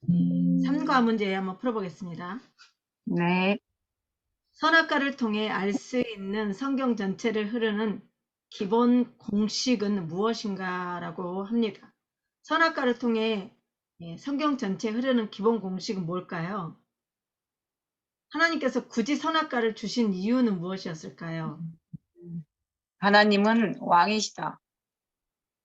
3과 문제 한번 풀어보겠습니다. 네. 선악과를 통해 알 수 있는 성경 전체를 흐르는 기본 공식은 무엇인가 라고 합니다. 선악과를 통해 성경 전체에 흐르는 기본 공식은 뭘까요? 하나님께서 굳이 선악과를 주신 이유는 무엇이었을까요? 하나님은 왕이시다.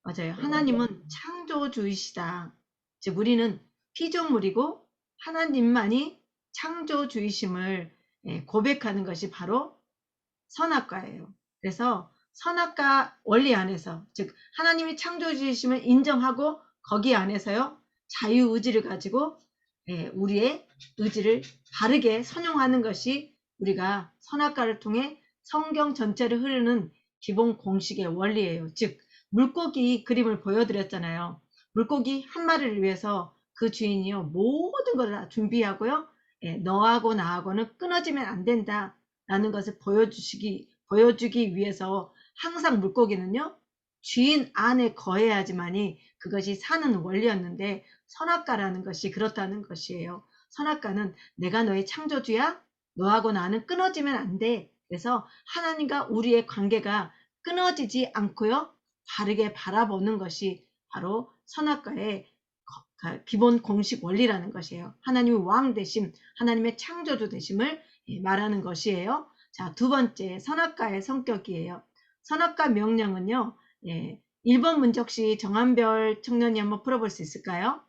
맞아요. 하나님은 창조주이시다. 즉 우리는 피조물이고 하나님만이 창조주이심을 고백하는 것이 바로 선악과예요. 그래서 선악과 원리 안에서, 즉 하나님이 창조주이심을 인정하고 거기 안에서요 자유의지를 가지고 우리의 의지를 바르게 선용하는 것이 우리가 선악과를 통해 성경 전체를 흐르는 기본 공식의 원리예요. 즉 물고기 그림을 보여드렸잖아요. 물고기 한 마리를 위해서 그 주인이요 모든 걸 다 준비하고요. 너하고 나하고는 끊어지면 안 된다 라는 것을 보여주기 위해서 항상 물고기는요 주인 안에 거해야지만이 그것이 사는 원리였는데, 선악과라는 것이 그렇다는 것이에요. 선악과는 내가 너의 창조주야, 너하고 나는 끊어지면 안 돼. 그래서 하나님과 우리의 관계가 끊어지지 않고요 바르게 바라보는 것이 바로 선악과의 기본 공식 원리라는 것이에요. 하나님의 왕 되심, 하나님의 창조주 되심을 말하는 것이에요. 자, 두 번째, 선악과의 성격이에요. 선악과 명령은요, 1번 문제 혹시 정한별 청년이 한번 풀어볼 수 있을까요?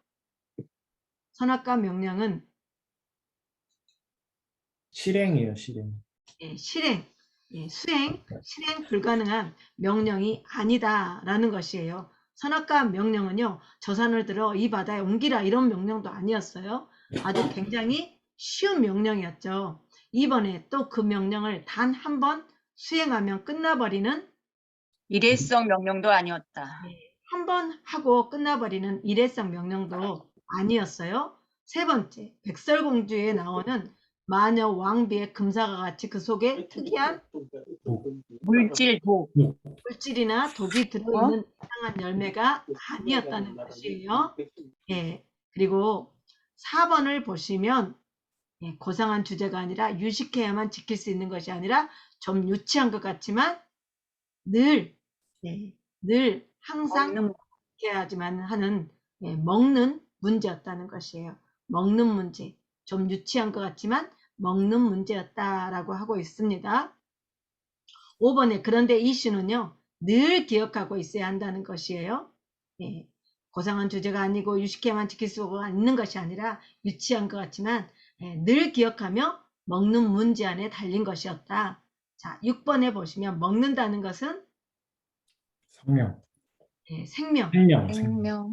선악과 명령은 실행이에요, 실행. 실행, 실행 불가능한 명령이 아니다라는 것이에요. 선악과 명령은요, 저 산을 들어 이 바다에 옮기라 이런 명령도 아니었어요. 아주 굉장히 쉬운 명령이었죠. 이번에 또 그 명령을 단 한 번 수행하면 끝나버리는, 일회성 명령도 아니었다. 한 번 하고 끝나버리는 일회성 명령도 아니었어요. 세 번째, 백설공주에 나오는 마녀 왕비의 금사가 같이 그 속에 특이한 물질, 독. 물질이나 독이 들어있는 이상한 열매가 아니었다는 것이에요. 그리고 4번을 보시면 고상한 주제가 아니라 유식해야만 지킬 수 있는 것이 아니라 좀 유치한 것 같지만 늘 항상 지켜야지만 하는 먹는 문제였다는 것이에요. 먹는 문제. 좀 유치한 것 같지만 먹는 문제였다라고 하고 있습니다. 5번에 그런데 이슈는요. 늘 기억하고 있어야 한다는 것이에요. 고상한 주제가 아니고 유식해야만 지킬 수가 있는 것이 아니라 유치한 것 같지만 늘 기억하며 먹는 문제 안에 달린 것이었다. 자, 6번에 보시면 먹는다는 것은 생명. 생명. 생명.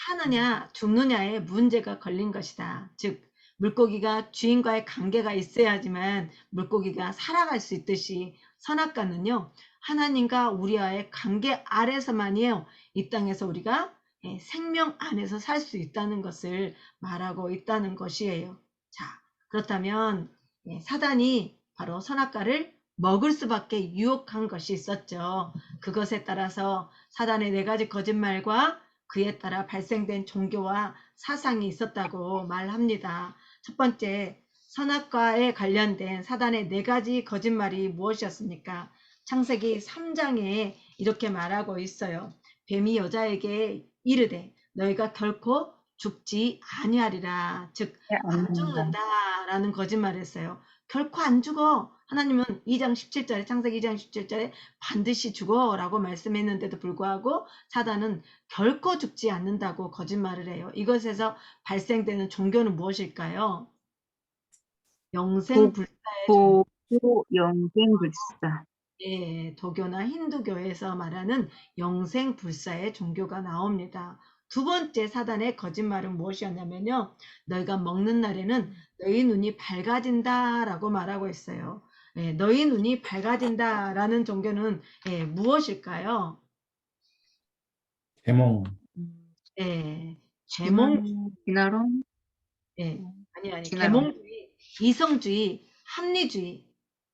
사느냐 죽느냐에 문제가 걸린 것이다. 즉 물고기가 주인과의 관계가 있어야지만 물고기가 살아갈 수 있듯이 선악과는요 하나님과 우리와의 관계 아래서만이에요 이 땅에서 우리가 생명 안에서 살 수 있다는 것을 말하고 있다는 것이에요. 자, 그렇다면 사단이 바로 선악과를 먹을 수밖에 유혹한 것이 있었죠. 그것에 따라서 사단의 4가지 거짓말과 그에 따라 발생된 종교와 사상이 있었다고 말합니다. 첫 번째, 선악과에 관련된 사단의 4가지 거짓말이 무엇이었습니까? 창세기 3장에 이렇게 말하고 있어요. 뱀이 여자에게 이르되 너희가 결코 죽지 아니하리라. 즉 안 죽는다라는 거짓말을 했어요. 결코 안 죽어. 하나님은 2장 17절에 창세기 2장 17절에 반드시 죽어라고 말씀했는데도 불구하고 사단은 결코 죽지 않는다고 거짓말을 해요. 이것에서 발생되는 종교는 무엇일까요? 영생불사의 종교. 영생불사. 도교나 힌두교에서 말하는 영생불사의 종교가 나옵니다. 두 번째 사단의 거짓말은 무엇이었냐면요. 너희가 먹는 날에는 너희 눈이 밝아진다 라고 말하고 있어요. 너희 눈이 밝아진다 라는 종교는 무엇일까요? 계몽. 계몽, 진화론. 아니, 진화론. 계몽주의, 이성주의, 합리주의.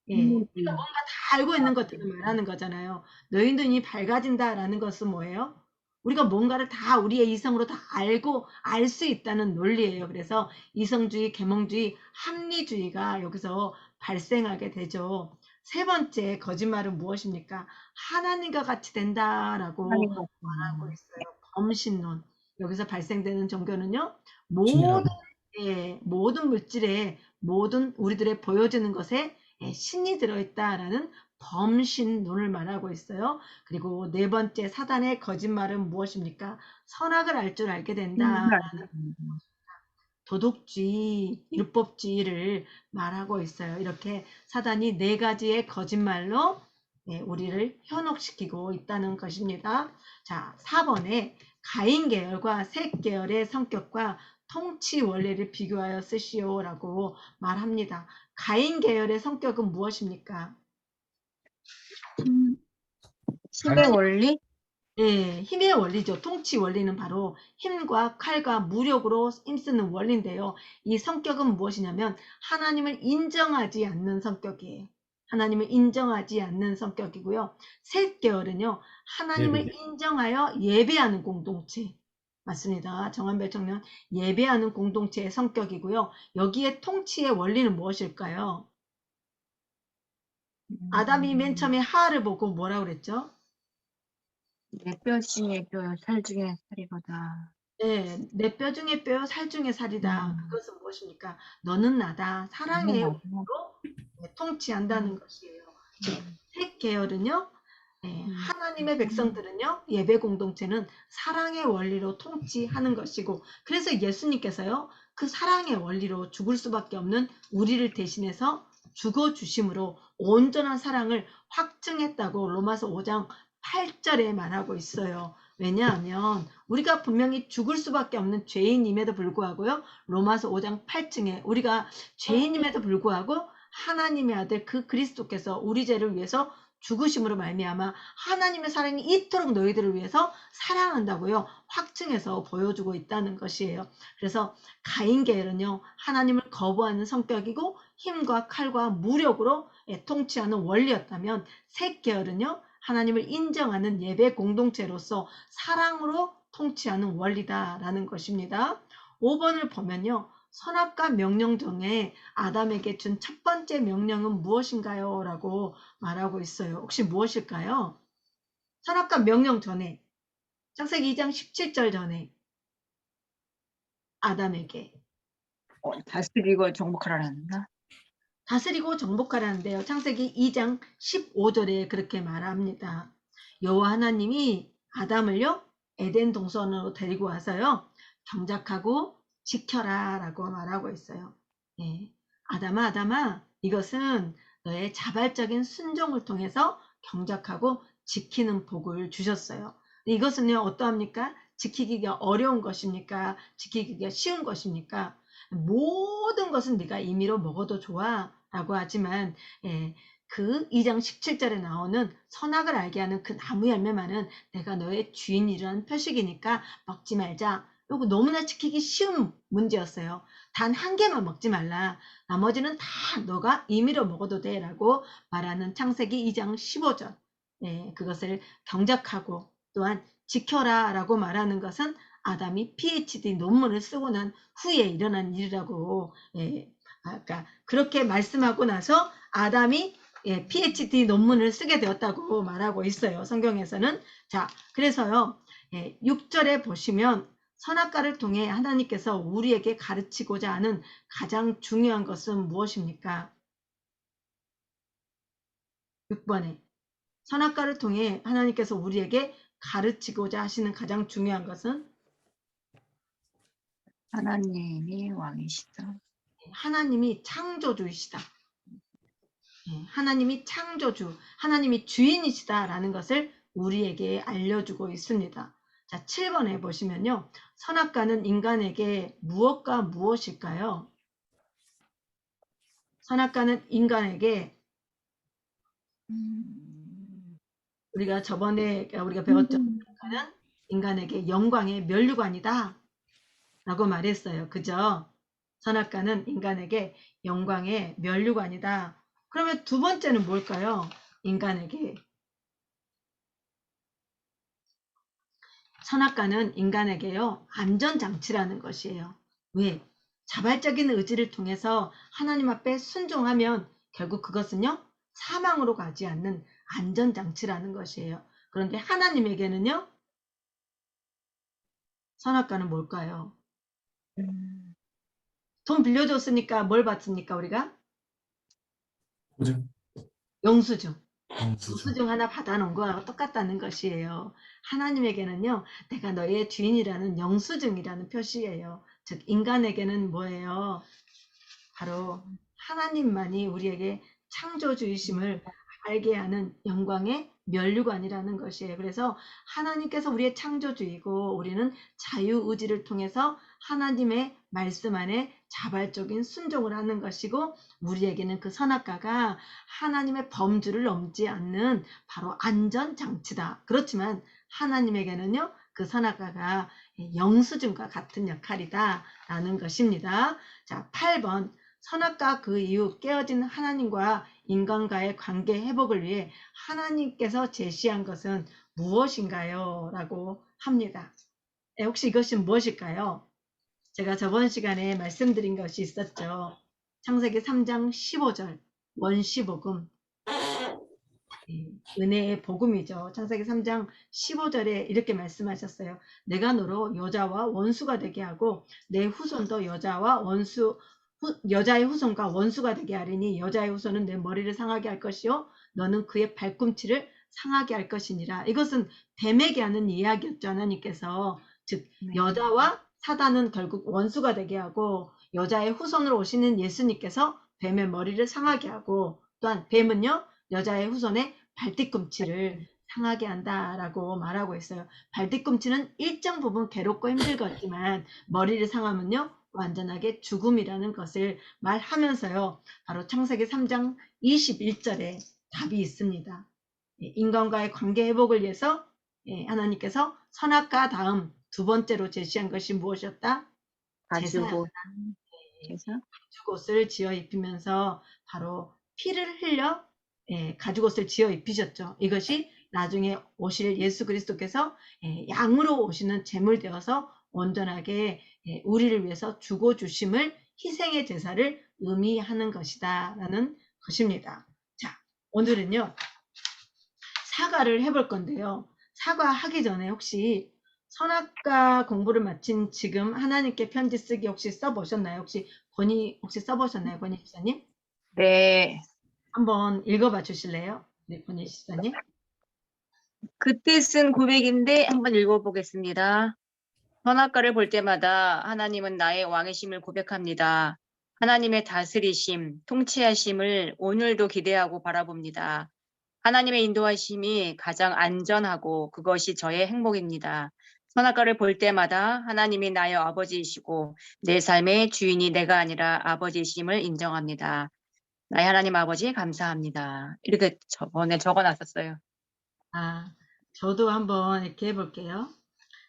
우리가 뭔가 다 알고 있는 것들을 말하는 거잖아요. 너희 눈이 밝아진다라는 것은 뭐예요? 우리가 뭔가를 다 우리의 이성으로 다 알고 알 수 있다는 논리예요. 그래서 이성주의, 계몽주의, 합리주의가 여기서 발생하게 되죠. 세 번째 거짓말은 무엇입니까? 하나님과 같이 된다라고 하나님 말하고 같은 있어요. 범신론. 여기서 발생되는 종교는요. 신이라고. 모든 모든 물질에 모든 우리들의 보여지는 것에 신이 들어있다라는 범신론을 말하고 있어요. 그리고 네 번째 사단의 거짓말은 무엇입니까? 선악을 알 줄 알게 된다. 도덕주의, 율법주의를 말하고 있어요. 이렇게 사단이 네 가지의 거짓말로 우리를 현혹시키고 있다는 것입니다. 자, 4번에 가인 계열과 셋 계열의 성격과 통치 원리를 비교하여 쓰시오라고 말합니다. 가인 계열의 성격은 무엇입니까? 힘의 원리? 예, 힘의 원리죠. 통치 원리는 바로 힘과 칼과 무력으로 힘쓰는 원리인데요. 이 성격은 무엇이냐면 하나님을 인정하지 않는 성격이에요. 하나님을 인정하지 않는 성격이고요. 셋 계열은요. 하나님을 예배. 인정하여 예배하는 공동체. 맞습니다. 정한별 청년 예배하는 공동체의 성격이고요. 여기에 통치의 원리는 무엇일까요? 아담이 맨 처음에 하와를 보고 뭐라고 그랬죠? 내 뼈 중에 뼈, 살 중에 살이로다. 네, 내 뼈 중에 뼈요, 살 중에 살이다. 그것은 무엇입니까? 너는 나다. 사랑의 나는 원리로 통치한다는 것이에요. 즉, 색 계열은요, 하나님의 백성들은요, 예배 공동체는 사랑의 원리로 통치하는 것이고, 그래서 예수님께서요, 그 사랑의 원리로 죽을 수밖에 없는 우리를 대신해서 죽어주심으로 온전한 사랑을 확증했다고 로마서 5장 8절에 말하고 있어요. 왜냐하면 우리가 분명히 죽을 수밖에 없는 죄인임에도 불구하고요. 로마서 5장 8층에 우리가 죄인임에도 불구하고 하나님의 아들 그 그리스도께서 우리 죄를 위해서 죽으심으로 말미암아 하나님의 사랑이 이토록 너희들을 위해서 사랑한다고요. 확증해서 보여주고 있다는 것이에요. 그래서 가인 계열은요. 하나님을 거부하는 성격이고 힘과 칼과 무력으로 통치하는 원리였다면 셋 계열은요. 하나님을 인정하는 예배 공동체로서 사랑으로 통치하는 원리다라는 것입니다. 5번을 보면요. 선악과 명령 중에 아담에게 준 첫 번째 명령은 무엇인가요? 라고 말하고 있어요. 혹시 무엇일까요? 선악과 명령 전에 창세기 2장 17절 전에 아담에게 다스리고 정복하라는가? 다스리고 정복하라는데요. 창세기 2장 15절에 그렇게 말합니다. 여호와 하나님이 아담을요. 에덴 동산으로 데리고 와서요. 경작하고 지켜라 라고 말하고 있어요. 예. 아담아 아담아 이것은 너의 자발적인 순종을 통해서 경작하고 지키는 복을 주셨어요. 이것은요. 어떠합니까? 지키기가 어려운 것입니까? 지키기가 쉬운 것입니까? 모든 것은 네가 임의로 먹어도 좋아 라고 하지만 그 2장 17절에 나오는 선악을 알게 하는 그 나무 열매만은 내가 너의 주인이라는 표식이니까 먹지 말자. 이거 너무나 지키기 쉬운 문제였어요. 단 한 개만 먹지 말라. 나머지는 다 너가 임의로 먹어도 돼 라고 말하는 창세기 2장 15절. 그것을 경작하고 또한 지켜라 라고 말하는 것은 아담이 PhD 논문을 쓰고 난 후에 일어난 일이라고 아까 그렇게 말씀하고 나서 아담이 PhD 논문을 쓰게 되었다고 말하고 있어요. 성경에서는. 자, 그래서요. 6절에 보시면 선악과를 통해 하나님께서 우리에게 가르치고자 하는 가장 중요한 것은 무엇입니까? 6번에 선악과를 통해 하나님께서 우리에게 가르치고자 하시는 가장 중요한 것은 하나님이 왕이시다. 하나님이 창조주이시다. 하나님이 창조주, 하나님이 주인이시다라는 것을 우리에게 알려주고 있습니다. 자, 7번에 보시면요. 선악과는 인간에게 무엇과 무엇일까요? 선악과는 인간에게 우리가 저번에 우리가 배웠죠. 선악과는 인간에게 영광의 면류관이다 라고 말했어요. 그죠? 선악과는 인간에게 영광의 면류관이다. 그러면 두 번째는 뭘까요? 인간에게 선악과는 인간에게요, 안전장치라는 것이에요. 왜? 자발적인 의지를 통해서 하나님 앞에 순종하면 결국 그것은요, 사망으로 가지 않는 안전장치라는 것이에요. 그런데 하나님에게는요, 선악과는 뭘까요? 음, 돈 빌려줬으니까 뭘 받습니까, 우리가? 보증. 영수증. 영수증. 영수증 하나 받아놓은 거하고 똑같다는 것이에요. 하나님에게는요, 내가 너의 주인이라는 영수증이라는 표시예요. 즉, 인간에게는 뭐예요? 바로 하나님만이 우리에게 창조주이심을 알게 하는 영광의 면류관이라는 것이에요. 그래서 하나님께서 우리의 창조주이고 우리는 자유의지를 통해서 하나님의 말씀 안에 자발적인 순종을 하는 것이고, 우리에게는 그 선악과가 하나님의 범주를 넘지 않는 바로 안전장치다. 그렇지만 하나님에게는요, 그 선악과가 영수증과 같은 역할이다 라는 것입니다. 자, 8번. 선악과 그 이후 깨어진 하나님과 인간과의 관계 회복을 위해 하나님께서 제시한 것은 무엇인가요? 라고 합니다. 혹시 이것이 무엇일까요? 제가 저번 시간에 말씀드린 것이 있었죠. 창세기 3장 15절 원시복음, 은혜의 복음이죠. 창세기 3장 15절에 이렇게 말씀하셨어요. 내가 너로 여자와 원수가 되게 하고 내 후손도 여자의 후손과 원수가 되게 하리니 여자의 후손은 내 머리를 상하게 할 것이요 너는 그의 발꿈치를 상하게 할 것이니라. 이것은 뱀에게 하는 이야기였죠. 하나님께서. 즉 네. 여자와 사단은 결국 원수가 되게 하고, 여자의 후손으로 오시는 예수님께서 뱀의 머리를 상하게 하고, 또한 뱀은요 여자의 후손의 발뒤꿈치를 상하게 한다라고 말하고 있어요. 발뒤꿈치는 일정 부분 괴롭고 힘들겠지만 머리를 상하면요 완전하게 죽음이라는 것을 말하면서요, 바로 창세기 3장 21절에 답이 있습니다. 인간과의 관계 회복을 위해서 하나님께서 선악과 다음 두 번째로 제시한 것이 무엇이었다? 가지고 제사? 가죽옷을 지어 입히면서 바로 피를 흘려 가죽옷을 지어 입히셨죠. 이것이 나중에 오실 예수 그리스도께서 양으로 오시는 제물 되어서 온전하게 우리를 위해서 주고 주심을, 희생의 제사를 의미하는 것이다 라는 것입니다. 자, 오늘은요 사과를 해볼 건데요. 사과하기 전에 혹시 선악과 공부를 마친 지금 하나님께 편지 쓰기 혹시 써보셨나요? 혹시 써보셨나요, 권희 집사님? 네. 한번 읽어봐 주실래요? 네, 권희 집사님. 그때 쓴 고백인데 한번 읽어보겠습니다. 선악과를 볼 때마다 하나님은 나의 왕이심을 고백합니다. 하나님의 다스리심, 통치하심을 오늘도 기대하고 바라봅니다. 하나님의 인도하심이 가장 안전하고 그것이 저의 행복입니다. 선악과를 볼 때마다 하나님이 나의 아버지이시고 내 삶의 주인이 내가 아니라 아버지이심을 인정합니다. 나의 하나님 아버지 감사합니다. 이렇게 저번에 적어놨었어요. 저도 한번 이렇게 해볼게요.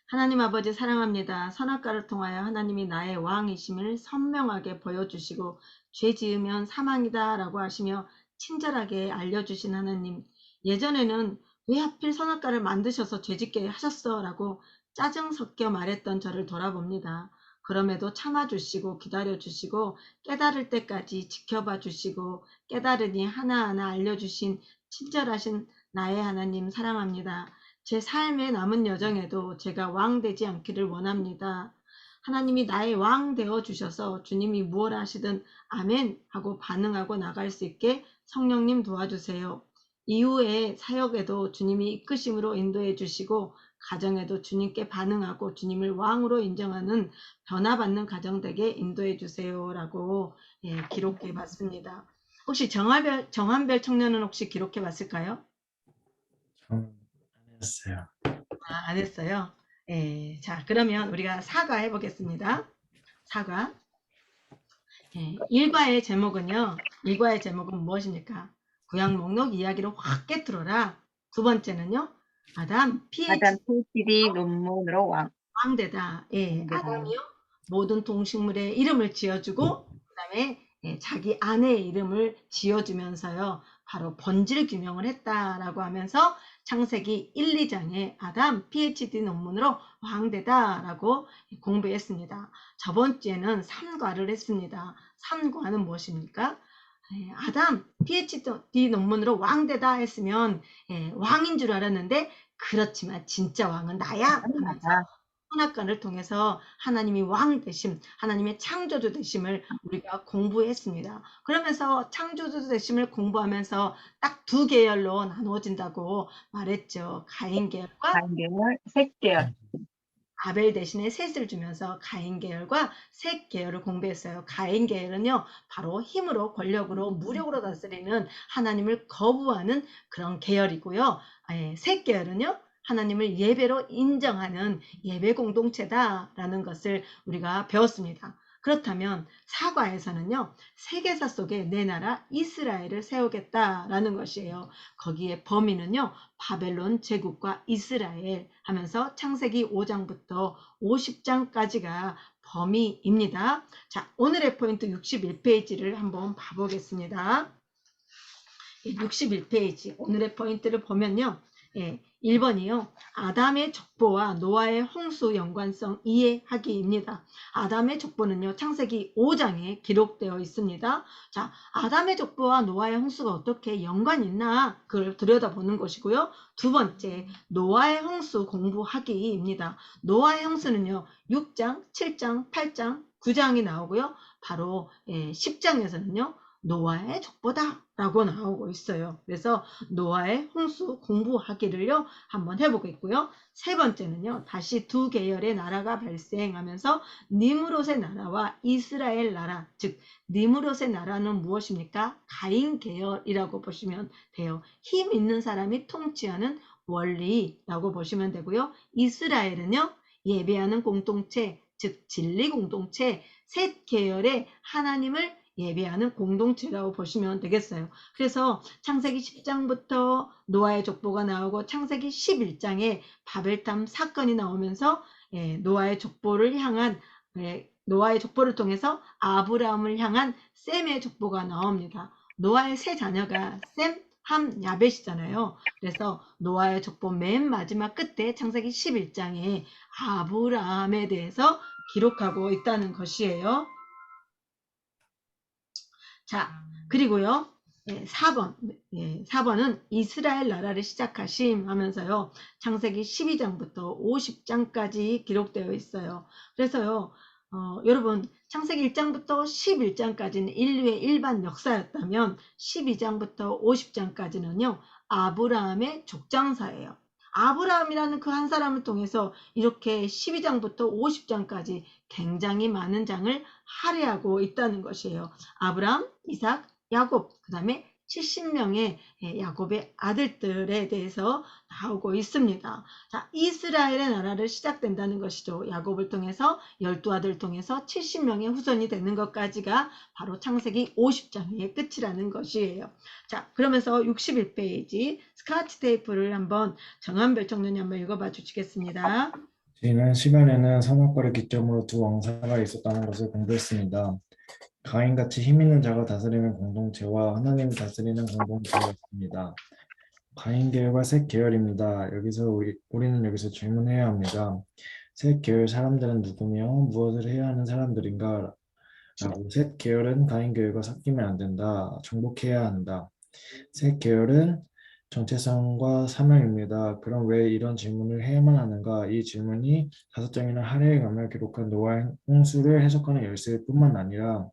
하나님 아버지 사랑합니다. 선악과를 통하여 하나님이 나의 왕이심을 선명하게 보여주시고 죄 지으면 사망이다 라고 하시며 친절하게 알려주신 하나님, 예전에는 왜 하필 선악과를 만드셔서 죄짓게 하셨어 라고 짜증 섞여 말했던 저를 돌아봅니다. 그럼에도 참아주시고 기다려주시고 깨달을 때까지 지켜봐 주시고 깨달으니 하나하나 알려주신 친절하신 나의 하나님 사랑합니다. 제 삶의 남은 여정에도 제가 왕 되지 않기를 원합니다. 하나님이 나의 왕 되어 주셔서 주님이 무엇 하시든 아멘 하고 반응하고 나갈 수 있게 성령님 도와주세요. 이후에 사역에도 주님이 이끄심으로 인도해 주시고 가정에도 주님께 반응하고 주님을 왕으로 인정하는 변화받는 가정 되게 인도해 주세요 라고 기록해 봤습니다. 혹시 정한별 청년은 혹시 기록해 봤을까요? 안 했어요. 안 했어요. 자, 그러면 우리가 사과 해보겠습니다. 사과. 일과의 제목은 무엇입니까? 구약 목록 이야기를 확 깨뜨려라. 두 번째는요, 아담 피해 아담 PhD 논문으로 왕되다. 왕되다. 아담이요 모든 동식물의 이름을 지어주고 그다음에 자기 아내의 이름을 지어주면서요 바로 번질 규명을 했다라고 하면서 창세기 1, 2장에 아담 PhD 논문으로 왕되다라고 공부했습니다. 저번 주에는 삼과를 했습니다. 삼과는 무엇입니까? 아담 PhD 논문으로 왕되다 했으면 왕인 줄 알았는데 그렇지만 진짜 왕은 나야 하면서 맞아. 선악관을 통해서 하나님이 왕 되심, 하나님의 창조주 되심을 우리가 공부했습니다. 그러면서 창조주 되심을 공부하면서 딱 두 계열로 나누어진다고 말했죠. 가인 계열과 가인 계열, 셋 계열. 아벨 대신에 셋을 주면서 가인 계열과 셋 계열을 공부했어요. 가인 계열은요, 바로 힘으로, 권력으로, 무력으로 다스리는 하나님을 거부하는 그런 계열이고요. 셋 계열은요, 하나님을 예배로 인정하는 예배 공동체다라는 것을 우리가 배웠습니다. 그렇다면 사과에서는요, 세계사 속에 내 나라 이스라엘을 세우겠다라는 것이에요. 거기에 범위는요, 바벨론 제국과 이스라엘 하면서 창세기 5장부터 50장까지가 범위입니다. 자, 오늘의 포인트 61페이지를 한번 봐보겠습니다. 61페이지 오늘의 포인트를 보면요. 1번이요. 아담의 족보와 노아의 홍수 연관성 이해하기입니다. 아담의 족보는요. 창세기 5장에 기록되어 있습니다. 자, 아담의 족보와 노아의 홍수가 어떻게 연관이 있나 그걸 들여다보는 것이고요. 두 번째, 노아의 홍수 공부하기입니다. 노아의 홍수는요. 6장, 7장, 8장, 9장이 나오고요. 바로 10장에서는요. 노아의 족보다 라고 나오고 있어요. 그래서 노아의 홍수 공부하기를요 한번 해보겠고요. 세 번째는요, 다시 두 계열의 나라가 발생하면서 니므롯의 나라와 이스라엘 나라, 즉 니므롯의 나라는 무엇입니까? 가인 계열이라고 보시면 돼요. 힘 있는 사람이 통치하는 원리라고 보시면 되고요. 이스라엘은요, 예배하는 공동체, 즉 진리 공동체, 셋 계열의 하나님을 예배하는 공동체라고 보시면 되겠어요. 그래서 창세기 10장부터 노아의 족보가 나오고 창세기 11장에 바벨탑 사건이 나오면서 노아의 족보를 향한 노아의 족보를 통해서 아브라함을 향한 셈의 족보가 나옵니다. 노아의 세 자녀가 셈, 함, 야벳이잖아요. 그래서 노아의 족보 맨 마지막 끝에 창세기 11장에 아브라함에 대해서 기록하고 있다는 것이에요. 자, 그리고요. 4번. 4번은 이스라엘 나라를 시작하심 하면서요. 창세기 12장부터 50장까지 기록되어 있어요. 그래서요. 여러분 창세기 1장부터 11장까지는 인류의 일반 역사였다면 12장부터 50장까지는요. 아브라함의 족장사예요. 아브라함이라는 그 한 사람을 통해서 이렇게 12장부터 50장까지 굉장히 많은 장을 할애하고 있다는 것이에요. 아브라함, 이삭, 야곱, 그 다음에 70명의 야곱의 아들들에 대해서 나오고 있습니다. 자, 이스라엘의 나라를 시작된다는 것이죠. 야곱을 통해서 12아들을 통해서 70명의 후손이 되는 것까지가 바로 창세기 50장의 끝이라는 것이에요. 자, 그러면서 61페이지 스카치 테이프를 한번 정한별 청년이 한번 읽어봐 주시겠습니다. 지난 시간에는 선악과를 기점으로 두 왕사가 있었다는 것을 공부했습니다. 가인같이 힘있는 자가 다스리는 공동체와 하나님이 다스리는 공동체였습니다. 가인 계열과 셋 계열입니다. 우리는 여기서 질문해야 합니다. 셋 계열 사람들은 누구며 무엇을 해야 하는 사람들인가? 라고 셋 계열은 가인 계열과 섞이면 안 된다. 정복해야 한다. 셋 계열은 정체성과 사명입니다. 그럼 왜 이런 질문을 해야만 하는가? 이 질문이 5장이나 할애의 감을 기록한 노아의 홍수를 해석하는 열쇠일 뿐만 아니라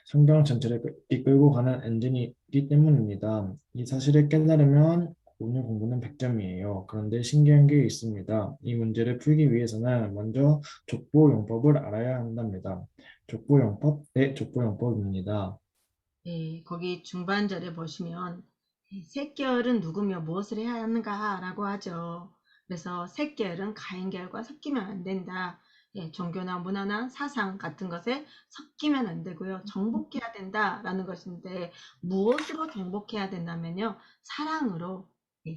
성경 전체를 이끌고 가는 엔진이기 때문입니다. 이 사실을 깨달으면 오늘 공부는 100점이에요. 그런데 신기한 게 있습니다. 이 문제를 풀기 위해서는 먼저 족보용법을 알아야 한답니다. 족보용법? 네, 족보용법입니다. 거기 중반절에 보시면 셋계열은 누구며 무엇을 해야 하는가 라고 하죠. 그래서 셋계열은 가인계열과 섞이면 안 된다. 종교나 문화나 사상 같은 것에 섞이면 안 되고요. 정복해야 된다라는 것인데 무엇으로 정복해야 된다면요. 사랑으로,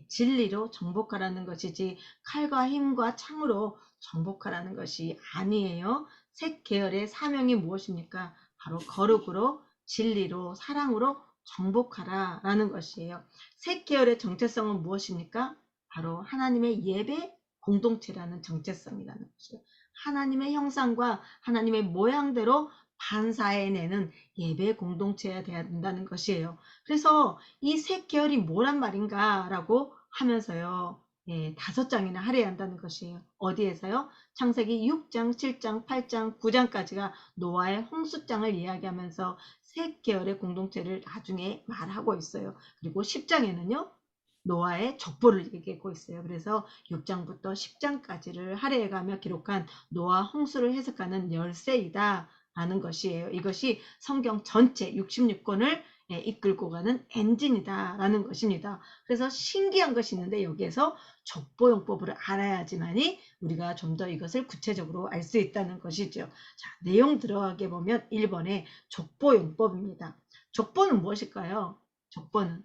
진리로 정복하라는 것이지 칼과 힘과 창으로 정복하라는 것이 아니에요. 셋계열의 사명이 무엇입니까? 바로 거룩으로, 진리로, 사랑으로 정복하라 라는 것이에요. 셋 계열의 정체성은 무엇입니까? 바로 하나님의 예배 공동체라는 정체성이라는 것이에요. 하나님의 형상과 하나님의 모양대로 반사해내는 예배 공동체여야 된다는 것이에요. 그래서 이 세 계열이 뭐란 말인가 라고 하면서요. 5장이나 할애해야 한다는 것이에요. 어디에서요? 창세기 6장, 7장, 8장, 9장까지가 노아의 홍수장을 이야기하면서 세 계열의 공동체를 나중에 말하고 있어요. 그리고 10장에는요. 노아의 족보를 얘기하고 있어요. 그래서 6장부터 10장까지를 할애해가며 기록한 노아 홍수를 해석하는 열쇠이다 라는 것이에요. 이것이 성경 전체 66권을 이끌고 가는 엔진이다 라는 것입니다. 그래서 신기한 것이 있는데 여기에서 족보용법을 알아야지만이 우리가 좀 더 이것을 구체적으로 알 수 있다는 것이죠. 자, 내용 들어가게 보면 1번에 족보용법입니다. 족보는 무엇일까요? 족보는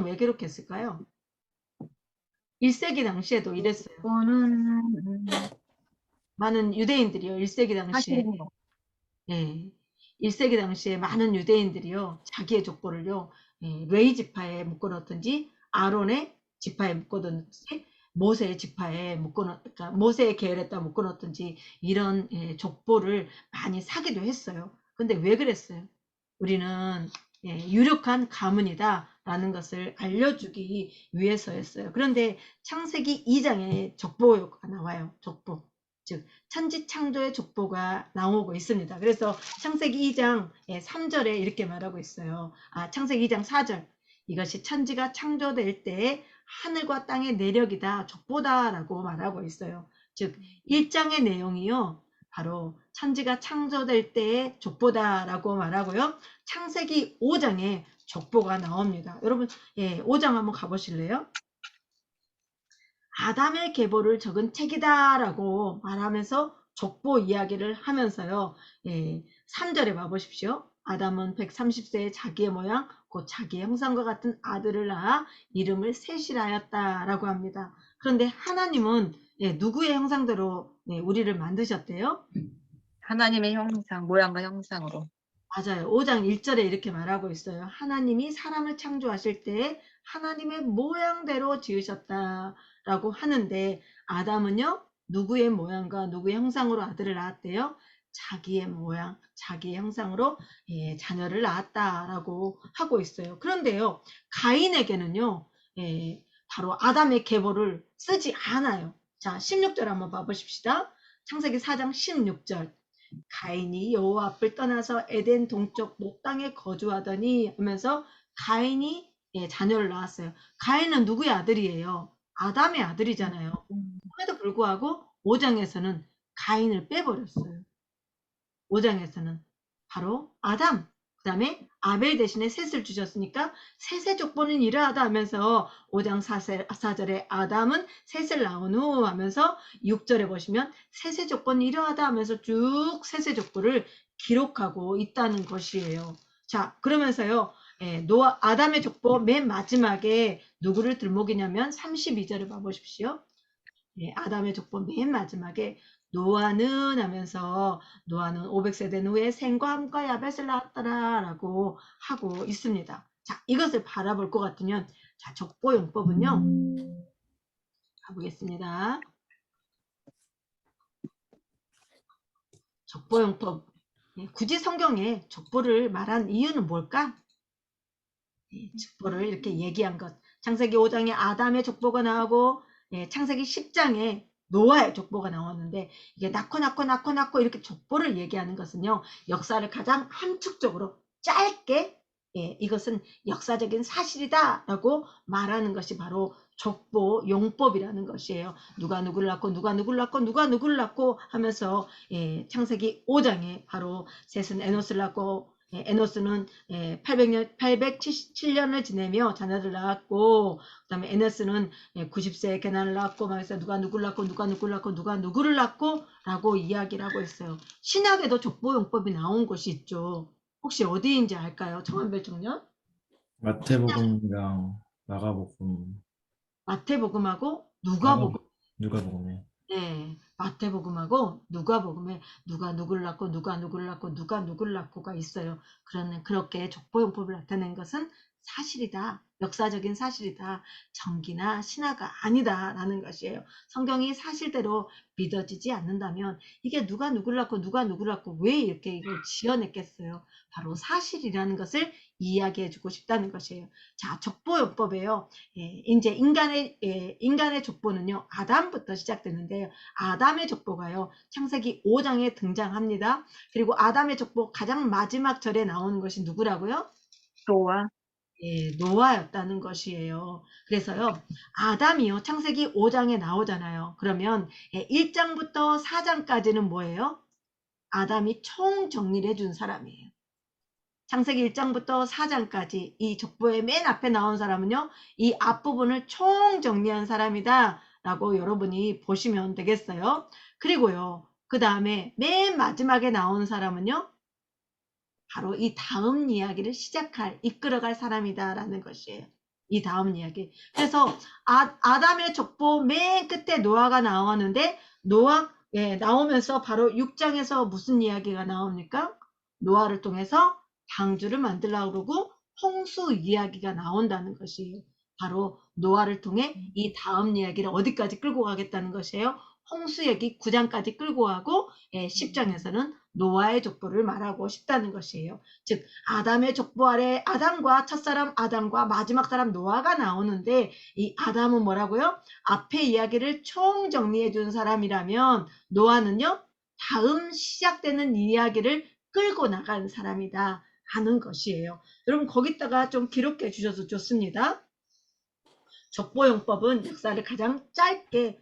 왜 기록했을까요? 1세기 당시에도 이랬어요. 족보는 많은 유대인들이요. 1세기 당시에 사실인 거. 1세기 당시에 많은 유대인들이요. 자기의 족보를요. 레위 지파에 묶어놓든지 아론의 지파에 묶어놓든지 모세의 지파에 그러니까 모세의 계열에다 묶어놓든지 이런 족보를 많이 사기도 했어요. 근데 왜 그랬어요? 우리는 유력한 가문이다 라는 것을 알려주기 위해서였어요. 그런데 창세기 2장에 족보가 나와요. 족보. 즉 천지창조의 족보가 나오고 있습니다. 그래서 창세기 2장 3절에 이렇게 말하고 있어요. 창세기 2장 4절. 이것이 천지가 창조될 때에 하늘과 땅의 내력이다, 족보다라고 말하고 있어요. 즉 1장의 내용이요. 바로 천지가 창조될 때의 족보다라고 말하고요. 창세기 5장에 족보가 나옵니다. 여러분 5장 한번 가보실래요? 아담의 계보를 적은 책이다라고 말하면서 족보 이야기를 하면서요. 3절에 봐보십시오. 아담은 130세에 자기의 모양, 곧 자기의 형상과 같은 아들을 낳아 이름을 셋이라였다라고 합니다. 그런데 하나님은 누구의 형상대로 우리를 만드셨대요? 하나님의 형상, 모양과 형상으로. 맞아요. 5장 1절에 이렇게 말하고 있어요. 하나님이 사람을 창조하실 때 하나님의 모양대로 지으셨다라고 하는데 아담은요. 누구의 모양과 누구의 형상으로 아들을 낳았대요? 자기의 모양, 자기의 형상으로 자녀를 낳았다라고 하고 있어요. 그런데요. 가인에게는요. 바로 아담의 계보를 쓰지 않아요. 자, 16절 한번 봐보십시다. 창세기 4장 16절. 가인이 여호와 앞을 떠나서 에덴 동쪽 못 땅에 거주하더니 하면서 가인이 자녀를 낳았어요. 가인은 누구의 아들이에요? 아담의 아들이잖아요. 그럼에도 불구하고 5장에서는 가인을 빼버렸어요. 5장에서는 바로 아담, 그 다음에 아벨 대신에 셋을 주셨으니까 셋의 족보는 이러하다 하면서 5장 4절에 아담은 셋을 낳은 후 하면서 6절에 보시면 셋의 족보는 이러하다 하면서 쭉 셋의 족보를 기록하고 있다는 것이에요. 자, 그러면서요. 아담의 족보 맨 마지막에 누구를 들목이냐면 32절을 봐보십시오. 아담의 족보 맨 마지막에 노아는 하면서 노아는 500세 된 후에 셈과 함과 야벳을 낳았더라 라고 하고 있습니다. 자, 이것을 바라볼 것 같으면 자, 족보용법은요. 가보겠습니다. 족보용법. 굳이 성경에 족보를 말한 이유는 뭘까? 족보를 이렇게 얘기한 것. 창세기 5장에 아담의 족보가 나오고 창세기 10장에 노아의 족보가 나왔는데 이게 낳고 이렇게 족보를 얘기하는 것은요. 역사를 가장 함축적으로 짧게 이것은 역사적인 사실이다 라고 말하는 것이 바로 족보 용법이라는 것이에요. 누가 누구를 낳고 누가 누구를 낳고 누가 누구를 낳고 하면서 창세기 5장에 바로 셋은 에노스를 낳고 에노스는 877년을 지내며 자녀를 낳았고 그 다음에 에노스는 90세에 게난을 낳았고 막 해서 누가 누구를 낳고 누가 누구를 낳고 누가 누구를 낳고 라고 이야기를 하고 있어요. 신약에도 족보용법이 나온 곳이 있죠. 혹시 어디인지 알까요? 정한별 청년? 마태복음이랑 마가복음, 마태복음하고 누가복음. 누가복음에. 네, 마태복음하고 누가복음에 누가 누구를 낳고 누가 누구를 낳고 누가 누구를 낳고가 있어요. 그렇게 족보용법을 나타낸 것은 사실이다. 역사적인 사실이다. 정기나 신화가 아니다라는 것이에요. 성경이 사실대로 믿어지지 않는다면 이게 누가 누구를 낳고 누가 누구를 낳고 왜 이렇게 이걸 지어냈겠어요. 바로 사실이라는 것을 이야기해주고 싶다는 것이에요. 자, 족보용법에요. 이제 인간의 족보는요. 아담부터 시작되는데요. 아담의 족보가요. 창세기 5장에 등장합니다. 그리고 아담의 족보 가장 마지막 절에 나오는 것이 누구라고요? 노아. 노아였다는 것이에요. 그래서요, 아담이요, 창세기 5장에 나오잖아요. 그러면 1장부터 4장까지는 뭐예요? 아담이 총 정리를 해준 사람이에요. 창세기 1장부터 4장까지 이 족보의 맨 앞에 나온 사람은요, 이 앞부분을 총 정리한 사람이다 라고 여러분이 보시면 되겠어요. 그리고요, 그 다음에 맨 마지막에 나오는 사람은요, 바로 이 다음 이야기를 이끌어갈 사람이다라는 것이에요. 이 다음 이야기. 그래서 아담의 족보 맨 끝에 노아가 나오는데 노아 나오면서 바로 6장에서 무슨 이야기가 나옵니까? 노아를 통해서 방주를 만들려고 그러고 홍수 이야기가 나온다는 것이에요. 바로 노아를 통해 이 다음 이야기를 어디까지 끌고 가겠다는 것이에요. 홍수 얘기 9장까지 끌고 가고 10장에서는 노아의 족보를 말하고 싶다는 것이에요. 즉 아담의 족보 아래 아담과 첫사람 아담과 마지막 사람 노아가 나오는데 이 아담은 뭐라고요? 앞에 이야기를 총 정리해 준 사람이라면 노아는요. 다음 시작되는 이야기를 끌고 나간 사람이다 하는 것이에요. 여러분 거기다가 좀 기록해 주셔도 좋습니다. 족보용법은 역사를 가장 짧게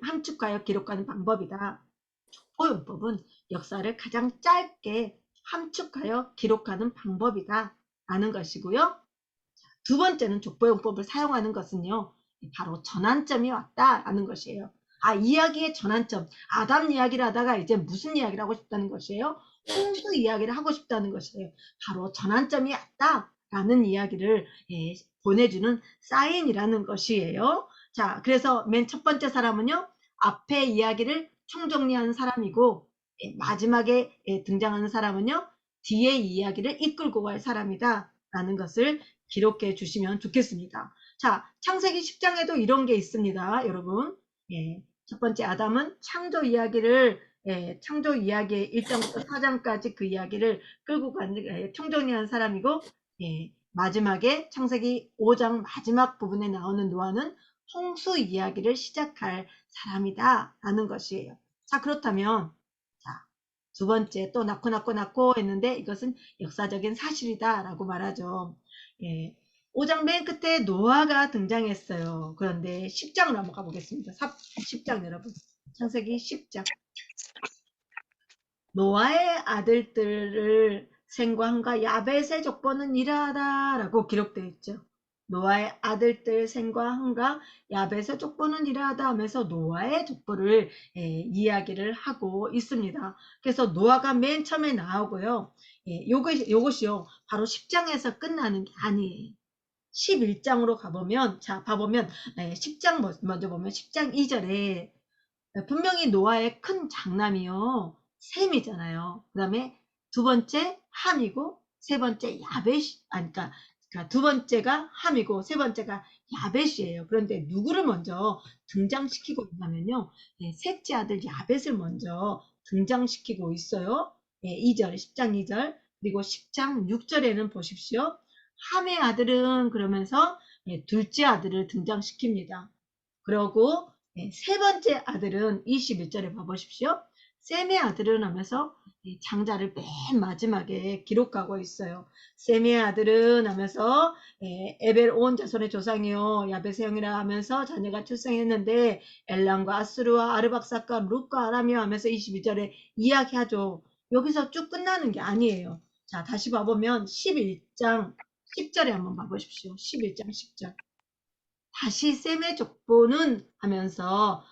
함축하여 기록하는 방법이다. 족보용법은 역사를 가장 짧게 함축하여 기록하는 방법이다 라는 것이고요. 두 번째는 족보용법을 사용하는 것은요. 바로 전환점이 왔다라는 것이에요. 이야기의 전환점. 아담 이야기를 하다가 이제 무슨 이야기를 하고 싶다는 것이에요? 홍수 이야기를 하고 싶다는 것이에요. 바로 전환점이 왔다라는 이야기를 보내주는 사인이라는 것이에요. 자, 그래서 맨 첫 번째 사람은요. 앞에 이야기를 총정리하는 사람이고 마지막에 등장하는 사람은요. 뒤에 이야기를 이끌고 갈 사람이다 라는 것을 기록해 주시면 좋겠습니다. 자, 창세기 10장에도 이런 게 있습니다. 여러분. 첫 번째 아담은 창조 이야기의 1장부터 4장까지 그 이야기를 끌고 가는 총정리한 사람이고 마지막에 창세기 5장 마지막 부분에 나오는 노아는 홍수 이야기를 시작할 사람이다 라는 것이에요. 자, 그렇다면 두 번째 또 낳고 했는데 이것은 역사적인 사실이다 라고 말하죠. 5장 맨 끝에 노아가 등장했어요. 그런데 10장으로 한번 가보겠습니다. 10장 여러분. 창세기 10장. 노아의 아들들을 셈과 함과 야벳의 족보는 이러하다 라고 기록되어 있죠. 노아의 아들들 셈과 함과 야벳의 족보는 이러하다 하면서 노아의 족보를 이야기를 하고 있습니다. 그래서 노아가 맨 처음에 나오고요. 요것이요. 바로 10장에서 끝나는 게 아니에요. 11장으로 가보면 봐보면 10장 먼저 보면 10장 2절에 분명히 노아의 큰 장남이요. 셈이잖아요. 그 다음에 두 번째 함이고 세 번째 야벳, 그러니까 두 번째가 함이고 세 번째가 야벳이에요. 그런데 누구를 먼저 등장시키고 있냐면요. 셋째 아들 야벳을 먼저 등장시키고 있어요. 2절, 10장 2절, 그리고 10장 6절에는 보십시오. 함의 아들은 그러면서 둘째 아들을 등장시킵니다. 그러고 세 번째 아들은 21절에 봐보십시오. 셈의 아들은 하면서 장자를 맨 마지막에 기록하고 있어요. 셈의 아들은 하면서 에벨 온 자손의 조상이요 야벳의 형이라 하면서 자녀가 출생했는데 엘람과 아스루와 아르박삭과 룻과 아람이요 하면서 22절에 이야기하죠. 여기서 쭉 끝나는 게 아니에요. 자, 다시 봐보면 11장 10절에 한번 봐보십시오. 11장 10절. 다시 셈의 족보는 하면서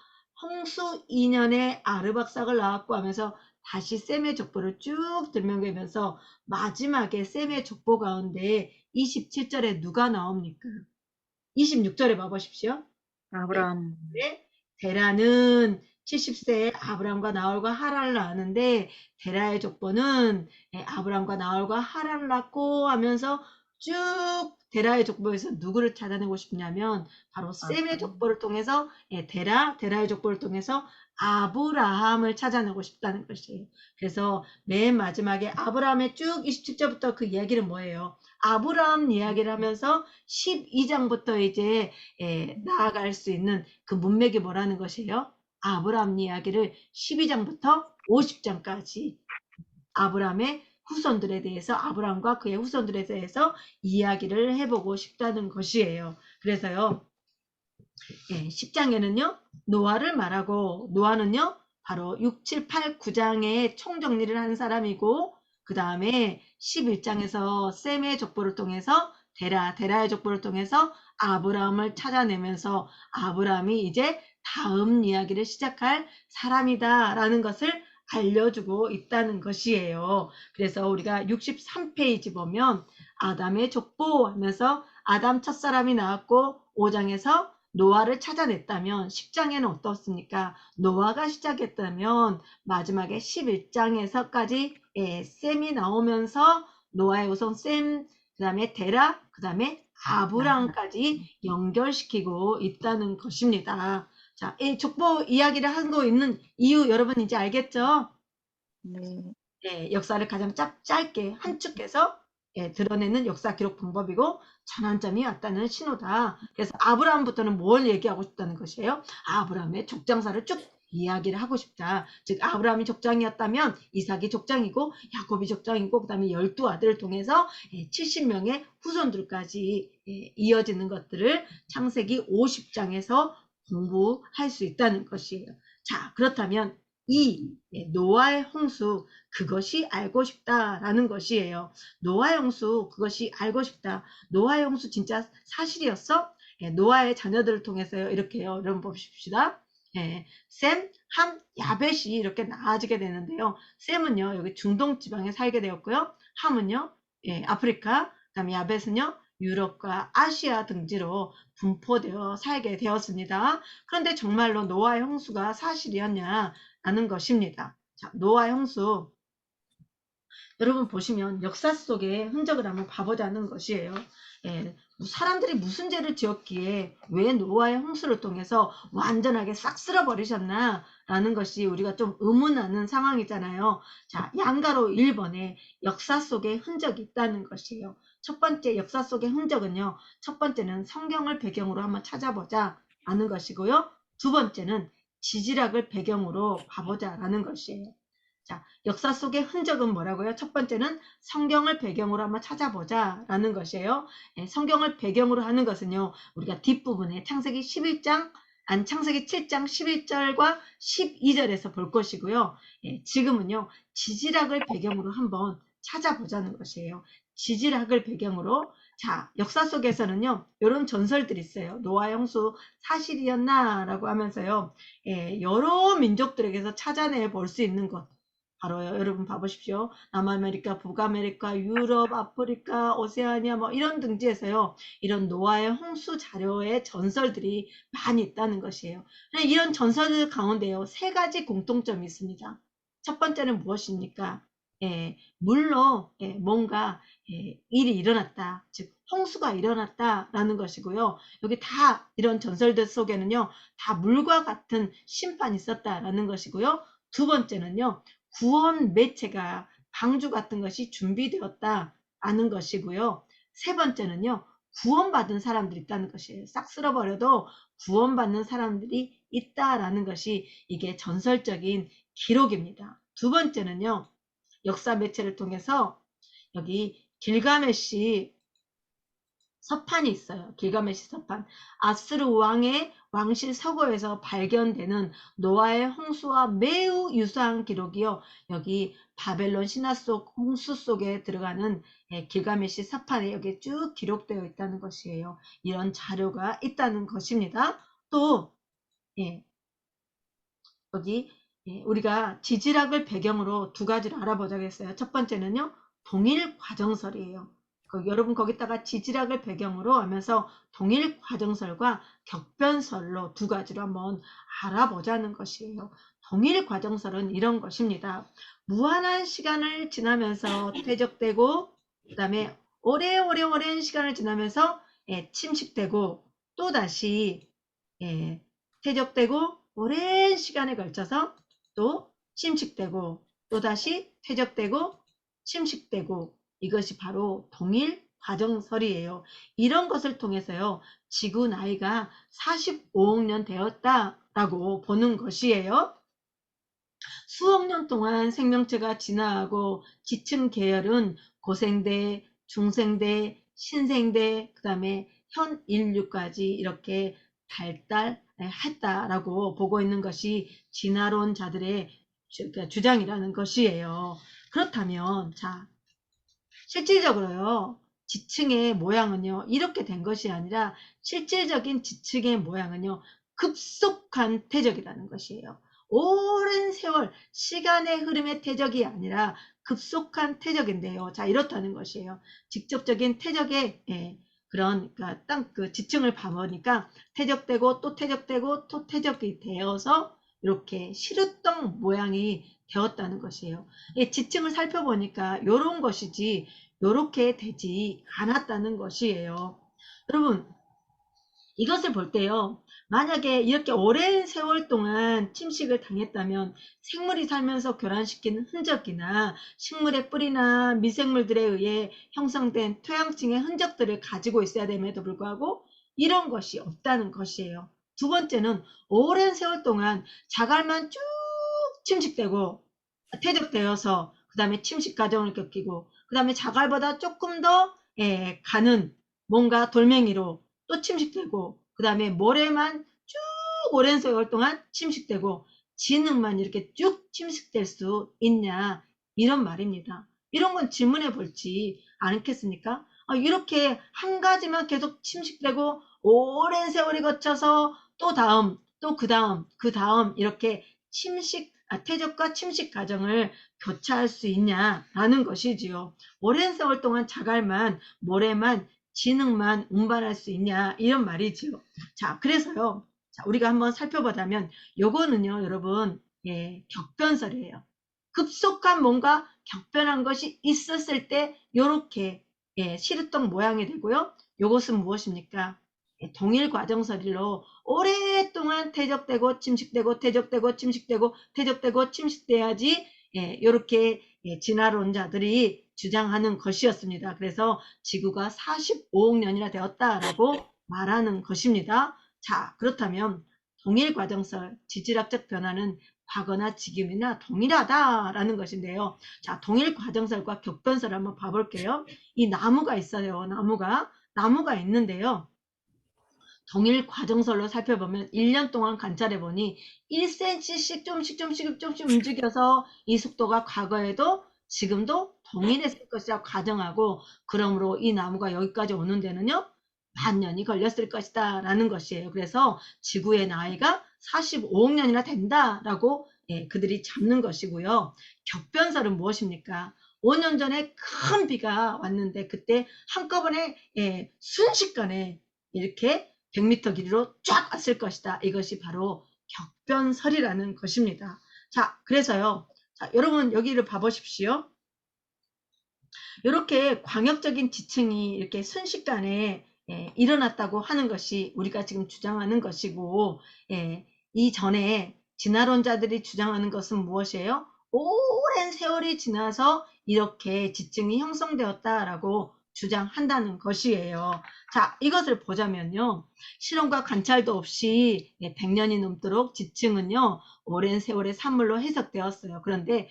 홍수 2년에 아르박삭을 낳았고 하면서 다시 셈의 족보를 쭉 들면서 마지막에 셈의 족보 가운데 27절에 누가 나옵니까? 26절에 봐보십시오. 아브라함. 데라는 70세에 아브람과 나홀과 하란을 낳았는데 데라의 족보는 아브람과 나홀과 하란을 낳고 하면서 쭉 데라의 족보에서 누구를 찾아내고 싶냐면 바로 셈의 족보를 통해서 데라의 족보를 통해서 아브라함을 찾아내고 싶다는 것이에요. 그래서 맨 마지막에 아브라함의 쭉 27절부터 그 이야기는 뭐예요? 아브라함 이야기를 하면서 12장부터 이제 나아갈 수 있는 그 문맥이 뭐라는 것이에요? 아브라함 이야기를 12장부터 50장까지 아브라함의 후손들에 대해서 아브라함과 그의 후손들에 대해서 이야기를 해보고 싶다는 것이에요. 그래서요. 10장에는요. 노아를 말하고 노아는요. 바로 6, 7, 8, 9장의 총정리를 한 사람이고 그 다음에 11장에서 셈의 족보를 통해서 데라의 족보를 통해서 아브라함을 찾아내면서 아브라함이 이제 다음 이야기를 시작할 사람이다 라는 것을 알려주고 있다는 것이에요. 그래서 우리가 63페이지 보면 아담의 족보 하면서 아담 첫사람이 나왔고 5장에서 노아를 찾아냈다면 10장에는 어떻습니까? 노아가 시작했다면 마지막에 11장에서까지 셈이 나오면서 노아의 후손 셈, 그 다음에 데라, 그 다음에 아브람까지 연결시키고 있다는 것입니다. 자, 이 족보 이야기를 하고 있는 이유 여러분 이제 알겠죠? 네. 역사를 가장 짧게 함축해서 드러내는 역사 기록 방법이고 전환점이 왔다는 신호다. 그래서 아브라함부터는 뭘 얘기하고 싶다는 것이에요? 아브라함의 족장사를 쭉 이야기를 하고 싶다. 즉 아브라함이 족장이었다면 이삭이 족장이고 야곱이 족장이고 그 다음에 12아들을 통해서 70명의 후손들까지 이어지는 것들을 창세기 50장에서 공부할 수 있다는 것이에요. 자, 그렇다면 이 노아의 홍수 그것이 알고 싶다라는 것이에요. 노아의 홍수 그것이 알고 싶다. 노아의 홍수 진짜 사실이었어? 노아의 자녀들을 통해서요. 이렇게요. 여러분 보십시다. 셈, 함, 야벳이 이렇게 나아지게 되는데요. 셈은요. 여기 중동 지방에 살게 되었고요. 함은요. 아프리카, 그다음에 야벳은요. 유럽과 아시아 등지로 분포되어 살게 되었습니다. 그런데 정말로 노아의 홍수가 사실이었냐라는 것입니다. 자, 노아의 홍수 여러분 보시면 역사 속의 흔적을 한번 봐보자는 것이에요. 사람들이 무슨 죄를 지었기에 왜 노아의 홍수를 통해서 완전하게 싹 쓸어버리셨나 라는 것이 우리가 좀 의문하는 상황이잖아요. 자, 양가로 1번에 역사 속의 흔적이 있다는 것이에요. 첫 번째 역사 속의 흔적은요. 첫 번째는 성경을 배경으로 한번 찾아보자 라는 것이고요. 두 번째는 지질학을 배경으로 봐보자 라는 것이에요. 자, 역사 속의 흔적은 뭐라고요? 첫 번째는 성경을 배경으로 한번 찾아보자 라는 것이에요. 성경을 배경으로 하는 것은요. 우리가 뒷부분에 창세기 11장, 창세기 7장 11절과 12절에서 볼 것이고요. 지금은요. 지질학을 배경으로 한번 찾아보자는 것이에요. 지질학을 배경으로 자, 역사 속에서는요. 이런 전설들이 있어요. 노아의 홍수 사실이었나? 라고 하면서요. 여러 민족들에게서 찾아내 볼 수 있는 것. 바로 여러분 봐보십시오. 남아메리카, 북아메리카, 유럽, 아프리카, 오세아니아 뭐 이런 등지에서요. 이런 노아의 홍수 자료의 전설들이 많이 있다는 것이에요. 이런 전설들 가운데요. 세 가지 공통점이 있습니다. 첫 번째는 무엇입니까? 물로 뭔가 일이 일어났다. 즉 홍수가 일어났다라는 것이고요. 여기 다 이런 전설들 속에는요. 다 물과 같은 심판이 있었다라는 것이고요. 두 번째는요. 구원 매체가 방주 같은 것이 준비되었다라는 것이고요. 세 번째는요. 구원받은 사람들이 있다는 것이에요. 싹 쓸어버려도 구원받는 사람들이 있다라는 것이 이게 전설적인 기록입니다. 두 번째는요. 역사 매체를 통해서 여기 길가메시 서판이 있어요. 길가메시 서판. 아스르 왕의 왕실 서고에서 발견되는 노아의 홍수와 매우 유사한 기록이요. 여기 바벨론 신화 속 홍수 속에 들어가는 길가메시 서판에 여기 쭉 기록되어 있다는 것이에요. 이런 자료가 있다는 것입니다. 또 여기 우리가 지질학을 배경으로 두 가지를 알아보자겠어요. 첫 번째는요. 동일 과정설이에요. 여러분 거기다가 지질학을 배경으로 하면서 동일 과정설과 격변설로 두 가지로 한번 알아보자는 것이에요. 동일 과정설은 이런 것입니다. 무한한 시간을 지나면서 퇴적되고 그 다음에 오랜 시간을 지나면서 침식되고 또다시 퇴적되고 오랜 시간에 걸쳐서 또 침식되고 또다시 퇴적되고 침식되고 이것이 바로 동일 과정설이에요. 이런 것을 통해서요. 지구 나이가 45억 년 되었다라고 보는 것이에요. 수억 년 동안 생명체가 진화하고 지층 계열은 고생대, 중생대, 신생대, 그 다음에 현 인류까지 이렇게 발달했다라고 보고 있는 것이 진화론자들의 주장이라는 것이에요. 그렇다면 자 실질적으로요. 지층의 모양은요. 이렇게 된 것이 아니라 실질적인 지층의 모양은요. 급속한 퇴적이라는 것이에요. 오랜 세월 시간의 흐름의 퇴적이 아니라 급속한 퇴적인데요. 자 이렇다는 것이에요. 직접적인 퇴적의 그런 그러니까 땅 그 지층을 봐보니까 퇴적되고 또 퇴적되고 또 퇴적이 되어서 이렇게 시루떡 모양이 되었다는 것이에요. 지층을 살펴보니까 이런 것이지 이렇게 되지 않았다는 것이에요. 여러분 이것을 볼 때요. 만약에 이렇게 오랜 세월 동안 침식을 당했다면 생물이 살면서 교란시킨 흔적이나 식물의 뿌리나 미생물들에 의해 형성된 토양층의 흔적들을 가지고 있어야 됨에도 불구하고 이런 것이 없다는 것이에요. 두 번째는 오랜 세월 동안 자갈만 쭉 침식되고 퇴적되어서 그 다음에 침식 과정을 겪이고 그 다음에 자갈보다 조금 더 가는 뭔가 돌멩이로 또 침식되고 그 다음에 모래만 쭉 오랜 세월 동안 침식되고 진흙만 이렇게 쭉 침식될 수 있냐 이런 말입니다. 이런 건 질문해 볼지 않겠습니까? 이렇게 한 가지만 계속 침식되고 오랜 세월이 거쳐서 또 다음 또 그 다음 이렇게 퇴적과 침식 과정을 교차할 수 있냐라는 것이지요. 오랜 세월 동안 자갈만 모래만 진흙만 운반할 수 있냐 이런 말이지요. 자 그래서요. 자, 우리가 한번 살펴보자면 요거는요 여러분 격변설이에요. 급속한 뭔가 격변한 것이 있었을 때 요렇게 시루떡 모양이 되고요. 요것은 무엇입니까? 동일 과정설로 오랫동안 퇴적되고 침식되고 퇴적되고 침식되고 퇴적되고 침식돼야지 이렇게 진화론자들이 주장하는 것이었습니다. 그래서 지구가 45억 년이나 되었다라고 말하는 것입니다. 자 그렇다면 동일 과정설 지질학적 변화는 과거나 지금이나 동일하다라는 것인데요. 자 동일 과정설과 격변설 한번 봐볼게요. 이 나무가 있어요. 나무가 있는데요. 동일 과정설로 살펴보면 1년 동안 관찰해보니 1cm씩 조금씩 움직여서 이 속도가 과거에도 지금도 동일했을 것이라고 가정하고 그러므로 이 나무가 여기까지 오는 데는요. 만년이 걸렸을 것이다 라는 것이에요. 그래서 지구의 나이가 45억 년이나 된다라고 그들이 잡는 것이고요. 격변설은 무엇입니까? 5년 전에 큰 비가 왔는데 그때 한꺼번에 순식간에 이렇게 100m 길이로 쫙 왔을 것이다. 이것이 바로 격변설이라는 것입니다. 자, 그래서요. 자, 여러분 여기를 봐보십시오. 이렇게 광역적인 지층이 이렇게 순식간에 일어났다고 하는 것이 우리가 지금 주장하는 것이고 이전에 진화론자들이 주장하는 것은 무엇이에요? 오랜 세월이 지나서 이렇게 지층이 형성되었다라고 주장한다는 것이에요. 자, 이것을 보자면요. 실험과 관찰도 없이 100년이 넘도록 지층은요. 오랜 세월의 산물로 해석되었어요. 그런데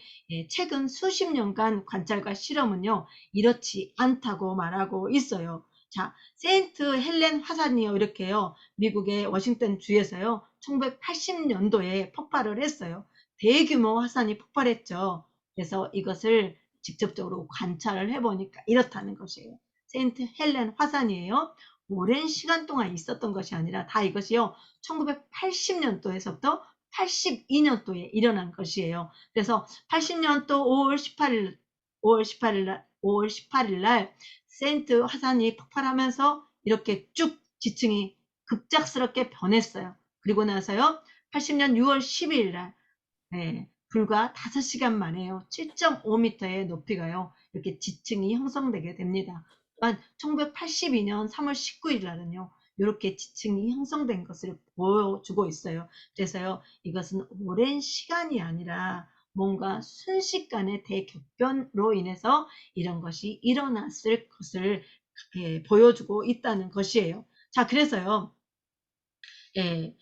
최근 수십 년간 관찰과 실험은요. 이렇지 않다고 말하고 있어요. 자, 세인트 헬렌 화산이요. 이렇게요. 미국의 워싱턴 주에서요. 1980년도에 폭발을 했어요. 대규모 화산이 폭발했죠. 그래서 이것을 직접적으로 관찰을 해보니까 이렇다는 것이에요. 세인트 헬렌 화산이에요. 오랜 시간 동안 있었던 것이 아니라 다 이것이요. 1980년도에서부터 82년도에 일어난 것이에요. 그래서 80년도 5월 18일 날 세인트 화산이 폭발하면서 이렇게 쭉 지층이 급작스럽게 변했어요. 그리고 나서요. 80년 6월 12일 날 불과 5시간 만에요. 7.5m의 높이가요. 이렇게 지층이 형성되게 됩니다. 또한 1982년 3월 19일 날은요. 이렇게 지층이 형성된 것을 보여주고 있어요. 그래서요. 이것은 오랜 시간이 아니라 뭔가 순식간의 대격변으로 인해서 이런 것이 일어났을 것을 보여주고 있다는 것이에요. 자, 그래서요. 예,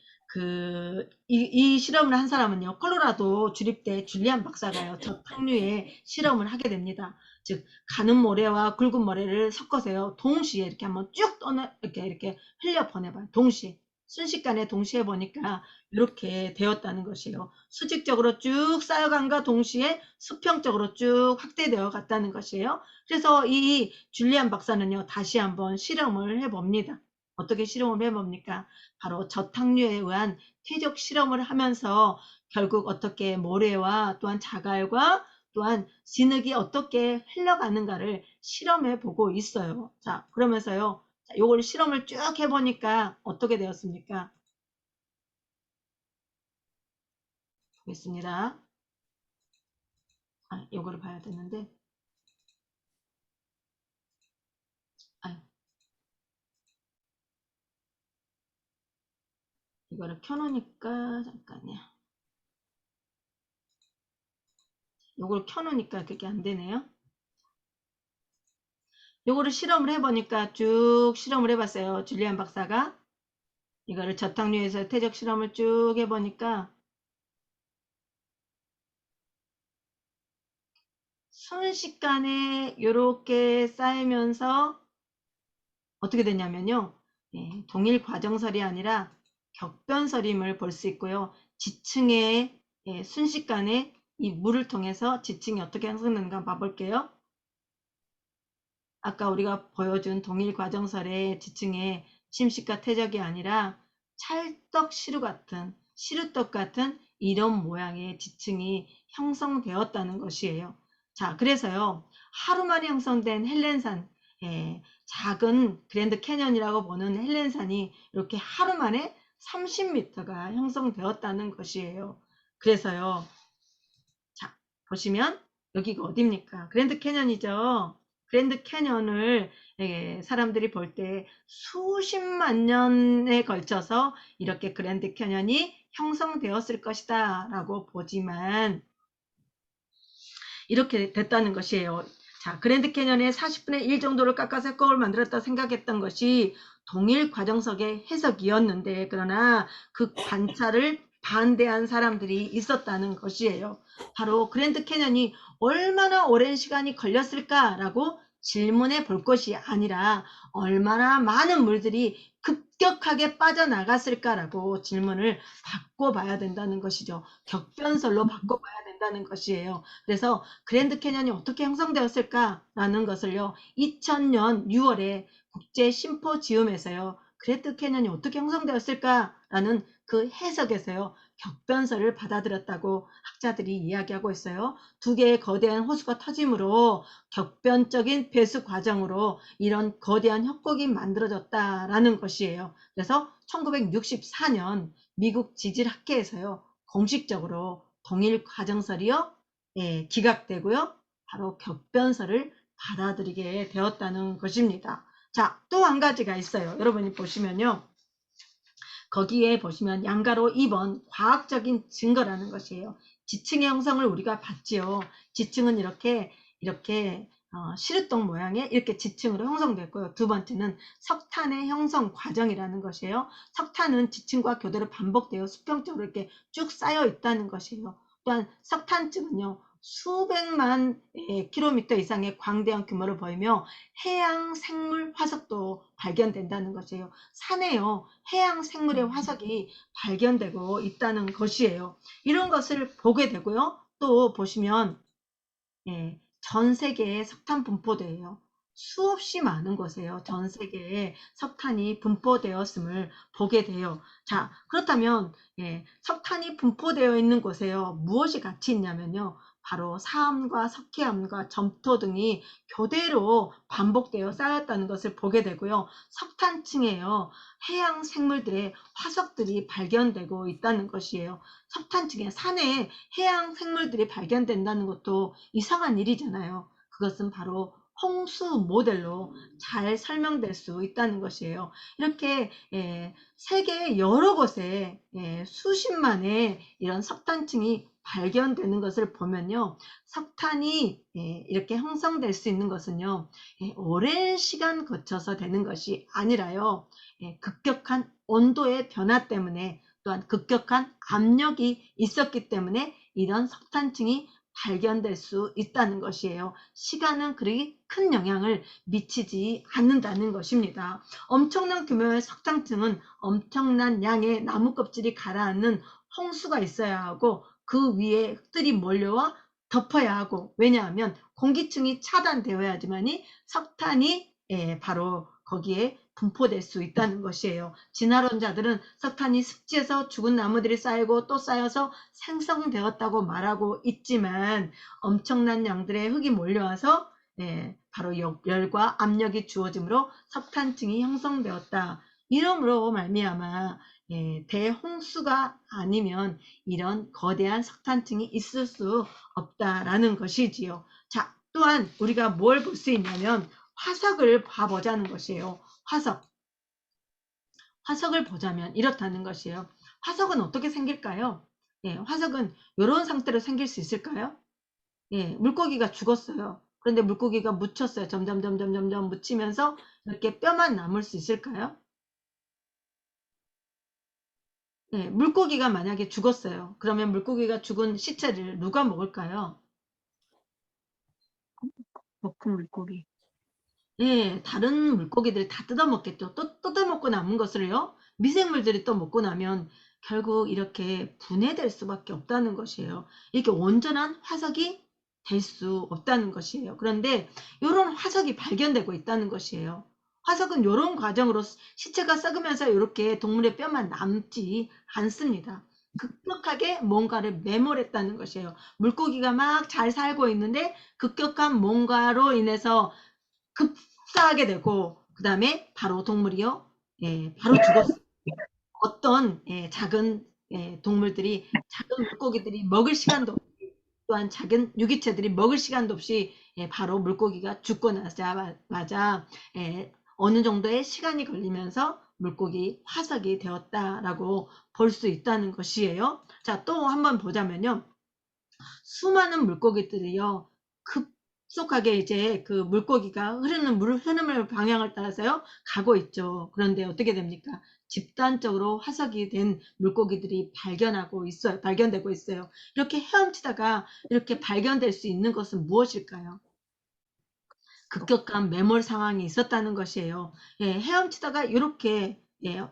이 실험을 한 사람은요, 콜로라도 주립대 줄리안 박사가요, 저탕류의 실험을 하게 됩니다. 즉, 가는 모래와 굵은 모래를 섞어서요, 동시에 이렇게 한번 쭉 이렇게 흘려 보내봐요. 동시에. 순식간에 동시에 보니까 이렇게 되었다는 것이에요. 수직적으로 쭉 쌓여간과 동시에 수평적으로 쭉 확대되어 갔다는 것이에요. 그래서 이 줄리안 박사는요, 다시 한번 실험을 해봅니다. 어떻게 실험을 해봅니까? 바로 저탕류에 의한 퇴적 실험을 하면서 결국 어떻게 모래와 또한 자갈과 또한 진흙이 어떻게 흘러가는가를 실험해 보고 있어요. 자, 그러면서요. 요걸 실험을 쭉 해보니까 어떻게 되었습니까? 보겠습니다. 요거를 봐야 되는데. 아유, 이거를 켜놓으니까 잠깐요. 요걸 켜놓으니까 그게 안 되네요. 요거를 실험을 해보니까 쭉 실험을 해봤어요. 줄리안 박사가. 이거를 저탕류에서 퇴적 실험을 쭉 해보니까 순식간에 이렇게 쌓이면서 어떻게 되냐면요. 동일 과정설이 아니라 격변설임을 볼 수 있고요. 지층의 순식간에 이 물을 통해서 지층이 어떻게 형성되는가 봐볼게요. 아까 우리가 보여준 동일 과정설의 지층의 침식과 퇴적이 아니라 찰떡 시루 같은 시루떡 같은 이런 모양의 지층이 형성되었다는 것이에요. 자, 그래서요. 하루 만에 형성된 헬렌산, 작은 그랜드 캐년이라고 보는 헬렌산이 이렇게 하루 만에 30m가 형성되었다는 것이에요. 그래서요. 자, 보시면 여기가 어디입니까? 그랜드 캐년이죠. 그랜드 캐년을 사람들이 볼 때 수십만 년에 걸쳐서 이렇게 그랜드 캐년이 형성되었을 것이다 라고 보지만 이렇게 됐다는 것이에요. 자, 그랜드 캐년의 40분의 1 정도를 깎아서 해곡을 만들었다 생각했던 것이 동일 과정석의 해석이었는데 그러나 그 관찰을 반대한 사람들이 있었다는 것이에요. 바로 그랜드 캐년이 얼마나 오랜 시간이 걸렸을까라고 질문해 볼 것이 아니라 얼마나 많은 물들이 급격하게 빠져나갔을까라고 질문을 바꿔봐야 된다는 것이죠. 격변설로 바꿔봐야 된다는 것이에요. 그래서 그랜드 캐년이 어떻게 형성되었을까라는 것을요. 2000년 6월에 국제 심포지움에서요. 그랜드 캐년이 어떻게 형성되었을까라는 그 해석에서요. 격변설을 받아들였다고 학자들이 이야기하고 있어요. 두 개의 거대한 호수가 터짐으로 격변적인 배수 과정으로 이런 거대한 협곡이 만들어졌다라는 것이에요. 그래서 1964년 미국 지질학회에서요. 공식적으로 동일 과정설이요. 기각되고요. 바로 격변설을 받아들이게 되었다는 것입니다. 자, 또 한 가지가 있어요. 여러분이 보시면요. 거기에 보시면 양가로 2번 과학적인 증거라는 것이에요. 지층의 형성을 우리가 봤지요. 지층은 이렇게 시루떡 모양의 이렇게 지층으로 형성됐고요. 두 번째는 석탄의 형성 과정이라는 것이에요. 석탄은 지층과 교대로 반복되어 수평적으로 이렇게 쭉 쌓여 있다는 것이에요. 또한 석탄층은요. 수백만 킬로미터 이상의 광대한 규모를 보이며 해양 생물 화석도 발견된다는 것이에요. 산에요. 해양 생물의 화석이 발견되고 있다는 것이에요. 이런 것을 보게 되고요. 또 보시면 전 세계에 석탄 분포대예요. 수없이 많은 곳에요. 전 세계에 석탄이 분포되었음을 보게 돼요. 자, 그렇다면 석탄이 분포되어 있는 곳에요. 무엇이 같이 있냐면요. 바로 사암과 석회암과 점토 등이 교대로 반복되어 쌓였다는 것을 보게 되고요. 석탄층에요. 해양 생물들의 화석들이 발견되고 있다는 것이에요. 석탄층에 산에 해양 생물들이 발견된다는 것도 이상한 일이잖아요. 그것은 바로 홍수 모델로 잘 설명될 수 있다는 것이에요. 이렇게 세계 여러 곳에 수십만의 이런 석탄층이 발견되는 것을 보면요. 석탄이 이렇게 형성될 수 있는 것은요. 오랜 시간 거쳐서 되는 것이 아니라요. 급격한 온도의 변화 때문에 또한 급격한 압력이 있었기 때문에 이런 석탄층이 발견될 수 있다는 것이에요. 시간은 그리 큰 영향을 미치지 않는다는 것입니다. 엄청난 규모의 석탄층은 엄청난 양의 나무 껍질이 가라앉는 홍수가 있어야 하고 그 위에 흙들이 몰려와 덮어야 하고, 왜냐하면 공기층이 차단되어야지만이 석탄이 바로 거기에 분포될 수 있다는 것이에요. 진화론자들은 석탄이 습지에서 죽은 나무들이 쌓이고 또 쌓여서 생성되었다고 말하고 있지만 엄청난 양들의 흙이 몰려와서 바로 열과 압력이 주어짐으로 석탄층이 형성되었다. 이러므로 말미암아 대홍수가 아니면 이런 거대한 석탄층이 있을 수 없다라는 것이지요. 자, 또한 우리가 뭘 볼 수 있냐면 화석을 봐보자는 것이에요. 화석을 보자면 이렇다는 것이에요. 화석은 어떻게 생길까요? 화석은 이런 상태로 생길 수 있을까요? 물고기가 죽었어요. 그런데 물고기가 묻혔어요. 점점 묻히면서 이렇게 뼈만 남을 수 있을까요? 물고기가 만약에 죽었어요. 그러면 물고기가 죽은 시체를 누가 먹을까요? 먹은 물고기. 다른 물고기들이 다 뜯어먹겠죠. 또 뜯어먹고 남은 것을요, 미생물들이 또 먹고 나면 결국 이렇게 분해될 수밖에 없다는 것이에요. 이렇게 온전한 화석이 될 수 없다는 것이에요. 그런데 이런 화석이 발견되고 있다는 것이에요. 화석은 이런 과정으로 시체가 썩으면서 이렇게 동물의 뼈만 남지 않습니다. 급격하게 뭔가를 매몰했다는 것이에요. 물고기가 막 잘 살고 있는데 급격한 뭔가로 인해서 급사하게 되고, 그 다음에 바로 동물이요, 바로 죽었어요. 어떤 작은 동물들이, 작은 물고기들이 먹을 시간도 없이, 또한 작은 유기체들이 먹을 시간도 없이 바로 물고기가 죽고 나자마자 어느 정도의 시간이 걸리면서 물고기 화석이 되었다라고 볼 수 있다는 것이에요. 자, 또 한번 보자면요. 수많은 물고기들이요, 급속하게 이제 그 물고기가 흐르는 물 흐름을 방향을 따라서요 가고 있죠. 그런데 어떻게 됩니까? 집단적으로 화석이 된 물고기들이 발견되고 있어요. 이렇게 헤엄치다가 이렇게 발견될 수 있는 것은 무엇일까요? 급격한 매몰 상황이 있었다는 것이에요. 헤엄치다가 이렇게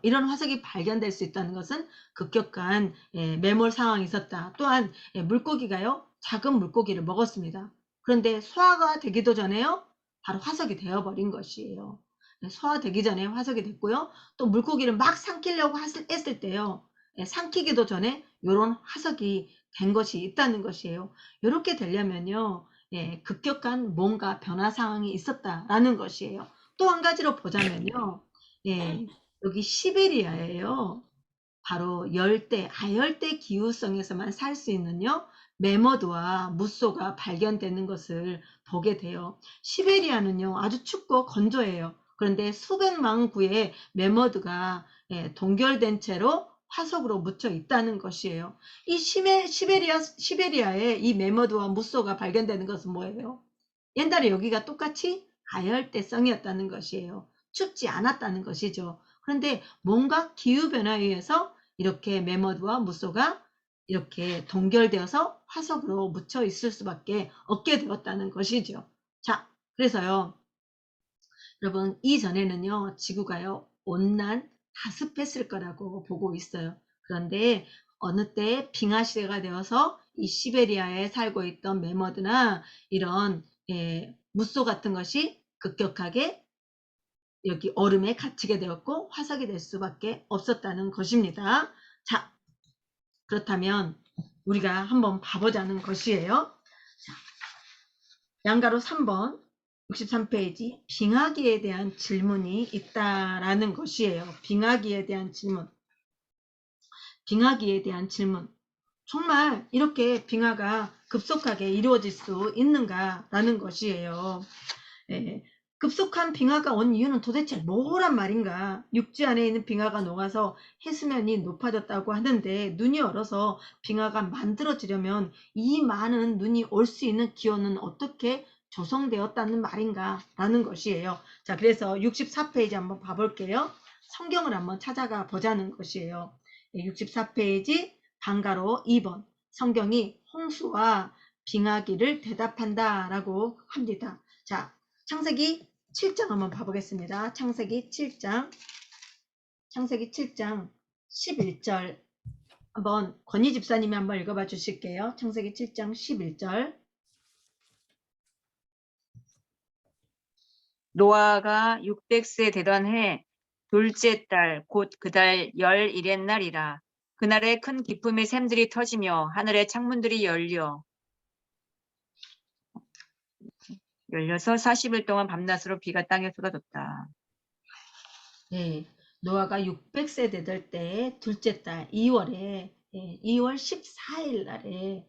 이런 화석이 발견될 수 있다는 것은 급격한 매몰 상황이 있었다. 또한 물고기가요, 작은 물고기를 먹었습니다. 그런데 소화가 되기도 전에요, 바로 화석이 되어버린 것이에요. 소화되기 전에 화석이 됐고요. 또 물고기를 막 삼키려고 했을 때요, 삼키기도 전에 이런 화석이 된 것이 있다는 것이에요. 이렇게 되려면요, 급격한 뭔가 변화 상황이 있었다라는 것이에요. 또 한 가지로 보자면요. 여기 시베리아예요. 바로 열대, 아열대 기후성에서만 살 수 있는요, 매머드와 묻소가 발견되는 것을 보게 돼요. 시베리아는요, 아주 춥고 건조해요. 그런데 수백만 구의 매머드가 동결된 채로 화석으로 묻혀 있다는 것이에요. 이 시베리아에 이 매머드와 묻소가 발견되는 것은 뭐예요? 옛날에 여기가 똑같이 아열대성이었다는 것이에요. 춥지 않았다는 것이죠. 그런데 뭔가 기후변화에 의해서 이렇게 매머드와 묻소가 이렇게 동결되어서 화석으로 묻혀 있을 수밖에 없게 되었다는 것이죠. 자, 그래서요, 여러분, 이전에는요, 지구가요, 온난 다습했을 거라고 보고 있어요. 그런데 어느 때 빙하 시대가 되어서 이 시베리아에 살고 있던 매머드나 이런 묻소 같은 것이 급격하게 여기 얼음에 갇히게 되었고 화석이 될 수밖에 없었다는 것입니다. 자, 그렇다면 우리가 한번 봐보자는 것이에요. 자, 양가로 3번 63페이지 빙하기에 대한 질문이 있다라는 것이에요. 빙하기에 대한 질문. 빙하기에 대한 질문. 정말 이렇게 빙하가 급속하게 이루어질 수 있는가라는 것이에요. 예, 급속한 빙하가 온 이유는 도대체 뭐란 말인가? 육지 안에 있는 빙하가 녹아서 해수면이 높아졌다고 하는데 눈이 얼어서 빙하가 만들어지려면 이 많은 눈이 올 수 있는 기온은 어떻게 조성되었다는 말인가? 라는 것이에요. 자, 그래서 64페이지 한번 봐볼게요. 성경을 한번 찾아가 보자는 것이에요. 64페이지 방가로 2번 성경이 홍수와 빙하기를 대답한다 라고 합니다. 자, 창세기 7장 한번 봐보겠습니다. 창세기 7장 11절 한번 권희 집사님이 한번 읽어봐 주실게요. 창세기 7장 11절. 노아가 600세 되던 해 둘째 달 곧 그 달 11의 날이라. 그날에 큰 기쁨의 샘들이 터지며 하늘의 창문들이 열려서 40일 동안 밤낮으로 비가 땅에 쏟아졌다. 네, 노아가 600세 되던 때 둘째 달 2월에 2월 14일 날에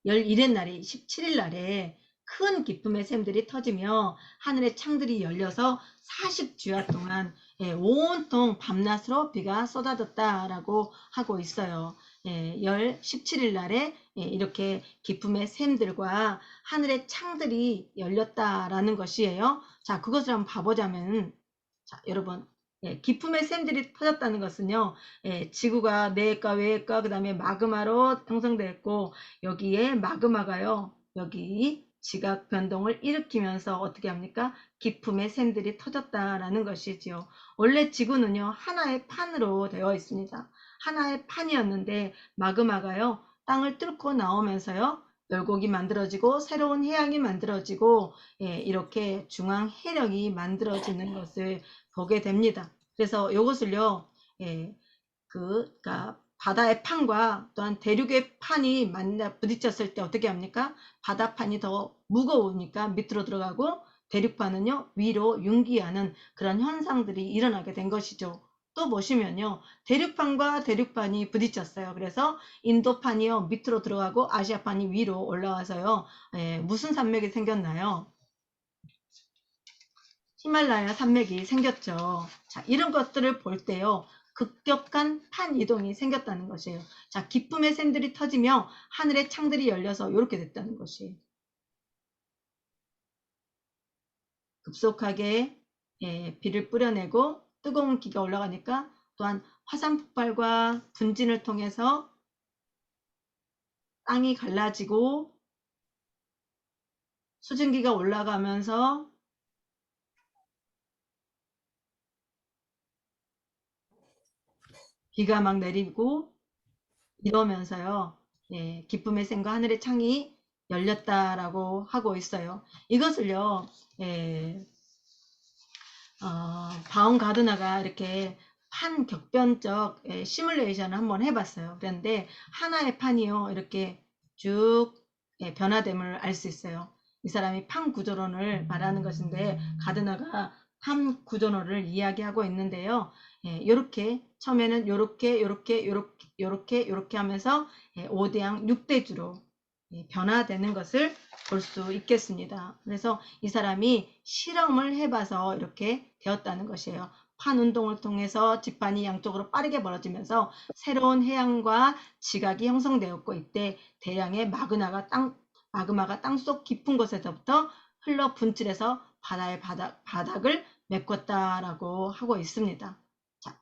11의 날이 17일 날에 큰 기쁨의 샘들이 터지며 하늘의 창들이 열려서 40주야 동안 온통 밤낮으로 비가 쏟아졌다라고 하고 있어요. 17일 날에 이렇게 기쁨의 샘들과 하늘의 창들이 열렸다라는 것이에요. 자, 그것을 한번 봐보자면, 자, 여러분, 기품의 샘들이 터졌다는 것은요, 지구가 내핵과 외핵과 그 다음에 마그마로 형성되어 있고, 여기에 마그마가요, 여기 지각 변동을 일으키면서 어떻게 합니까? 기품의 샘들이 터졌다라는 것이지요. 원래 지구는요, 하나의 판으로 되어 있습니다. 하나의 판이었는데, 마그마가요, 땅을 뚫고 나오면서요, 열곡이 만들어지고 새로운 해양이 만들어지고 이렇게 중앙 해력이 만들어지는 것을 보게 됩니다. 그래서 이것을요, 그러니까 바다의 판과 또한 대륙의 판이 부딪혔을 때 어떻게 합니까? 바다판이 더 무거우니까 밑으로 들어가고 대륙판은요, 위로 융기하는 그런 현상들이 일어나게 된 것이죠. 또 보시면요, 대륙판과 대륙판이 부딪혔어요. 그래서 인도판이요, 밑으로 들어가고 아시아판이 위로 올라와서요, 무슨 산맥이 생겼나요? 히말라야 산맥이 생겼죠. 자, 이런 것들을 볼 때요, 급격한 판 이동이 생겼다는 것이에요. 자, 기쁨의 샘들이 터지며 하늘의 창들이 열려서 이렇게 됐다는 것이에요. 급속하게 비를 뿌려내고 뜨거운 기가 올라가니까 또한 화산 폭발과 분진을 통해서 땅이 갈라지고 수증기가 올라가면서 비가 막 내리고 이러면서요, 기쁨의 샘과 하늘의 창이 열렸다라고 하고 있어요. 이것을요, 바운 가드너가 이렇게 판 격변적 시뮬레이션을 한번 해봤어요. 그런데 하나의 판이요, 이렇게 쭉 변화됨을 알 수 있어요. 이 사람이 판 구조론을 말하는 것인데 가드너가 판 구조론을 이야기하고 있는데요. 이렇게 처음에는 요렇게 하면서 5대양 6대주로 변화되는 것을 볼 수 있겠습니다. 그래서 이 사람이 실험을 해봐서 이렇게 되었다는 것이에요. 판 운동을 통해서 지판이 양쪽으로 빠르게 벌어지면서 새로운 해양과 지각이 형성되었고, 이때 대량의 마그마가 땅속 깊은 곳에서부터 흘러 분출해서 바다의 바닥을 메꿨다라고 하고 있습니다. 자,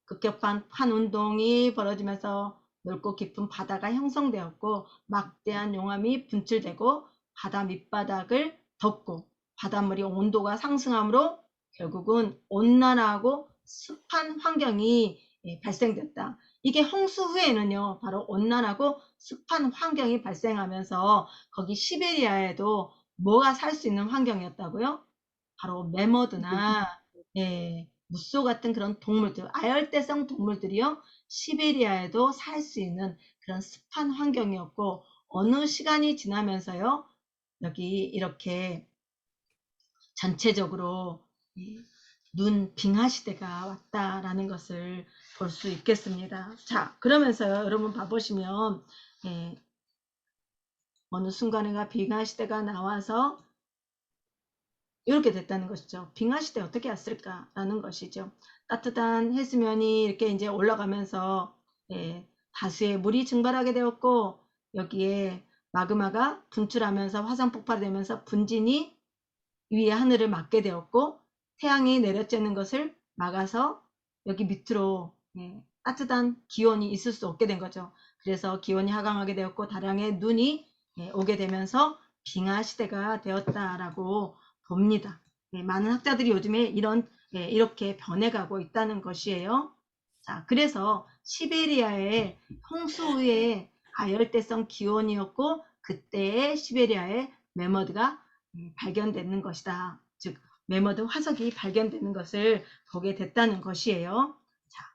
급격한 판 운동이 벌어지면서 넓고 깊은 바다가 형성되었고, 막대한 용암이 분출되고 바다 밑바닥을 덮고 바닷물이 온도가 상승하므로 결국은 온난화하고 습한 환경이 발생됐다. 이게 홍수 후에는요, 바로 온난하고 습한 환경이 발생하면서 거기 시베리아에도 뭐가 살 수 있는 환경이었다고요? 바로 매머드나 무소 같은 그런 동물들, 아열대성 동물들이요, 시베리아에도 살 수 있는 그런 습한 환경이었고, 어느 시간이 지나면서요, 여기 이렇게 전체적으로 눈 빙하 시대가 왔다라는 것을 볼 수 있겠습니다. 자, 그러면서요, 여러분 봐보시면 어느 순간에가 빙하 시대가 나와서 이렇게 됐다는 것이죠. 빙하 시대 어떻게 왔을까라는 것이죠. 따뜻한 해수면이 이렇게 이제 올라가면서 다수의 물이 증발하게 되었고 여기에 마그마가 분출하면서 화산 폭발되면서 분진이 위에 하늘을 막게 되었고 태양이 내려쬐는 것을 막아서 여기 밑으로 따뜻한 기온이 있을 수 없게 된 거죠. 그래서 기온이 하강하게 되었고 다량의 눈이 오게 되면서 빙하 시대가 되었다라고 봅니다. 많은 학자들이 요즘에 이렇게 변해가고 있다는 것이에요. 자, 그래서 시베리아의 홍수의 가열대성 기온이었고 그때의 시베리아의 매머드가 발견되는 것이다. 즉 매머드 화석이 발견되는 것을 보게 됐다는 것이에요. 자,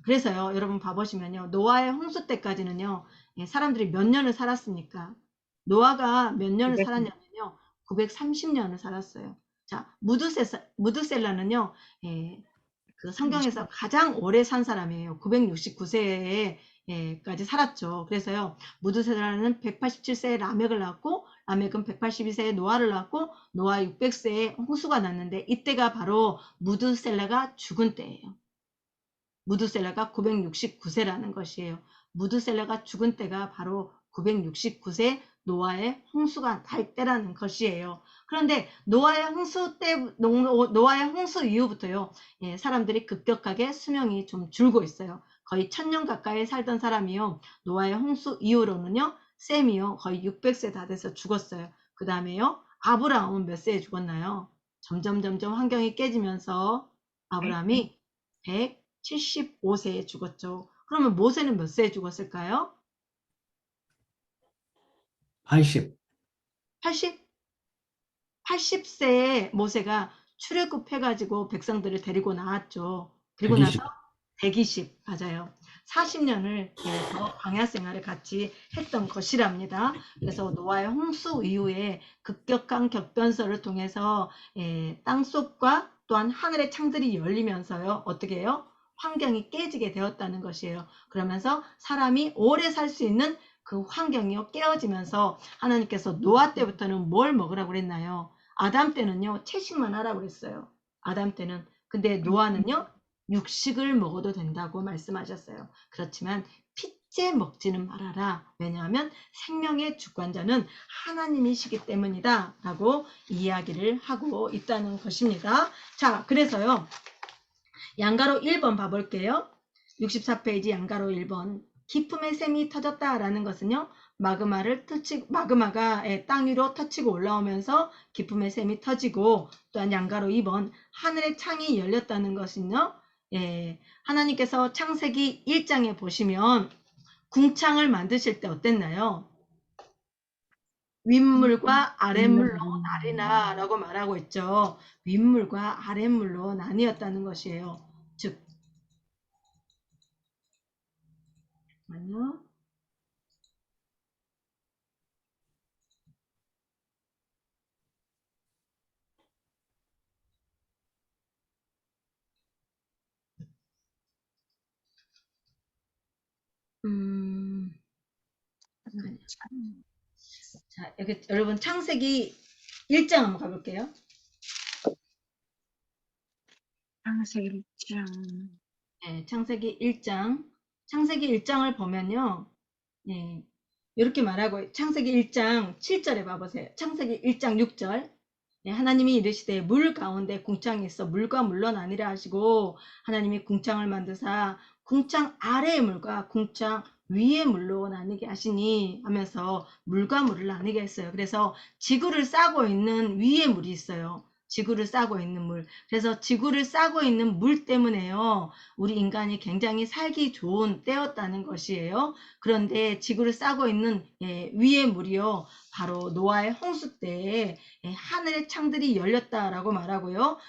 그래서요 여러분 봐보시면요 노아의 홍수 때까지는요 사람들이 몇 년을 살았습니까? 노아가 몇 년을 살았냐면요 930년을 살았어요. 자 무드셀라는요 그 성경에서 가장 오래 산 사람이에요. 969세까지 살았죠. 그래서요 무드셀라는 187세에 라멕을 낳았고 라멕은 182세에 노아를 낳았고 노아 600세에 홍수가 났는데 이때가 바로 무드셀라가 죽은 때예요. 무드셀라가 969세라는 것이에요. 무드셀라가 죽은 때가 바로 969세 노아의 홍수가 날 때라는 것이에요. 그런데 노아의 홍수 이후부터요, 사람들이 급격하게 수명이 좀 줄고 있어요. 거의 1000년 가까이 살던 사람이요, 노아의 홍수 이후로는요, 셈이요, 거의 600세 다 돼서 죽었어요. 그 다음에요, 아브라함은 몇 세에 죽었나요? 점점 환경이 깨지면서 아브라함이 175세에 죽었죠. 그러면 모세는 몇 세에 죽었을까요? 80. 80세에 모세가 출애굽해가지고 백성들을 데리고 나왔죠. 그리고 120. 나서 120, 맞아요. 40년을 더 광야 생활을 같이 했던 것이랍니다. 그래서 노아의 홍수 이후에 급격한 격변설을 통해서 땅속과 또한 하늘의 창들이 열리면서요. 어떻게 해요? 환경이 깨지게 되었다는 것이에요. 그러면서 사람이 오래 살 수 있는 그 환경이 깨어지면서 하나님께서 노아 때부터는 뭘 먹으라고 그랬나요? 아담 때는요 채식만 하라고 그랬어요. 아담 때는. 근데 노아는요 육식을 먹어도 된다고 말씀하셨어요. 그렇지만 핏째 먹지는 말아라. 왜냐하면 생명의 주관자는 하나님이시기 때문이다 라고 이야기를 하고 있다는 것입니다. 자, 그래서요 양가로 1번 봐볼게요. 64페이지 양가로 1번. 기품의 샘이 터졌다라는 것은요. 마그마가 땅 위로 터치고 올라오면서 기품의 샘이 터지고, 또한 양가로 2번 하늘의 창이 열렸다는 것은요. 하나님께서 창세기 1장에 보시면 궁창을 만드실 때 어땠나요? 윗물과 아랫물로 나뉘라 라고 말하고 있죠. 윗물과 아랫물로 나뉘었다는 것이에요. 즉 잠깐만요. 자, 여기 여러분 창세기 1장 한번 가볼게요. 창세기 1장. 네, 창세기 1장. 창세기 1장을 보면요. 네, 이렇게 말하고 창세기 1장 7절에 봐보세요. 창세기 1장 6절. 네, 하나님이 이르시되 물 가운데 궁창이 있어 물과 물로 나뉘라 하시고 하나님이 궁창을 만드사 궁창 아래의 물과 궁창 위의 물로 나뉘게 하시니 하면서 물과 물을 나뉘게 했어요. 그래서 지구를 싸고 있는 위에 물이 있어요. 지구를 싸고 있는 물. 그래서 지구를 싸고 있는 물 때문에요. 우리 인간이 굉장히 살기 좋은 때였다는 것이에요. 그런데 지구를 싸고 있는 위의 물이요. 바로 노아의 홍수 때에 하늘의 창들이 열렸다라고 말하고요.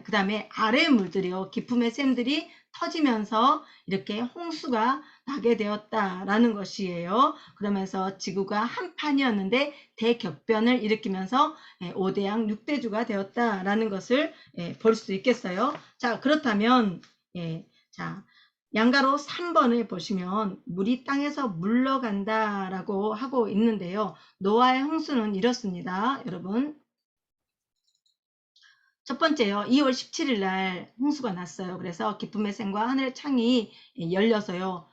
그 다음에 아래의 물들이요. 기품의 샘들이 터지면서 이렇게 홍수가 나게 되었다라는 것이에요. 그러면서 지구가 한 판이었는데 대격변을 일으키면서 5대양 6대주가 되었다라는 것을 볼 수 있겠어요. 자, 그렇다면 자, 양가로 3번을 보시면 물이 땅에서 물러간다라고 하고 있는데요. 노아의 홍수는 이렇습니다. 여러분. 첫 번째요. 2월 17일 날 홍수가 났어요. 그래서 기쁨의 샘과 하늘의 창이 열려서요.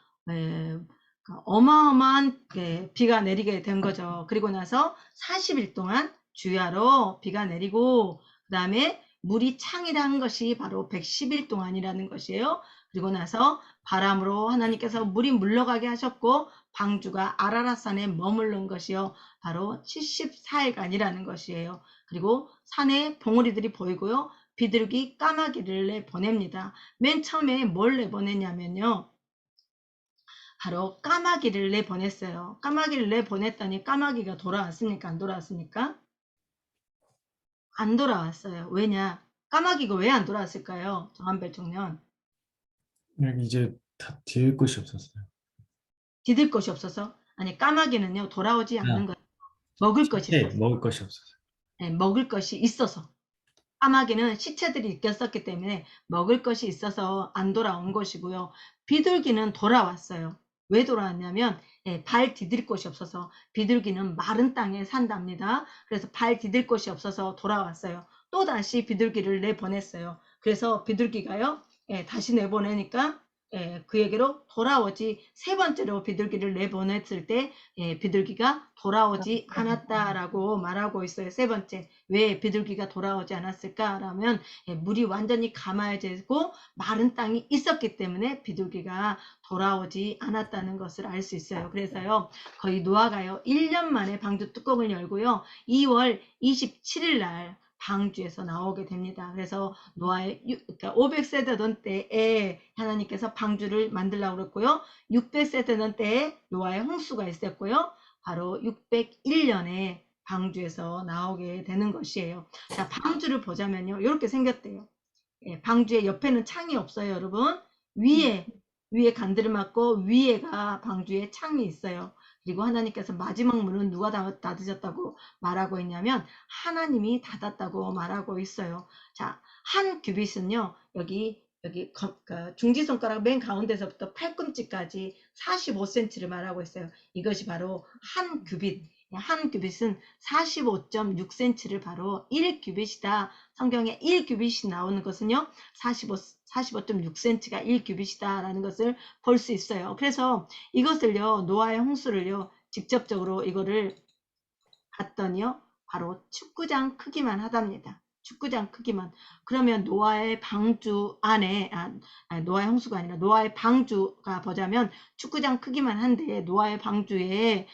어마어마한 비가 내리게 된 거죠. 그리고 나서 40일 동안 주야로 비가 내리고 그 다음에 물이 창이라는 것이 바로 110일 동안이라는 것이에요. 그리고 나서 바람으로 하나님께서 물이 물러가게 하셨고 방주가 아라랏산에 머무른 것이요. 바로 74일간이라는 것이에요. 그리고 산에 봉우리들이 보이고요. 비둘기 까마귀를 내보냅니다. 맨 처음에 뭘 내보냈냐면요. 바로 까마귀를 내보냈어요. 까마귀를 내보냈더니 까마귀가 돌아왔습니까? 안 돌아왔습니까? 안 돌아왔어요. 왜냐? 까마귀가 왜 안 돌아왔을까요? 정한별 청년. 여기 이제 다 뒤에 것이 없었어요. 디딜 것이 없어서? 아니, 까마귀는요, 돌아오지 않는 아, 거예요. 먹을 것이 네, 있어서. 먹을 것이 없었어요. 네, 먹을 것이 있어서. 까마귀는 시체들이 있었기 때문에 먹을 것이 있어서 안 돌아온 것이고요. 비둘기는 돌아왔어요. 왜 돌아왔냐면 발 디딜 곳이 없어서. 비둘기는 마른 땅에 산답니다. 그래서 발 디딜 곳이 없어서 돌아왔어요. 또 다시 비둘기를 내보냈어요. 그래서 비둘기가요, 다시 내보내니까 그에게로 돌아오지. 세 번째로 비둘기를 내보냈을 때 비둘기가 돌아오지 않았다라고 말하고 있어요. 세 번째. 왜 비둘기가 돌아오지 않았을까라면 물이 완전히 감아지고 마른 땅이 있었기 때문에 비둘기가 돌아오지 않았다는 것을 알 수 있어요. 그래서요, 거의 노아가요 1년 만에 방주 뚜껑을 열고요 2월 27일 날 방주에서 나오게 됩니다. 그래서 노아의 그러니까 500세 되던 때에 하나님께서 방주를 만들라고 그랬고요. 600세 되던 때에 노아의 홍수가 있었고요. 바로 601년에 방주에서 나오게 되는 것이에요. 자, 방주를 보자면요. 이렇게 생겼대요. 방주의 옆에는 창이 없어요, 여러분. 위에 간들을 맞고 위에가 방주에 창이 있어요. 그리고 하나님께서 마지막 문은 누가 닫으셨다고 말하고 있냐면 하나님이 닫았다고 말하고 있어요. 자, 한 규빗은요. 여기 중지손가락 맨 가운데서부터 팔꿈치까지 45cm를 말하고 있어요. 이것이 바로 한 규빗. 한 규빗은 45.6cm를 바로 1규빗이다. 성경에 1규빗이 나오는 것은요. 45.6cm가 1규빗이다 라는 것을 볼 수 있어요. 그래서 이것을요. 노아의 홍수를요. 직접적으로 이거를 봤더니요. 바로 축구장 크기만 하답니다. 축구장 크기만. 그러면 노아의 방주 안에 노아의 홍수가 아니라 노아의 방주가 보자면 축구장 크기만 한데 노아의 방주에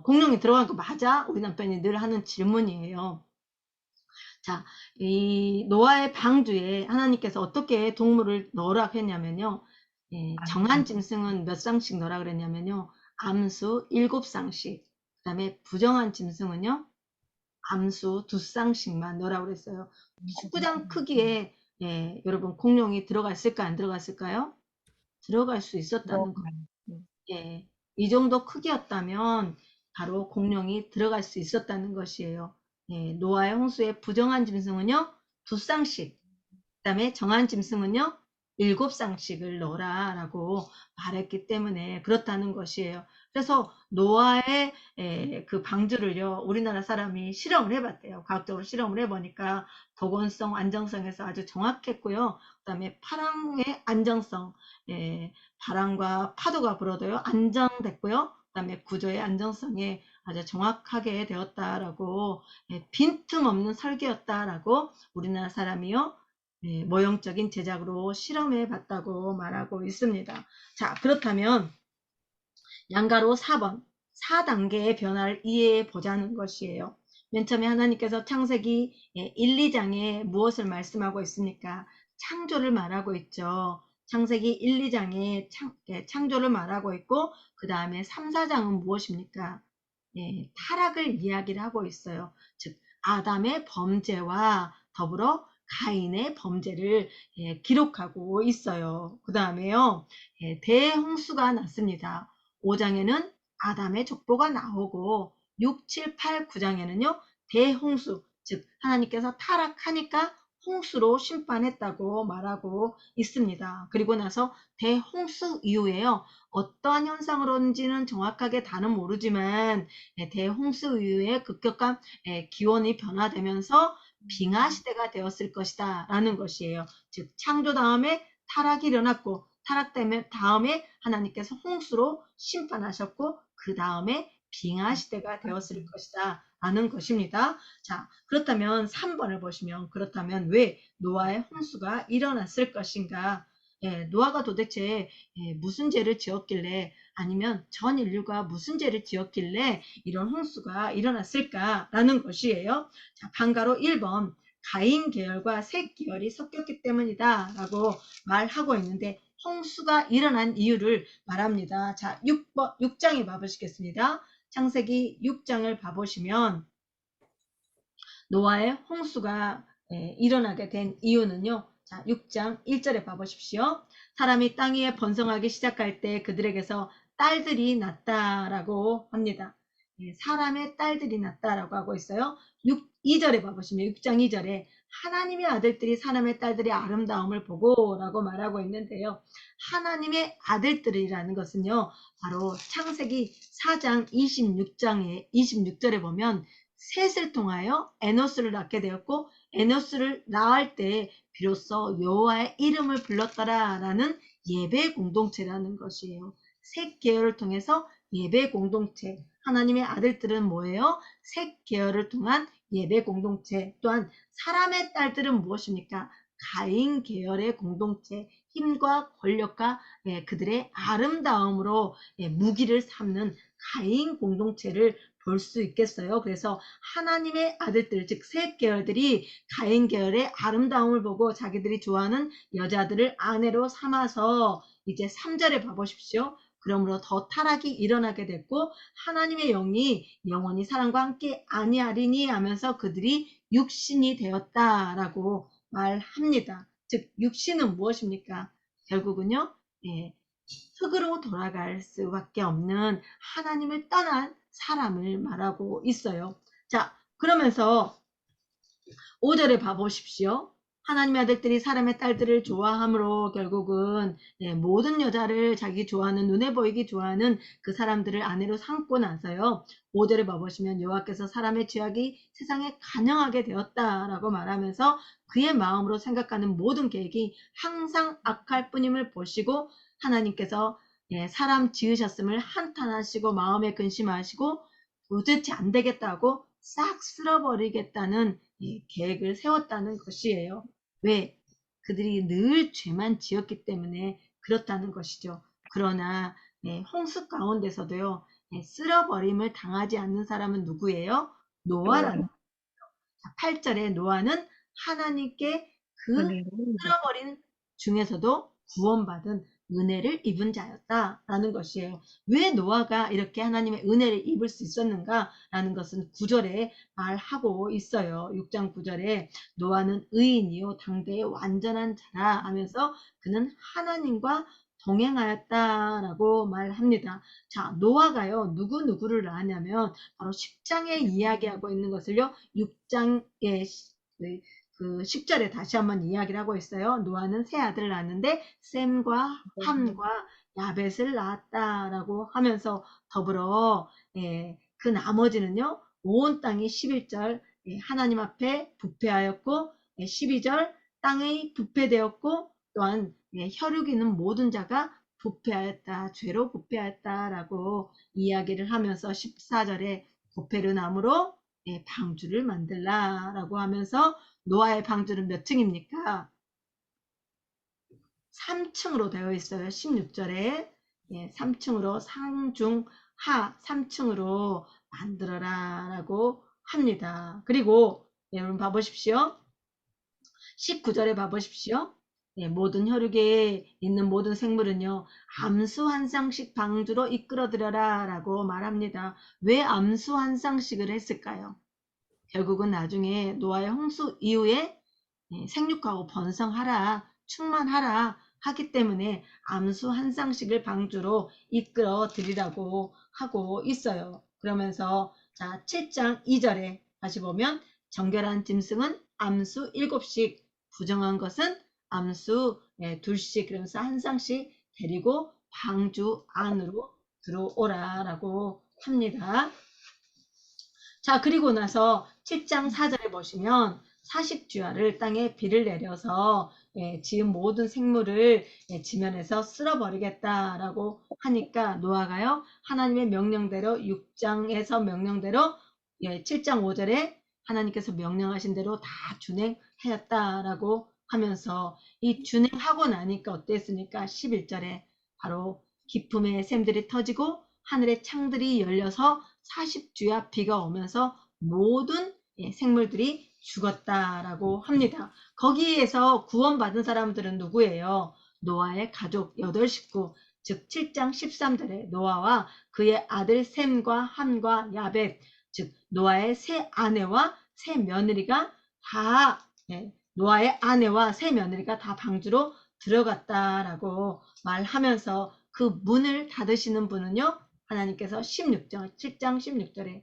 공룡이 들어간 거 맞아? 우리 남편이 늘 하는 질문이에요. 자, 이 노아의 방주에 하나님께서 어떻게 동물을 넣으라 했냐면요. 정한 짐승은 몇 쌍씩 넣으라 그랬냐면요. 암수 7쌍씩. 그 다음에 부정한 짐승은요. 암수 2쌍씩만 넣으라고 그랬어요. 축구장 크기에 여러분 공룡이 들어갔을까 안 들어갔을까요? 들어갈 수 있었다는 거. 이 정도 크기였다면 바로 공룡이 들어갈 수 있었다는 것이에요. 노아의 홍수의 부정한 짐승은요 2쌍씩, 그 다음에 정한 짐승은요 7쌍씩을 넣어라 라고 말했기 때문에 그렇다는 것이에요. 그래서 노아의 그 방주를요 우리나라 사람이 실험을 해봤대요. 과학적으로 실험을 해보니까 보건성, 안정성에서 아주 정확했고요. 그 다음에 파랑의 안정성, 바람과 파도가 불어도요 안정됐고요. 그 다음에 구조의 안정성에 아주 정확하게 되었다라고 빈틈없는 설계였다라고 우리나라 사람이요 모형적인 제작으로 실험해 봤다고 말하고 있습니다. 자, 그렇다면 양가로 4번 4단계의 변화를 이해해 보자는 것이에요. 맨 처음에 하나님께서 창세기 1, 2장에 무엇을 말씀하고 있습니까? 창조를 말하고 있죠. 창세기 1, 2장에 창조를 말하고 있고 그 다음에 3, 4장은 무엇입니까? 타락을 이야기를 하고 있어요. 즉 아담의 범죄와 더불어 가인의 범죄를 기록하고 있어요. 그 다음에요. 대홍수가 났습니다. 5장에는 아담의 족보가 나오고 6, 7, 8, 9장에는요. 대홍수, 즉 하나님께서 타락하니까 홍수로 심판했다고 말하고 있습니다. 그리고 나서 대홍수 이후에요. 어떠한 현상으로인지는 정확하게 다는 모르지만 대홍수 이후에 급격한 기온이 변화되면서 빙하 시대가 되었을 것이다 라는 것이에요. 즉 창조 다음에 타락이 일어났고 타락 다음에 하나님께서 홍수로 심판하셨고 그 다음에 빙하 시대가 되었을 것이다 라는 것입니다. 자, 그렇다면 3번을 보시면 그렇다면 왜 노아의 홍수가 일어났을 것인가? 노아가 도대체 무슨 죄를 지었길래 아니면 전 인류가 무슨 죄를 지었길래 이런 홍수가 일어났을까라는 것이에요. 자, 방가로 1번 가인 계열과 셋 계열이 섞였기 때문이다 라고 말하고 있는데 홍수가 일어난 이유를 말합니다. 자, 6장에 봐보시겠습니다. 창세기 6장을 봐보시면 노아의 홍수가 일어나게 된 이유는요. 자, 6장 1절에 봐보십시오. 사람이 땅 위에 번성하기 시작할 때 그들에게서 딸들이 났다라고 합니다. 사람의 딸들이 났다라고 하고 있어요. 2절에 봐보시면 6장 2절에 하나님의 아들들이 사람의 딸들의 아름다움을 보고 라고 말하고 있는데요. 하나님의 아들들이라는 것은요. 바로 창세기 4장 26절에 보면 셋을 통하여 에노스를 낳게 되었고 에노스를 낳을 때 비로소 여호와의 이름을 불렀더라라는 예배 공동체라는 것이에요. 셋 계열을 통해서 예배 공동체. 하나님의 아들들은 뭐예요? 셋 계열을 통한 예배 공동체. 또한 사람의 딸들은 무엇입니까? 가인 계열의 공동체. 힘과 권력과 그들의 아름다움으로 무기를 삼는 가인 공동체를 볼 수 있겠어요. 그래서 하나님의 아들들, 즉 셋 계열들이 가인 계열의 아름다움을 보고 자기들이 좋아하는 여자들을 아내로 삼아서 이제 3절에 봐보십시오. 그러므로 더 타락이 일어나게 됐고 하나님의 영이 영원히 사람과 함께 아니하리니 하면서 그들이 육신이 되었다라고 말합니다. 즉 육신은 무엇입니까? 결국은요. 흙으로 돌아갈 수밖에 없는 하나님을 떠난 사람을 말하고 있어요. 자, 그러면서 5절에 봐보십시오. 하나님의 아들들이 사람의 딸들을 좋아함으로 결국은 모든 여자를 자기 좋아하는 눈에 보이기 좋아하는 그 사람들을 아내로 삼고 나서요. 5절에 봐보시면 여호와께서 사람의 죄악이 세상에 간영하게 되었다라고 말하면서 그의 마음으로 생각하는 모든 계획이 항상 악할 뿐임을 보시고 하나님께서 사람 지으셨음을 한탄하시고 마음에 근심하시고 도대체 안 되겠다고 싹 쓸어버리겠다는 계획을 세웠다는 것이에요. 왜? 그들이 늘 죄만 지었기 때문에 그렇다는 것이죠. 그러나 홍수 가운데서도요. 쓸어버림을 당하지 않는 사람은 누구예요? 노아라는 8절에 노아는 하나님께 그 쓸어버린 중에서도 구원받은 은혜를 입은 자였다라는 것이에요. 왜 노아가 이렇게 하나님의 은혜를 입을 수 있었는가라는 것은 9절에 말하고 있어요. 6장 9절에 노아는 의인이요 당대의 완전한 자라 하면서 그는 하나님과 동행하였다라고 말합니다. 자, 노아가요 누구를 낳았냐면 바로 10장에 이야기하고 있는 것을요 6장의 그 10절에 다시 한번 이야기를 하고 있어요. 노아는 세 아들을 낳았는데 셈과 함과 야벳을 낳았다라고 하면서 더불어 그 나머지는요. 온 땅이 11절 하나님 앞에 부패하였고 12절 땅이 부패되었고 또한 혈육 있는 모든 자가 부패하였다. 죄로 부패하였다라고 이야기를 하면서 14절에 고페르나무로 방주를 만들라라고 하면서 노아의 방주는 몇 층입니까? 3층으로 되어 있어요. 16절에 3층으로 상중하 3층으로 만들어라 라고 합니다. 그리고 여러분 봐보십시오. 19절에 봐보십시오. 모든 혈육에 있는 모든 생물은요. 암수 한 쌍씩 방주로 이끌어들여라 라고 말합니다. 왜 암수 한 쌍씩을 했을까요? 결국은 나중에 노아의 홍수 이후에 생육하고 번성하라, 충만하라 하기 때문에 암수 한 쌍씩을 방주로 이끌어 드리라고 하고 있어요. 그러면서 자 7장 2절에 다시 보면 정결한 짐승은 암수 7씩, 부정한 것은 암수 2씩, 그러면서 한 쌍씩 데리고 방주 안으로 들어오라 라고 합니다. 자, 그리고 나서 7장 4절에 보시면 40주야를 땅에 비를 내려서 지은 모든 생물을 지면에서 쓸어버리겠다라고 하니까 노아가요 하나님의 명령대로 6장에서 명령대로 7장 5절에 하나님께서 명령하신 대로 다 준행하였다라고 하면서 이 준행하고 나니까 어땠습니까? 11절에 바로 기품의 샘들이 터지고 하늘의 창들이 열려서 40주야 비가 오면서 모든 생물들이 죽었다라고 합니다. 거기에서 구원받은 사람들은 누구예요? 노아의 가족 8식구, 즉 7장 13절에 노아와 그의 아들 셈과 함과 야벳, 즉 노아의 세 아내와 세 며느리가 다 노아의 아내와 세 며느리가 다 방주로 들어갔다라고 말하면서 그 문을 닫으시는 분은요 하나님께서 7장 16절에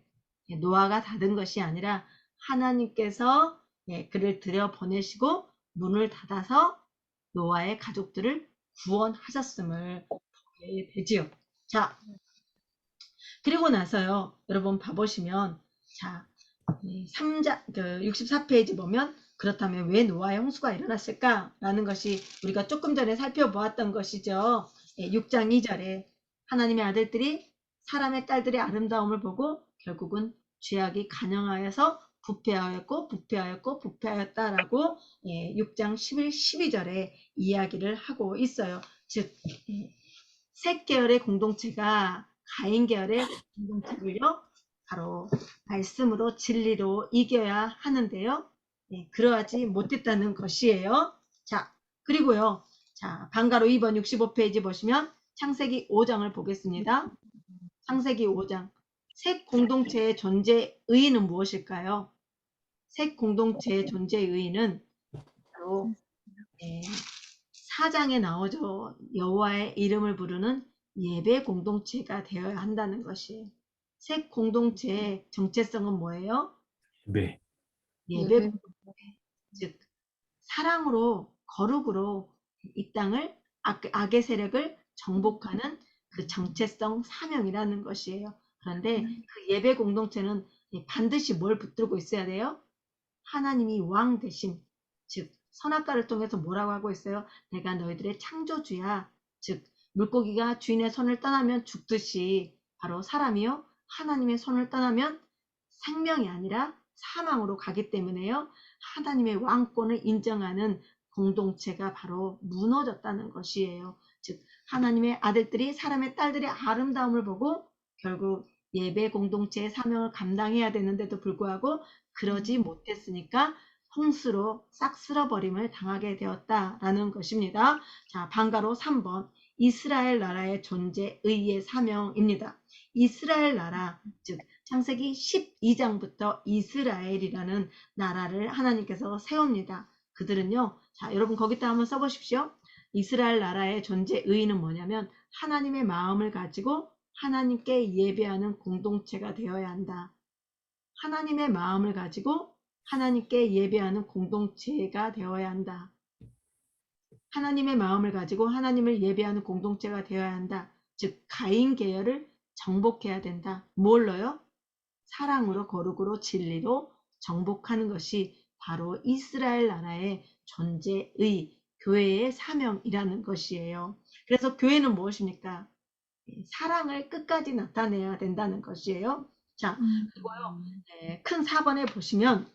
노아가 닫은 것이 아니라 하나님께서 그를 들여보내시고 문을 닫아서 노아의 가족들을 구원하셨음을 보게 되지요. 자, 그리고 나서요 여러분 봐보시면 자 3장 64페이지 보면 그렇다면 왜 노아의 홍수가 일어났을까라는 것이 우리가 조금 전에 살펴보았던 것이죠. 6장 2절에 하나님의 아들들이 사람의 딸들의 아름다움을 보고 결국은 죄악이 간영하여서 부패하였다라고 6장 11, 12절에 이야기를 하고 있어요. 즉 셋 계열의 공동체가 가인 계열의 공동체를요 바로 말씀으로 진리로 이겨야 하는데요. 그러하지 못했다는 것이에요. 자, 그리고요. 자, 방가로 2번 65페이지 보시면 창세기 5장을 보겠습니다. 창세기 5장. 셋 공동체의 존재 의의는 무엇일까요? 셋 공동체의 존재 의의는 바로 4장에 나오죠. 여호와의 이름을 부르는 예배 공동체가 되어야 한다는 것이에요. 셋 공동체의 정체성은 뭐예요? 네. 예배, 즉 사랑으로 거룩으로 이 땅을 악의 세력을 정복하는 그 정체성 사명이라는 것이에요. 그런데 그 예배 공동체는 반드시 뭘 붙들고 있어야 돼요? 하나님이 왕 되심, 즉 선악과를 통해서 뭐라고 하고 있어요? 내가 너희들의 창조주야. 즉 물고기가 주인의 손을 떠나면 죽듯이 바로 사람이요 하나님의 손을 떠나면 생명이 아니라 사망으로 가기 때문에요. 하나님의 왕권을 인정하는 공동체가 바로 무너졌다는 것이에요. 즉 하나님의 아들들이 사람의 딸들의 아름다움을 보고 결국 예배 공동체의 사명을 감당해야 되는데도 불구하고 그러지 못했으니까 홍수로 싹 쓸어버림을 당하게 되었다라는 것입니다. 자, 방가로 3번 이스라엘 나라의 존재 의의 사명입니다. 이스라엘 나라, 즉 창세기 12장부터 이스라엘이라는 나라를 하나님께서 세웁니다. 그들은요, 자 여러분 거기다 한번 써보십시오. 이스라엘 나라의 존재 의의는 뭐냐면 하나님의 마음을 가지고 하나님께 예배하는 공동체가 되어야 한다. 하나님의 마음을 가지고 하나님께 예배하는 공동체가 되어야 한다. 하나님의 마음을 가지고 하나님을 예배하는 공동체가 되어야 한다. 즉 가인 계열을 정복해야 된다. 뭘로요? 사랑으로 거룩으로 진리로 정복하는 것이 바로 이스라엘 나라의 존재의 교회의 사명이라는 것이에요. 그래서 교회는 무엇입니까? 사랑을 끝까지 나타내야 된다는 것이에요. 자, 그리고요. 큰 4번에 보시면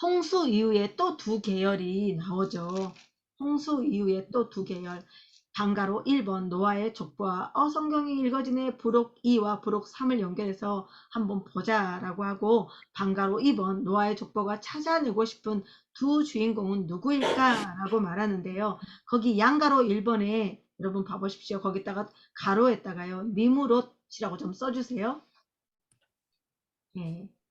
홍수 이후에 또 두 계열이 나오죠. 홍수 이후에 또 두 계열. 방가로 1번 노아의 족보와 성경이 읽어지네 부록 2와 부록 3을 연결해서 한번 보자라고 하고 방가로 2번 노아의 족보가 찾아내고 싶은 두 주인공은 누구일까라고 말하는데요. 거기 양가로 1번에 여러분 봐보십시오. 거기다가 가로에다가요. 니무롯이라고 좀 써주세요.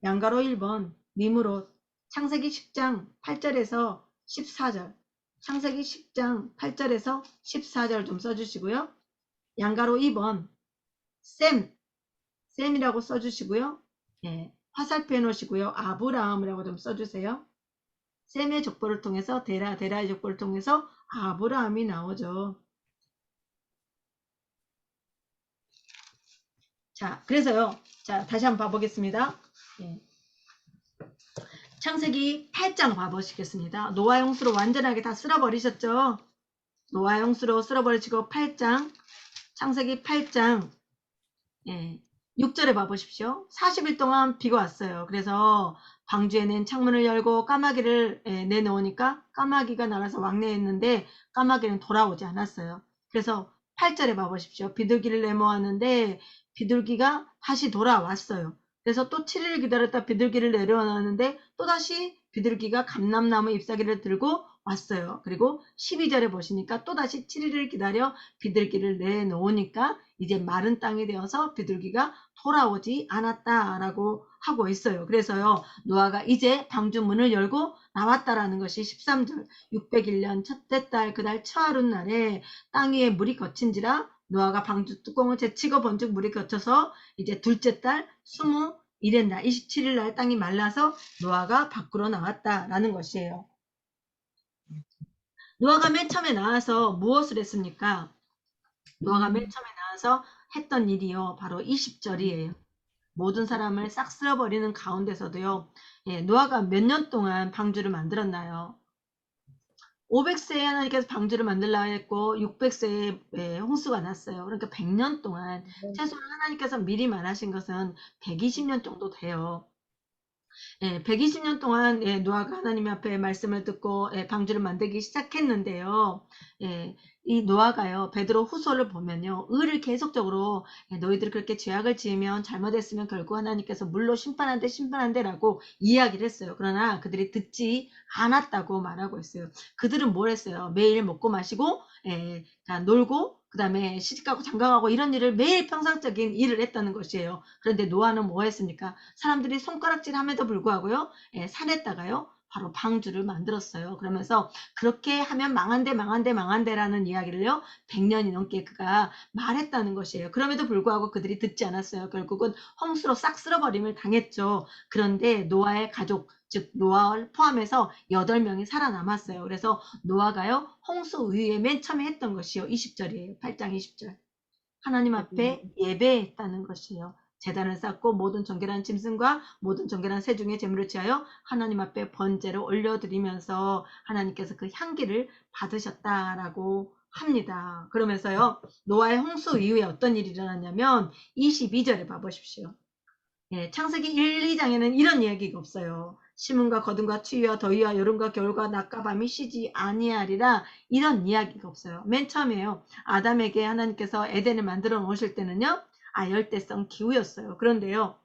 양가로 1번 니무롯 창세기 10장 8절에서 14절 창세기 10장 8절에서 14절 좀 써주시고요. 양가로 2번 셈이라고 써주시고요. 화살표 해놓으시고요. 아브라함이라고 좀 써주세요. 셈의 족보를 통해서 데라의 족보를 통해서 아브라함이 나오죠. 자, 그래서요. 자, 다시 한번 봐보겠습니다. 창세기 8장 봐보시겠습니다. 노아의 홍수로 완전하게 다 쓸어버리셨죠? 노아의 홍수로 쓸어버리시고 8장, 창세기 8장 6절에 봐보십시오. 40일 동안 비가 왔어요. 그래서 방주에는 창문을 열고 까마귀를 내놓으니까 까마귀가 날아서 왕래했는데 까마귀는 돌아오지 않았어요. 그래서 8절에 봐보십시오. 비둘기를 내모았는데 비둘기가 다시 돌아왔어요. 그래서 또 7일을 기다렸다 비둘기를 내려놨는데 또다시 비둘기가 감람나무 잎사귀를 들고 왔어요. 그리고 12절에 보시니까 또다시 7일을 기다려 비둘기를 내놓으니까 이제 마른 땅이 되어서 비둘기가 돌아오지 않았다라고 하고 있어요. 그래서요, 노아가 이제 방주 문을 열고 나왔다라는 것이 13절, 601년 첫째 달 그달 처하룻 날에 땅 위에 물이 거친지라 노아가 방주 뚜껑을 제치고 번쩍 물이 거쳐서 이제 둘째 달 21일 날 27일 날 땅이 말라서 노아가 밖으로 나왔다라는 것이에요. 노아가 맨 처음에 나와서 무엇을 했습니까? 노아가 맨 처음에 나와서 했던 일이요. 바로 20절이에요. 모든 사람을 싹 쓸어버리는 가운데서도요. 노아가 몇 년 동안 방주를 만들었나요? 500세에 하나님께서 방주를 만들라 했고 600세에 홍수가 났어요. 그러니까 100년 동안 최소한 하나님께서 미리 말하신 것은 120년 정도 돼요. 120년 동안 노아가 하나님 앞에 말씀을 듣고 방주를 만들기 시작했는데요. 이 노아가요, 베드로 후서를 보면요, 의를 계속적으로 너희들이 그렇게 죄악을 지으면 잘못했으면 결국 하나님께서 물로 심판한대라고 이야기를 했어요. 그러나 그들이 듣지 않았다고 말하고 있어요. 그들은 뭘 했어요? 매일 먹고 마시고 놀고 그 다음에 시집가고 장가가고 이런 일을 매일 평상적인 일을 했다는 것이에요. 그런데 노아는 뭐 했습니까? 사람들이 손가락질함에도 불구하고요, 산에다가요 바로 방주를 만들었어요. 그러면서 그렇게 하면 망한대라는 이야기를요 100년이 넘게 그가 말했다는 것이에요. 그럼에도 불구하고 그들이 듣지 않았어요. 결국은 홍수로 싹 쓸어버림을 당했죠. 그런데 노아의 가족, 즉 노아를 포함해서 8명이 살아남았어요. 그래서 노아가요 홍수 이후에 맨 처음에 했던 것이요 20절이에요. 8장 20절. 하나님 앞에 예배했다는 것이에요. 제단을 쌓고 모든 정결한 짐승과 모든 정결한 새 중에 제물을 취하여 하나님 앞에 번제를 올려드리면서 하나님께서 그 향기를 받으셨다라고 합니다. 그러면서요, 노아의 홍수 이후에 어떤 일이 일어났냐면 22절에 봐보십시오. 창세기 1, 2장에는 이런 이야기가 없어요. 심음과 거둠과 추위와 더위와 여름과 겨울과 낮과 밤이 쉬지 아니하리라 이런 이야기가 없어요. 맨 처음에요. 아담에게 하나님께서 에덴을 만들어 놓으실 때는요. 열대성 기후였어요. 그런데요.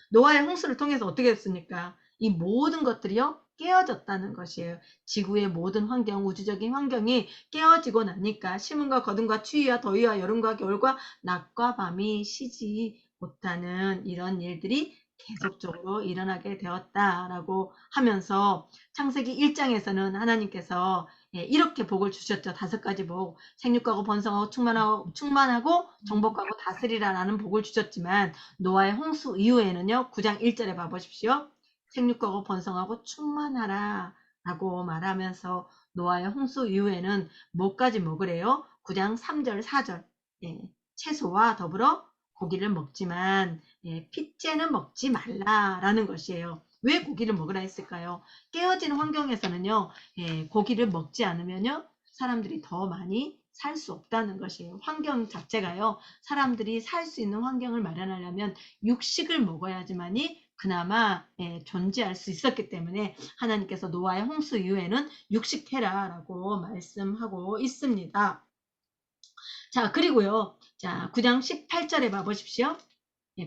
노아의 홍수를 통해서 어떻게 됐습니까? 이 모든 것들이요. 깨어졌다는 것이에요. 지구의 모든 환경, 우주적인 환경이 깨어지고 나니까 심음과 거둠과 추위와 더위와 여름과 겨울과 낮과 밤이 쉬지 못하는 이런 일들이 계속적으로 일어나게 되었다라고 하면서 창세기 1장에서는 하나님께서 이렇게 복을 주셨죠. 5가지 복. 생육하고 번성하고 충만하고 정복하고 다스리라라는 복을 주셨지만 노아의 홍수 이후에는요. 9장 1절에 봐보십시오. 생육하고 번성하고 충만하라 라고 말하면서 노아의 홍수 이후에는 뭐까지 먹으래요? 9장 3절 4절 채소와 더불어 고기를 먹지만 핏째는 먹지 말라라는 것이에요. 왜 고기를 먹으라 했을까요? 깨어지는 환경에서는요. 고기를 먹지 않으면요. 사람들이 더 많이 살 수 없다는 것이에요. 환경 자체가요. 사람들이 살 수 있는 환경을 마련하려면 육식을 먹어야지만이 그나마 존재할 수 있었기 때문에 하나님께서 노아의 홍수 이후에는 육식해라 라고 말씀하고 있습니다. 자, 그리고요. 자, 9장 18절에 봐보십시오.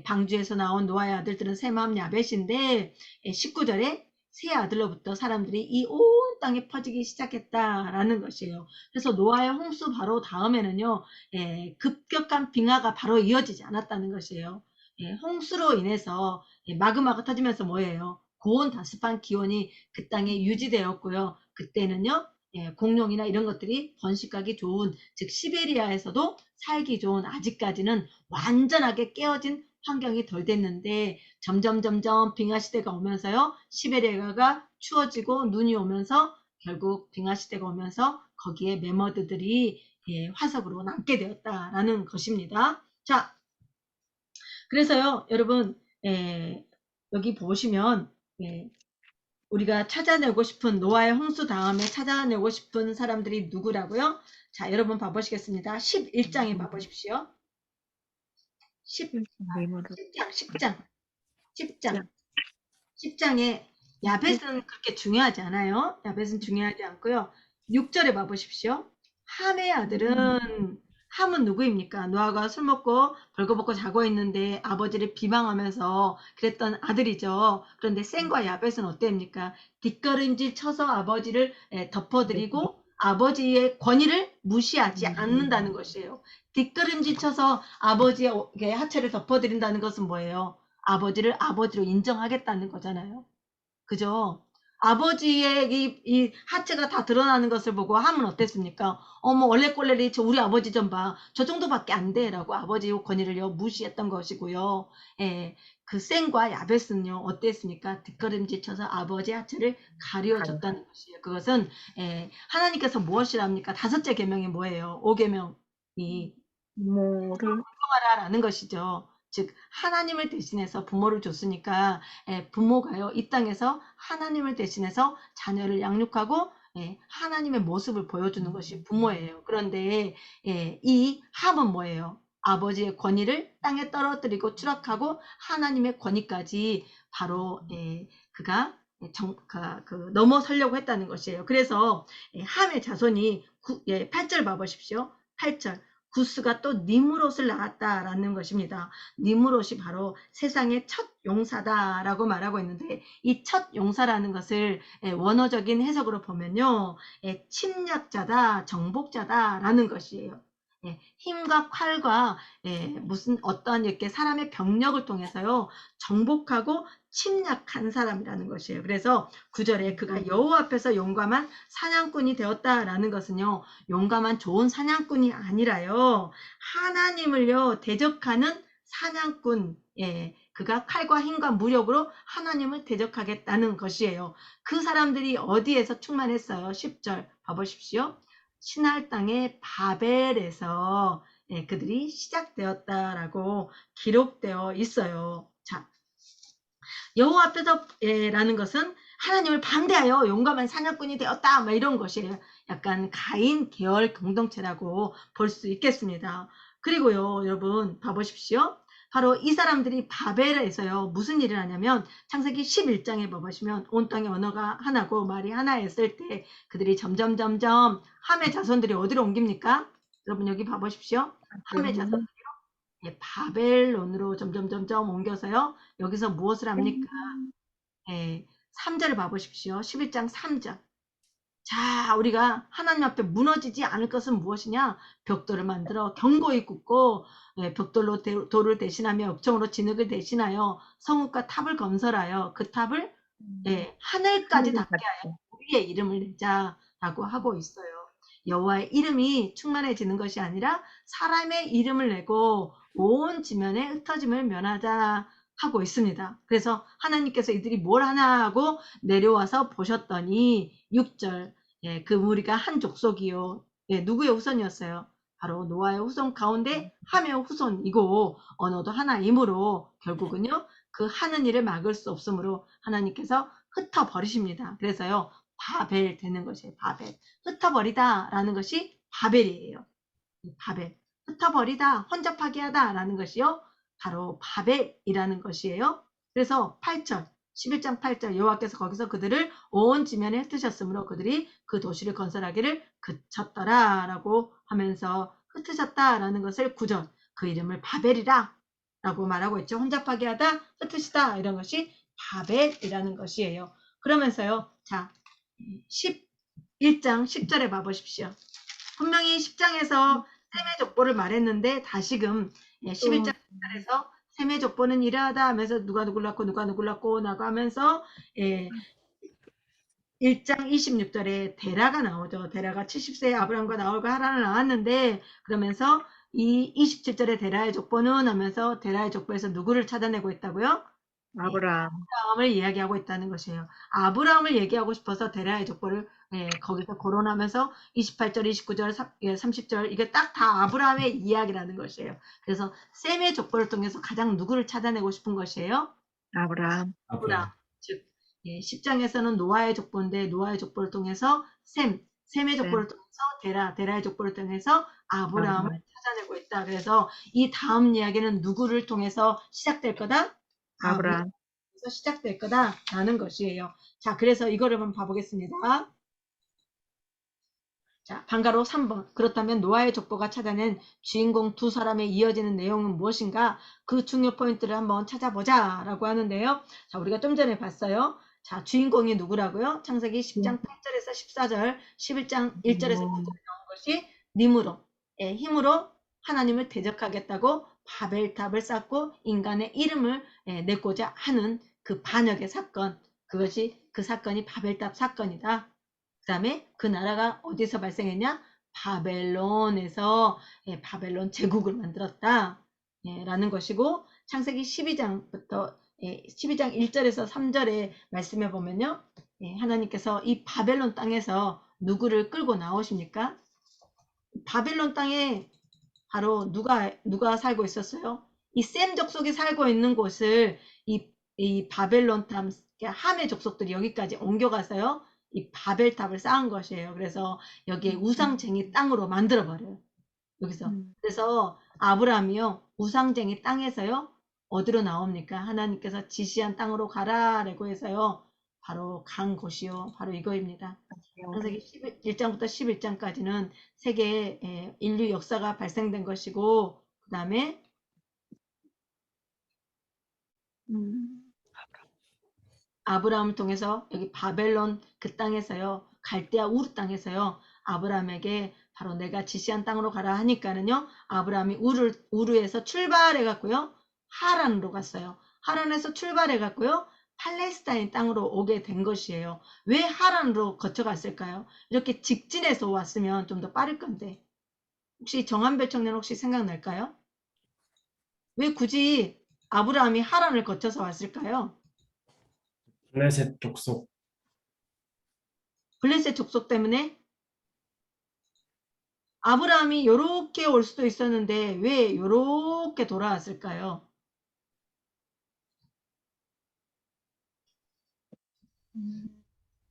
방주에서 나온 노아의 아들들은 셈함 야벳인데 19절에 세 아들로부터 사람들이 이 온 땅에 퍼지기 시작했다라는 것이에요. 그래서 노아의 홍수 바로 다음에는요. 급격한 빙하가 바로 이어지지 않았다는 것이에요. 홍수로 인해서 마그마가 터지면서 뭐예요? 고온 다습한 기온이 그 땅에 유지되었고요. 그때는요. 공룡이나 이런 것들이 번식하기 좋은, 즉 시베리아에서도 살기 좋은, 아직까지는 완전하게 깨어진 환경이 덜 됐는데 점점 빙하 시대가 오면서요. 시베리아가 추워지고 눈이 오면서 결국 빙하 시대가 오면서 거기에 메머드들이 화석으로 남게 되었다라는 것입니다. 자, 그래서요. 여러분 여기 보시면 우리가 찾아내고 싶은 노아의 홍수 다음에 찾아내고 싶은 사람들이 누구라고요? 자, 여러분 봐보시겠습니다. 11장에 봐보십시오. 10장, 10장에 야벳은 그렇게 중요하지 않아요. 야벳은 중요하지 않고요. 6절에 봐보십시오. 함의 아들은 함은 누구입니까? 노아가 술 먹고 벌거벗고 자고 있는데 아버지를 비방하면서 그랬던 아들이죠. 그런데 셈과 야벳은 어땠습니까? 뒷걸음질 쳐서 아버지를 덮어드리고 아버지의 권위를 무시하지 않는다는 것이에요. 뒷걸음질 쳐서 아버지의 하체를 덮어드린다는 것은 뭐예요? 아버지를 아버지로 인정하겠다는 거잖아요. 그죠? 아버지의 이 하체가 다 드러나는 것을 보고 함은 어땠습니까? 어머, 원래 꼴레리 저 우리 아버지 좀 봐. 저 정도밖에 안 돼. 라고 아버지의 권위를 무시했던 것이고요. 예, 그 셈과 야벳은요, 어땠습니까? 뒷걸음질 쳐서 아버지의 하체를 가려줬다는 것이에요. 그것은, 하나님께서 무엇이랍니까? 5째 계명이 뭐예요? 5계명이 부모를 라는 것이죠. 즉 하나님을 대신해서 부모를 줬으니까 부모가요 이 땅에서 하나님을 대신해서 자녀를 양육하고 하나님의 모습을 보여주는 것이 부모예요. 그런데 이 함은 뭐예요? 아버지의 권위를 땅에 떨어뜨리고 추락하고 하나님의 권위까지 바로 그가 넘어서려고 했다는 것이에요. 그래서 함의 자손이 8절 봐보십시오. 8절 구스가 또 니므롯을 낳았다라는 것입니다. 니므롯이 바로 세상의 첫 용사다라고 말하고 있는데 이 첫 용사라는 것을 원어적인 해석으로 보면요. 침략자다, 정복자다라는 것이에요. 힘과 칼과 무슨 어떠한 이렇게 사람의 병력을 통해서요. 정복하고 침략한 사람이라는 것이에요. 그래서 9절에 그가 여호와 앞에서 용감한 사냥꾼이 되었다라는 것은요. 용감한 좋은 사냥꾼이 아니라요. 하나님을요 대적하는 사냥꾼. 그가 칼과 힘과 무력으로 하나님을 대적하겠다는 것이에요. 그 사람들이 어디에서 충만했어요? 10절 봐보십시오. 신할 땅의 바벨에서 그들이 시작되었다라고 기록되어 있어요. 자, 여호와 앞에서 라는 것은 하나님을 반대하여 용감한 사냥꾼이 되었다 막 이런 것이에요. 약간 가인 계열 공동체라고 볼 수 있겠습니다. 그리고요 여러분 봐보십시오. 바로 이 사람들이 바벨에서요 무슨 일을 하냐면 창세기 11장에 봐보시면 온 땅의 언어가 하나고 말이 하나였을 때 그들이 점점 함의 자손들이 어디로 옮깁니까? 여러분 여기 봐보십시오. 함의 자손 바벨론으로 점점 옮겨서요. 여기서 무엇을 합니까? 3절을 봐보십시오. 11장 3절. 자, 우리가 하나님 앞에 무너지지 않을 것은 무엇이냐? 벽돌을 만들어 견고히 굽고 벽돌로 돌을 대신하며 읍청으로 진흙을 대신하여 성읍과 탑을 건설하여 그 탑을 하늘까지 닿게 하여 우리의 이름을 내자라고 하고 있어요. 여호와의 이름이 충만해지는 것이 아니라 사람의 이름을 내고 온 지면에 흩어짐을 면하자 하고 있습니다. 그래서 하나님께서 이들이 뭘 하나 하고 내려와서 보셨더니 6절 그 무리가 한 족속이요. 누구의 후손이었어요? 바로 노아의 후손 가운데 함의 후손이고 언어도 하나이므로 결국은요. 그 하는 일을 막을 수 없으므로 하나님께서 흩어버리십니다. 그래서요. 바벨 되는 것이에요. 바벨. 흩어버리다 라는 것이 바벨이에요. 바벨. 흩어버리다, 혼잡하게 하다 라는 것이요. 바로 바벨이라는 것이에요. 그래서 8절, 11장 8절 여호와께서 거기서 그들을 온 지면에 흩으셨으므로 그들이 그 도시를 건설하기를 그쳤더라 라고 하면서 흩으셨다라는 것을 9절 그 이름을 바벨이라 라고 말하고 있죠. 혼잡하게 하다, 흩으시다 이런 것이 바벨이라는 것이에요. 그러면서요. 자, 11장 10절에 봐보십시오. 분명히 10장에서 셈의 족보를 말했는데 다시금 11장 10절에서 셈의 족보는 이러하다 하면서 누가 누굴 낳고 나고 하면서 1장 26절에 데라가 나오죠. 데라가 70세에 아브라함과 나홀과 하란을 낳았는데 그러면서 이 27절에 데라의 족보는 하면서 데라의 족보에서 누구를 찾아내고 있다고요? 아브라함을 이야기하고 있다는 것이에요. 아브라함을 얘기하고 싶어서 데라의 족보를 거기서 거론하면서 28절, 29절, 30절 이게 딱 다 아브라함의 이야기라는 것이에요. 그래서 셈의 족보를 통해서 가장 누구를 찾아내고 싶은 것이에요? 아브라함. 즉 10장에서는 노아의 족보인데 노아의 족보를 통해서 셈의 족보를 통해서 데라의 족보를 통해서 아브라함을 찾아내고 있다. 그래서 이 다음 이야기는 누구를 통해서 시작될 거다? 아브라함. 아브라함에서 시작될 거다라는 것이에요. 자, 그래서 이거를 한번 봐보겠습니다. 자, 방가로 3번. 그렇다면 노아의 족보가 찾아낸 주인공 두 사람의 이어지는 내용은 무엇인가? 그 중요 포인트를 한번 찾아보자 라고 하는데요. 자, 우리가 좀 전에 봤어요. 자, 주인공이 누구라고요? 창세기 10장 8절에서 14절, 11장 1절에서 9절에 나온 것이 니므롯의 힘으로 하나님을 대적하겠다고 바벨탑을 쌓고 인간의 이름을 내고자 하는 그 반역의 사건, 그것이 그 사건이 바벨탑 사건이다. 그 다음에 그 나라가 어디서 발생했냐? 바벨론에서 바벨론 제국을 만들었다 라는 것이고, 창세기 12장부터 12장 1절에서 3절에 말씀해 보면요, 하나님께서 이 바벨론 땅에서 누구를 끌고 나오십니까? 바벨론 땅에 바로 누가 살고 있었어요? 이 셈 족속이 살고 있는 곳을 이 바벨론 땅 함의 족속들이 여기까지 옮겨가서요, 이 바벨탑을 쌓은 것이에요. 그래서 여기에 우상쟁이 땅으로 만들어 버려요. 여기서. 그래서 아브라함이요, 우상쟁이 땅에서요, 어디로 나옵니까? 하나님께서 지시한 땅으로 가라라고 해서요, 바로 간 곳이요, 바로 이거입니다. 창세기 1장부터 11장까지는 세계의 인류 역사가 발생된 것이고, 그 다음에 아브라함을 통해서 여기 바벨론 그 땅에서요, 갈대아 우르 땅에서요, 아브라함에게 바로 내가 지시한 땅으로 가라 하니까는요, 아브라함이 우르에서 출발해 갔고요, 하란으로 갔어요. 하란에서 출발해 갔고요, 팔레스타인 땅으로 오게 된 것이에요. 왜 하란으로 거쳐갔을까요? 이렇게 직진해서 왔으면 좀 더 빠를 건데. 혹시 정한별 청년 혹시 생각날까요? 왜 굳이 아브라함이 하란을 거쳐서 왔을까요? 블레셋 족속. 블레셋 족속 때문에? 아브라함이 요렇게 올 수도 있었는데 왜 요렇게 돌아왔을까요?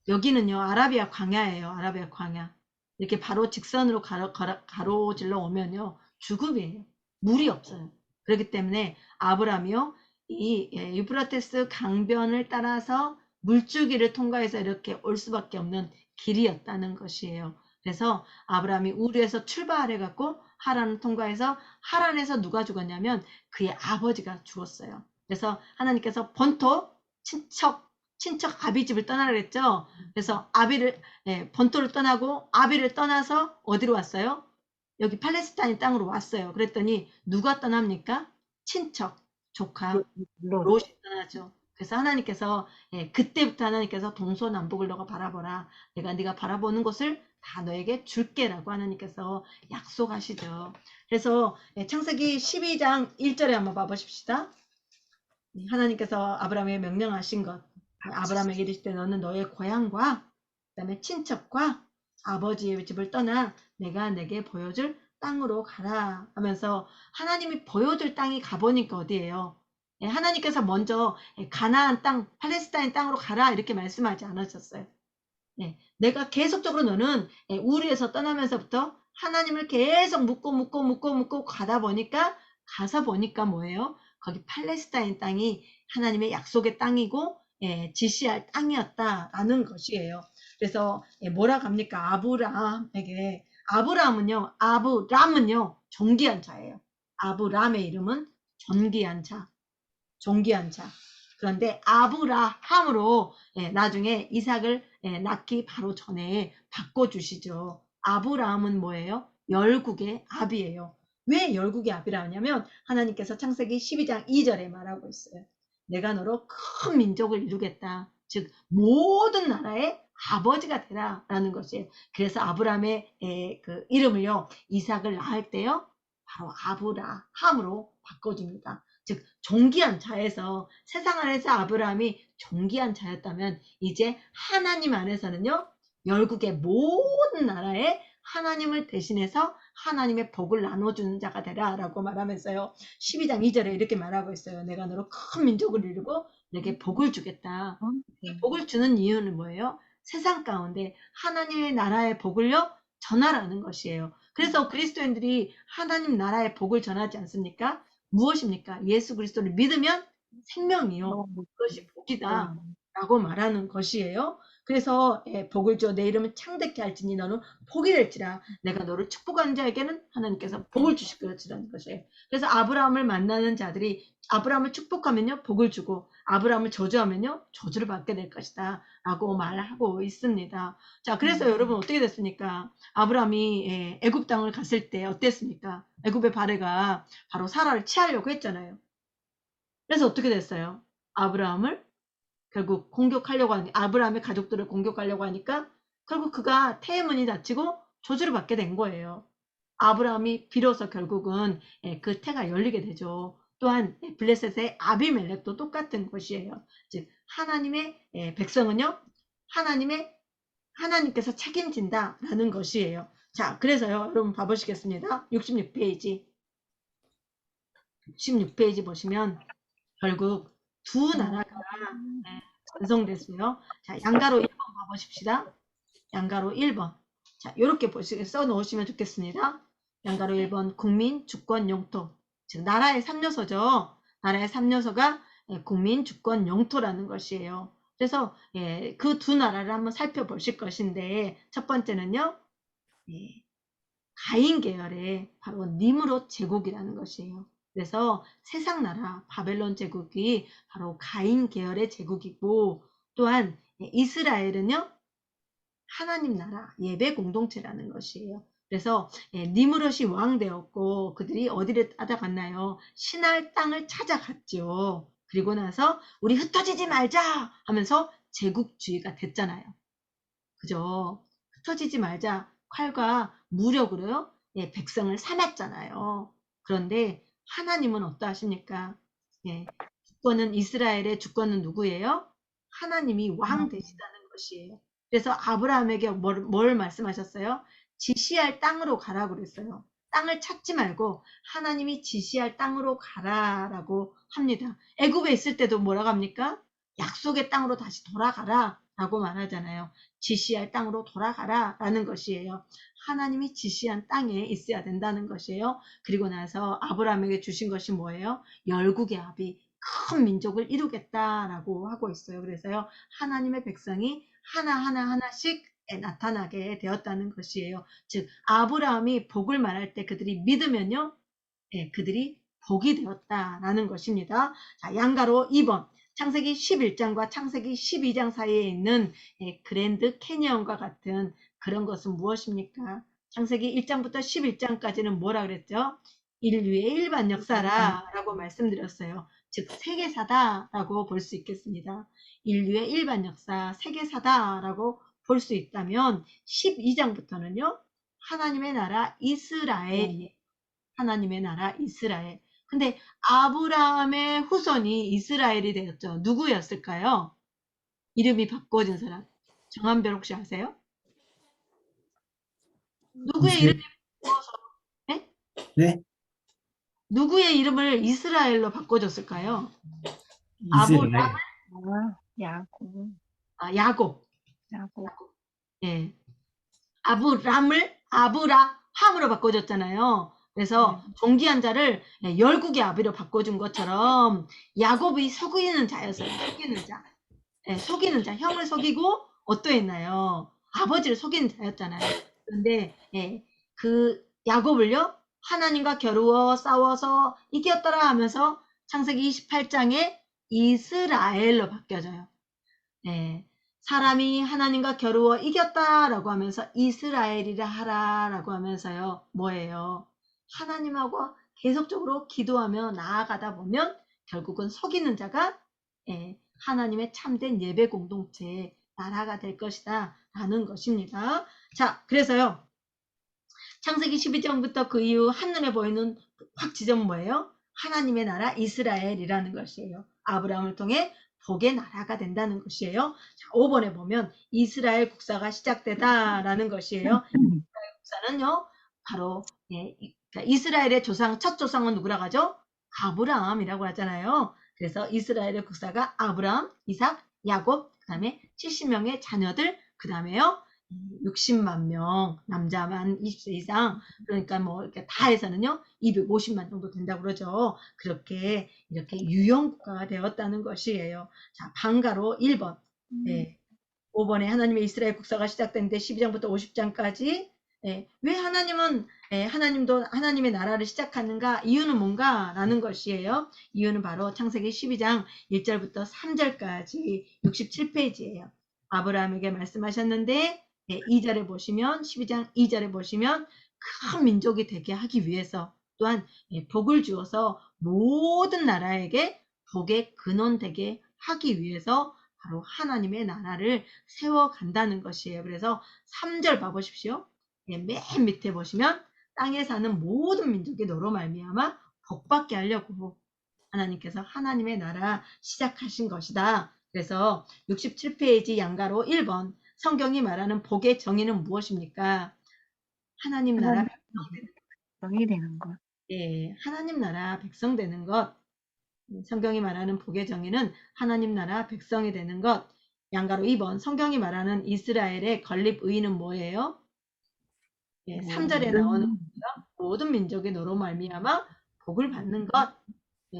여기는요, 아라비아 광야예요. 아라비아 광야. 이렇게 바로 직선으로 가로질러 오면요, 죽음이에요. 물이 없어요. 그렇기 때문에 아브라함이요, 이 유프라테스 강변을 따라서 물줄기를 통과해서 이렇게 올 수밖에 없는 길이었다는 것이에요. 그래서 아브라함이 우르에서 출발해 갖고 하란을 통과해서, 하란에서 누가 죽었냐면 그의 아버지가 죽었어요. 그래서 하나님께서 본토 친척 아비집을 떠나라 그랬죠. 그래서 본토를 떠나고 아비를 떠나서 어디로 왔어요? 여기 팔레스타인 땅으로 왔어요. 그랬더니 누가 떠납니까? 친척, 조카, 롯이 떠나죠. 그래서 하나님께서 그때부터 하나님께서 동서남북을 너가 바라보라. 내가 네가 바라보는 곳을 다 너에게 줄게라고 하나님께서 약속하시죠. 그래서 창세기 12장 1절에 한번 봐보십시다. 하나님께서 아브라함에게 명령하신 것. 아브라함에게 이르실 때 너는 너의 고향과 그다음에 친척과 아버지의 집을 떠나 내가 내게 보여줄 땅으로 가라 하면서, 하나님이 보여줄 땅이 가보니까 어디예요? 하나님께서 먼저 가나안 땅, 팔레스타인 땅으로 가라 이렇게 말씀하지 않으셨어요. 내가 계속적으로 너는 우리에서 떠나면서부터 하나님을 계속 묻고 가다 보니까, 가서 보니까 뭐예요? 거기 팔레스타인 땅이 하나님의 약속의 땅이고 지시할 땅이었다라는 것이에요. 그래서 뭐라고 합니까? 아브람은요 존귀한 자예요. 아브람의 이름은 존귀한 자. 그런데 아브라함으로 나중에 이삭을 낳기 바로 전에 바꿔주시죠. 아브라함은 뭐예요? 열국의 아비예요. 왜 열국의 아비라 하냐면 하나님께서 창세기 12장 2절에 말하고 있어요. 내가 너로 큰 민족을 이루겠다. 즉 모든 나라의 아버지가 되라 라는 것이에요. 그래서 아브라함의 그 이름을요, 이삭을 낳을 때요, 바로 아브라함으로 바꿔줍니다. 즉 존귀한 자에서, 세상 안에서 아브라함이 존귀한 자였다면 이제 하나님 안에서는요, 열국의 모든 나라에 하나님을 대신해서 하나님의 복을 나눠주는 자가 되라 라고 말하면서요, 12장 2절에 이렇게 말하고 있어요. 내가 너로 큰 민족을 이루고 내게 복을 주겠다. 이 네. 복을 주는 이유는 뭐예요? 세상 가운데 하나님의 나라의 복을요 전하라는 것이에요. 그래서 그리스도인들이 하나님 나라의 복을 전하지 않습니까? 무엇입니까? 예수 그리스도를 믿으면 생명이요. 그것이 복이다. 라고 말하는 것이에요. 그래서 복을 줘 내 이름을 창대케 할지니 너는 복이 될지라 내가 너를 축복하는 자에게는 하나님께서 복을 주실 것이라는 것이에요. 그래서 아브라함을 만나는 자들이 아브라함을 축복하면요 복을 주고 아브라함을 저주하면요 저주를 받게 될 것이다 라고 말하고 있습니다. 자, 그래서 여러분 어떻게 됐습니까? 아브라함이 애굽 땅을 갔을 때 어땠습니까? 애굽의 바레가 바로 사라를 취하려고 했잖아요. 그래서 어떻게 됐어요? 아브라함을 결국 공격하려고 하니 아브라함의 가족들을 공격하려고 하니까 결국 그가 태의 문이 닫히고 저주를 받게 된 거예요. 아브라함이 비로소 결국은 그 태가 열리게 되죠. 또한 블레셋의 아비멜렉도 똑같은 것이에요. 즉 하나님의 백성은요 하나님께서 책임진다라는 것이에요. 자, 그래서요 여러분 봐보시겠습니다. 66페이지 보시면 결국 두 나라가 완성됐어요. 자, 양가로 1번 봐보십시다. 양가로 1번. 자, 이렇게 써 놓으시면 좋겠습니다. 양가로 1번 국민, 주권, 영토. 즉 나라의 3요소죠. 나라의 3요소가 국민, 주권, 영토라는 것이에요. 그래서 그 두 나라를 한번 살펴보실 것인데 첫 번째는요. 가인 계열의 바로 니므롯 제국이라는 것이에요. 그래서 세상 나라 바벨론 제국이 바로 가인 계열의 제국이고 또한 이스라엘은요. 하나님 나라 예배 공동체라는 것이에요. 그래서 니므롯이 왕 되었고 그들이 어디를 찾아갔나요? 신할 땅을 찾아갔죠. 그리고 나서 우리 흩어지지 말자 하면서 제국주의가 됐잖아요. 그죠? 흩어지지 말자 칼과 무력으로요. 백성을 삼았잖아요. 그런데 하나님은 어떠하십니까? 주권은 이스라엘의 주권은 누구예요? 하나님이 왕 되시다는 것이에요. 그래서 아브라함에게 뭘 말씀하셨어요? 지시할 땅으로 가라고 그랬어요. 땅을 찾지 말고 하나님이 지시할 땅으로 가라라고 합니다. 애굽에 있을 때도 뭐라고 합니까? 약속의 땅으로 다시 돌아가라 라고 말하잖아요. 지시할 땅으로 돌아가라 라는 것이에요. 하나님이 지시한 땅에 있어야 된다는 것이에요. 그리고 나서 아브라함에게 주신 것이 뭐예요? 열국의 아비, 큰 민족을 이루겠다라고 하고 있어요. 그래서요, 하나님의 백성이 하나씩 나타나게 되었다는 것이에요. 즉, 아브라함이 복을 말할 때 그들이 믿으면요, 그들이 복이 되었다라는 것입니다. 자, 양가로 2번. 창세기 11장과 창세기 12장 사이에 있는 그랜드 캐니언과 같은 그런 것은 무엇입니까? 창세기 1장부터 11장까지는 뭐라 그랬죠? 인류의 일반 역사라고 말씀드렸어요. 즉 세계사다라고 볼 수 있겠습니다. 인류의 일반 역사, 세계사다라고 볼 수 있다면 12장부터는요. 하나님의 나라 이스라엘이에요. 하나님의 나라 이스라엘. 근데 아브라함의 후손이 이스라엘이 되었죠. 누구였을까요? 이름이 바꿔진 사람. 정한별 혹시 아세요? 누구의 이름이 바꿔서 네? 네? 누구의 이름을 이스라엘로 바꿔줬을까요? 이스라엘. 야곱. 야곱. 야곱. 예. 아브람을 아브라함으로 바꿔줬잖아요. 그래서 존귀한 자를 열국의 아비로 바꿔준 것처럼 야곱이 속이는 자였어요. 속이는 자. 속이는 자. 형을 속이고 어떠했나요? 아버지를 속이는 자였잖아요. 그런데 그 야곱을요. 하나님과 겨루어 싸워서 이겼더라 하면서 창세기 28장에 이스라엘로 바뀌어져요. 사람이 하나님과 겨루어 이겼다라고 하면서 이스라엘이라 하라라고 하면서요. 뭐예요? 하나님하고 계속적으로 기도하며 나아가다 보면 결국은 속이는 자가 하나님의 참된 예배 공동체 나라가 될 것이다 라는 것입니다. 자, 그래서요. 창세기 12장부터 그 이후 한눈에 보이는 확 지점은 뭐예요? 하나님의 나라 이스라엘이라는 것이에요. 아브라함을 통해 복의 나라가 된다는 것이에요. 자, 5번에 보면 이스라엘 국사가 시작되다라는 것이에요. 이스라엘 국사는요. 바로 그러니까 이스라엘의 조상, 첫 조상은 누구라고 하죠? 아브라함이라고 하잖아요. 그래서 이스라엘의 국사가 아브라함, 이삭, 야곱, 그 다음에 70명의 자녀들, 그 다음에요 60만 명, 남자만 20세 이상, 그러니까 뭐 이렇게 다 해서는요 250만 정도 된다고 그러죠. 그렇게 이렇게 유형국가가 되었다는 것이에요. 자, 방가로 1번. 예. 5번에 하나님의 이스라엘 국사가 시작됐는데 12장부터 50장까지 왜 하나님은 하나님도 하나님의 나라를 시작하는가? 이유는 뭔가? 라는 것이에요. 이유는 바로 창세기 12장 1절부터 3절까지 67페이지예요. 아브라함에게 말씀하셨는데 2절에 보시면 12장 2절에 보시면 큰 민족이 되게 하기 위해서 또한 복을 주어서 모든 나라에게 복의 근원 되게 하기 위해서 바로 하나님의 나라를 세워간다는 것이에요. 그래서 3절 봐보십시오. 맨 밑에 보시면 땅에 사는 모든 민족이 너로 말미암아 복받게 하려고 하나님께서 하나님의 나라 시작하신 것이다. 그래서 67페이지 양가로 1번 성경이 말하는 복의 정의는 무엇입니까? 하나님 나라 하나님 정이 되는 것. 하나님 나라 백성 되는 것. 성경이 말하는 복의 정의는 하나님 나라 백성이 되는 것. 양가로 2번 성경이 말하는 이스라엘의 건립 의의는 뭐예요? 3절에 나오는 모든 민족의 너로 말미암아 복을 받는 것.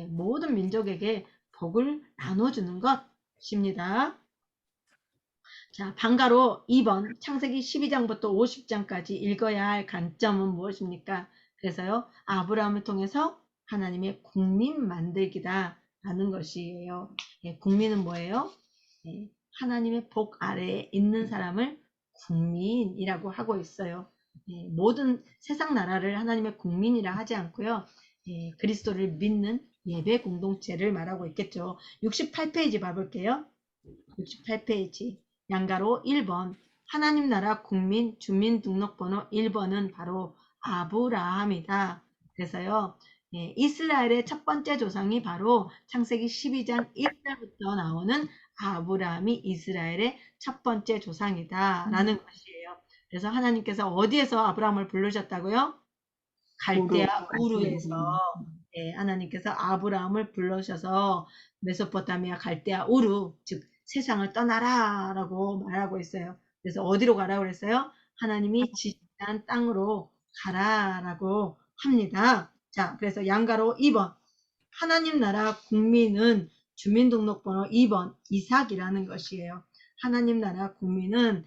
모든 민족에게 복을 나눠주는 것입니다. 자, 방가로 2번 창세기 12장부터 50장까지 읽어야 할 관점은 무엇입니까? 그래서요, 아브라함을 통해서 하나님의 국민 만들기다 라는 것이에요. 국민은 뭐예요? 하나님의 복 아래에 있는 사람을 국민이라고 하고 있어요. 모든 세상 나라를 하나님의 국민이라 하지 않고요. 그리스도를 믿는 예배 공동체를 말하고 있겠죠. 68페이지 봐볼게요. 68페이지 양가로 1번 하나님 나라 국민 주민등록번호 1번은 바로 아브라함이다. 그래서요. 이스라엘의 첫 번째 조상이 바로 창세기 12장 1절부터 나오는 아브라함이 이스라엘의 첫 번째 조상이다 라는 것이에요. 그래서 하나님께서 어디에서 아브라함을 부르셨다고요? 갈대아 우르에서 하나님께서 아브라함을 불러셔서 메소포타미아 갈대아 우르 즉 세상을 떠나라 라고 말하고 있어요. 그래서 어디로 가라고 그랬어요? 하나님이 지시한 땅으로 가라라고 합니다. 자, 그래서 양가로 2번 하나님 나라 국민은 주민등록번호 2번 이삭이라는 것이에요. 하나님 나라 국민은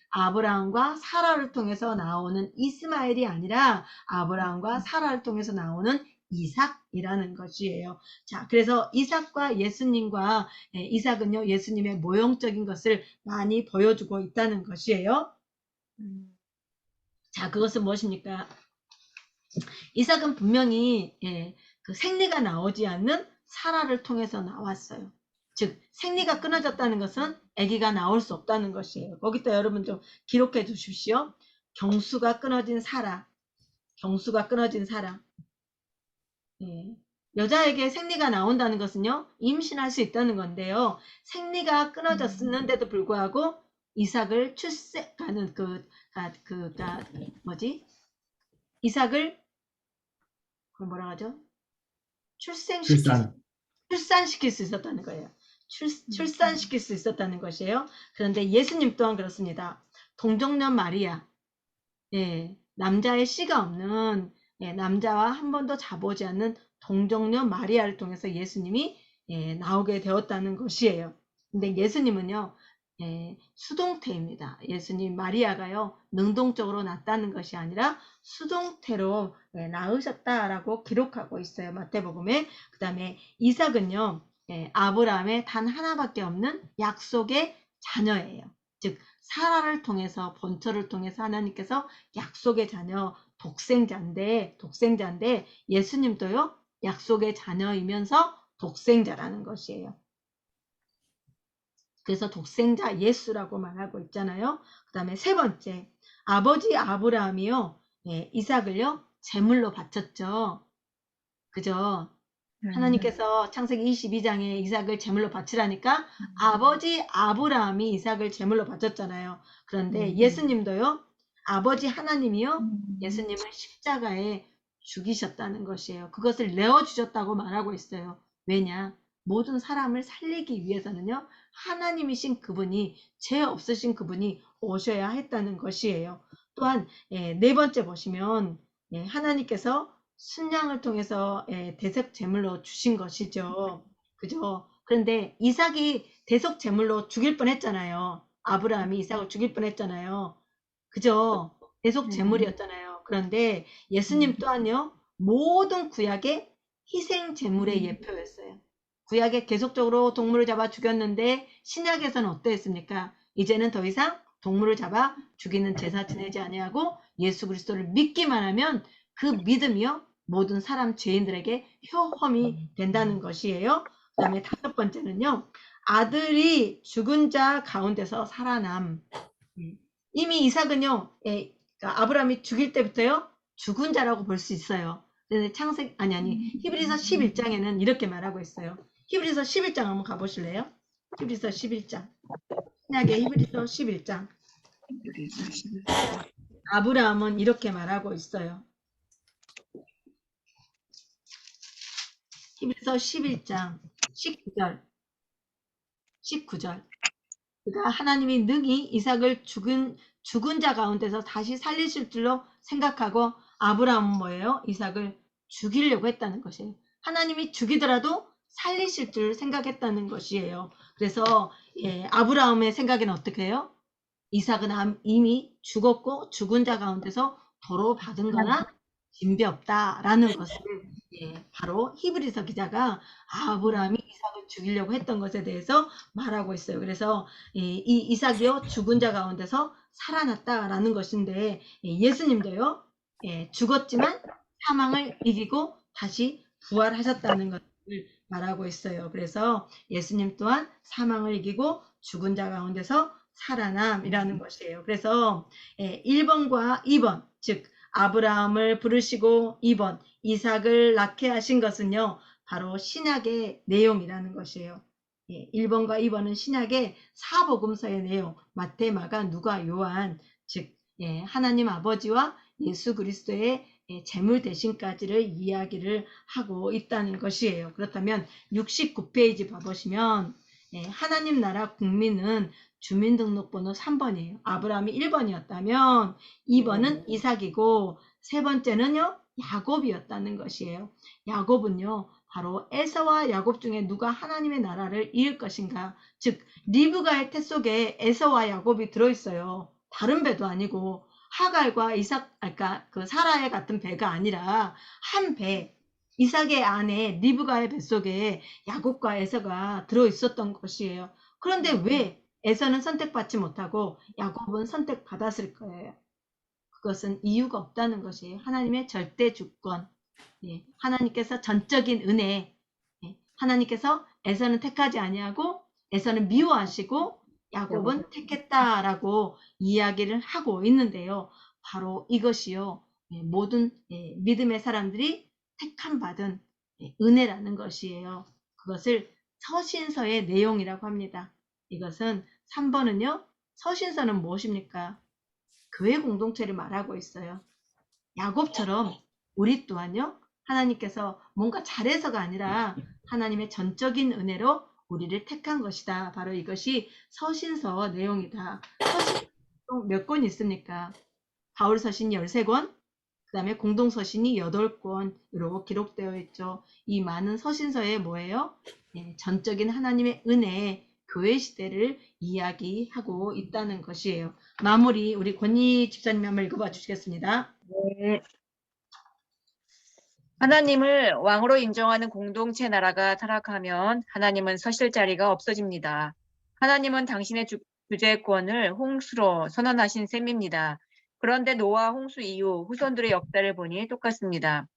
아브라함과 사라를 통해서 나오는 이스마엘이 아니라 아브라함과 사라를 통해서 나오는 이삭이라는 것이에요. 자, 그래서 이삭과 예수님과 이삭은요 예수님의 모형적인 것을 많이 보여주고 있다는 것이에요. 자, 그것은 무엇입니까? 이삭은 분명히 그 생리가 나오지 않는 사라를 통해서 나왔어요. 즉 생리가 끊어졌다는 것은 아기가 나올 수 없다는 것이에요. 거기다 여러분 좀 기록해 주십시오. 경수가 끊어진 사라. 경수가 끊어진 사라. 여자에게 생리가 나온다는 것은요. 임신할 수 있다는 건데요. 생리가 끊어졌는데도 불구하고 이삭을 출생하는 이삭을 뭐라 하죠? 출산시킬 수 있었다는 거예요. 출산시킬 수 있었다는 것이에요. 그런데 예수님 또한 그렇습니다. 동정녀 마리아, 남자의 씨가 없는 남자와 한 번도 자보지 않는 동정녀 마리아를 통해서 예수님이 나오게 되었다는 것이에요. 근데 예수님은요, 수동태입니다. 예수님 마리아가요, 능동적으로 낳았다는 것이 아니라 수동태로 낳으셨다라고 기록하고 있어요. 마태복음에. 그 다음에 이삭은요, 아브라함의 단 하나밖에 없는 약속의 자녀예요. 즉 사라를 통해서 본처를 통해서 하나님께서 약속의 자녀 독생자인데 예수님도요 약속의 자녀이면서 독생자라는 것이에요. 그래서 독생자 예수라고 말하고 있잖아요. 그 다음에 세 번째 아버지 아브라함이요 이삭을요 제물로 바쳤죠. 그죠? 하나님께서 창세기 22장에 이삭을 제물로 바치라니까 아버지 아브라함이 이삭을 제물로 바쳤잖아요. 그런데 예수님도요. 아버지 하나님이요. 예수님을 십자가에 죽이셨다는 것이에요. 그것을 내어주셨다고 말하고 있어요. 왜냐? 모든 사람을 살리기 위해서는요, 하나님이신 그분이, 죄 없으신 그분이 오셔야 했다는 것이에요. 또한 네 번째 보시면 하나님께서 순양을 통해서 대속 제물로 주신 것이죠. 그죠? 그런데 이삭이 대속 제물로 죽일 뻔했잖아요. 아브라함이 이삭을 죽일 뻔했잖아요. 그죠? 대속 제물이었잖아요. 그런데 예수님 또한요, 모든 구약의 희생 제물의 예표였어요. 구약에 계속적으로 동물을 잡아 죽였는데 신약에서는 어떠했습니까? 이제는 더 이상 동물을 잡아 죽이는 제사 지내지 아니하고 예수 그리스도를 믿기만 하면 그 믿음이요, 모든 사람 죄인들에게 효험이 된다는 것이에요. 그 다음에 다섯 번째는요, 아들이 죽은 자 가운데서 살아남. 이미 이삭은요, 그러니까 아브라함이 죽일 때부터요, 죽은 자라고 볼 수 있어요. 근데 히브리서 11장에는 이렇게 말하고 있어요. 히브리서 11장 한번 가보실래요? 히브리서 11장. 신약의 히브리서 11장. 아브라함은 이렇게 말하고 있어요. 히브리서 11장 19절. 그러니까 하나님이 능히 이삭을 죽은 자 가운데서 다시 살리실 줄로 생각하고 아브라함은 뭐예요? 이삭을 죽이려고 했다는 것이에요. 하나님이 죽이더라도 살리실 줄 생각했다는 것이에요. 그래서 아브라함의 생각에는 어떻게 해요? 이삭은 이미 죽었고 죽은 자 가운데서 도로 받은 거나 진배 없다라는 것을 바로 히브리서 기자가 아브라함이 이삭을 죽이려고 했던 것에 대해서 말하고 있어요. 그래서 이 이삭이요, 죽은 자 가운데서 살아났다라는 것인데, 예수님도요, 죽었지만 사망을 이기고 다시 부활하셨다는 것을 말하고 있어요. 그래서 예수님 또한 사망을 이기고 죽은 자 가운데서 살아남이라는 것이에요. 그래서 1번과 2번, 즉 아브라함을 부르시고 2번 이삭을 낳게 하신 것은요, 바로 신약의 내용이라는 것이에요. 1번과 2번은 신약의 사복음서의 내용, 마태, 마가, 누가, 요한, 즉 하나님 아버지와 예수 그리스도의 재물 대신까지를 이야기를 하고 있다는 것이에요. 그렇다면 69페이지 봐보시면 하나님 나라 국민은 주민등록번호 3번이에요. 아브라함이 1번이었다면 2번은 이삭이고 세 번째는요, 야곱이었다는 것이에요. 야곱은요, 바로 에서와 야곱 중에 누가 하나님의 나라를 이을 것인가? 즉 리브가의 태 속에 에서와 야곱이 들어있어요. 다른 배도 아니고 하갈과 그러니까 그 사라의 같은 배가 아니라 한 배. 이삭의 안에 리브가의 뱃속에 야곱과 에서가 들어있었던 것이에요. 그런데 왜 에서는 선택받지 못하고 야곱은 선택받았을 거예요? 그것은 이유가 없다는 것이에요. 하나님의 절대 주권, 하나님께서 전적인 은혜, 하나님께서 에서는 택하지 아니하고 에서는 미워하시고 야곱은 택했다라고 이야기를 하고 있는데요. 바로 이것이요, 모든 믿음의 사람들이 택함 받은 은혜라는 것이에요. 그것을 서신서의 내용이라고 합니다. 이것은 3번은요, 서신서는 무엇입니까? 교회 공동체를 말하고 있어요. 야곱처럼 우리 또한요, 하나님께서 뭔가 잘해서가 아니라 하나님의 전적인 은혜로 우리를 택한 것이다. 바로 이것이 서신서 내용이다. 서신 몇 권 있습니까? 바울 서신 13권, 그 다음에 공동서신이 8권으로 기록되어 있죠. 이 많은 서신서에 뭐예요? 전적인 하나님의 은혜, 교회 시대를 이야기하고 있다는 것이에요. 마무리 우리 권희 집사님이 한번 읽어봐 주시겠습니다. 네. 하나님을 왕으로 인정하는 공동체 나라가 타락하면 하나님은 서실 자리가 없어집니다. 하나님은 당신의 주재권을 홍수로 선언하신 셈입니다. 그런데 노아 홍수 이후 후손들의 역사를 보니 똑같습니다.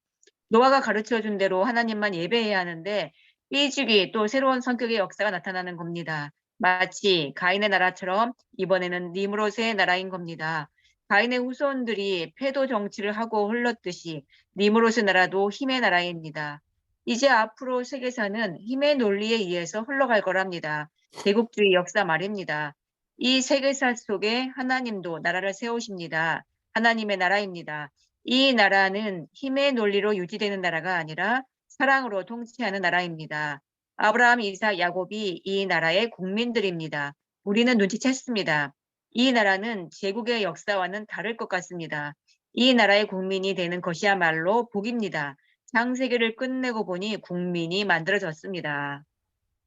노아가 가르쳐준 대로 하나님만 예배해야 하는데 삐죽이 또 새로운 성격의 역사가 나타나는 겁니다. 마치 가인의 나라처럼 이번에는 니므롯의 나라인 겁니다. 가인의 후손들이 패도 정치를 하고 흘렀듯이 니므롯의 나라도 힘의 나라입니다. 이제 앞으로 세계사는 힘의 논리에 의해서 흘러갈 거랍니다. 제국주의 역사 말입니다. 이 세계사 속에 하나님도 나라를 세우십니다. 하나님의 나라입니다. 이 나라는 힘의 논리로 유지되는 나라가 아니라 사랑으로 통치하는 나라입니다. 아브라함, 이삭, 야곱이 이 나라의 국민들입니다. 우리는 눈치챘습니다. 이 나라는 제국의 역사와는 다를 것 같습니다. 이 나라의 국민이 되는 것이야말로 복입니다. 창세기를 끝내고 보니 국민이 만들어졌습니다.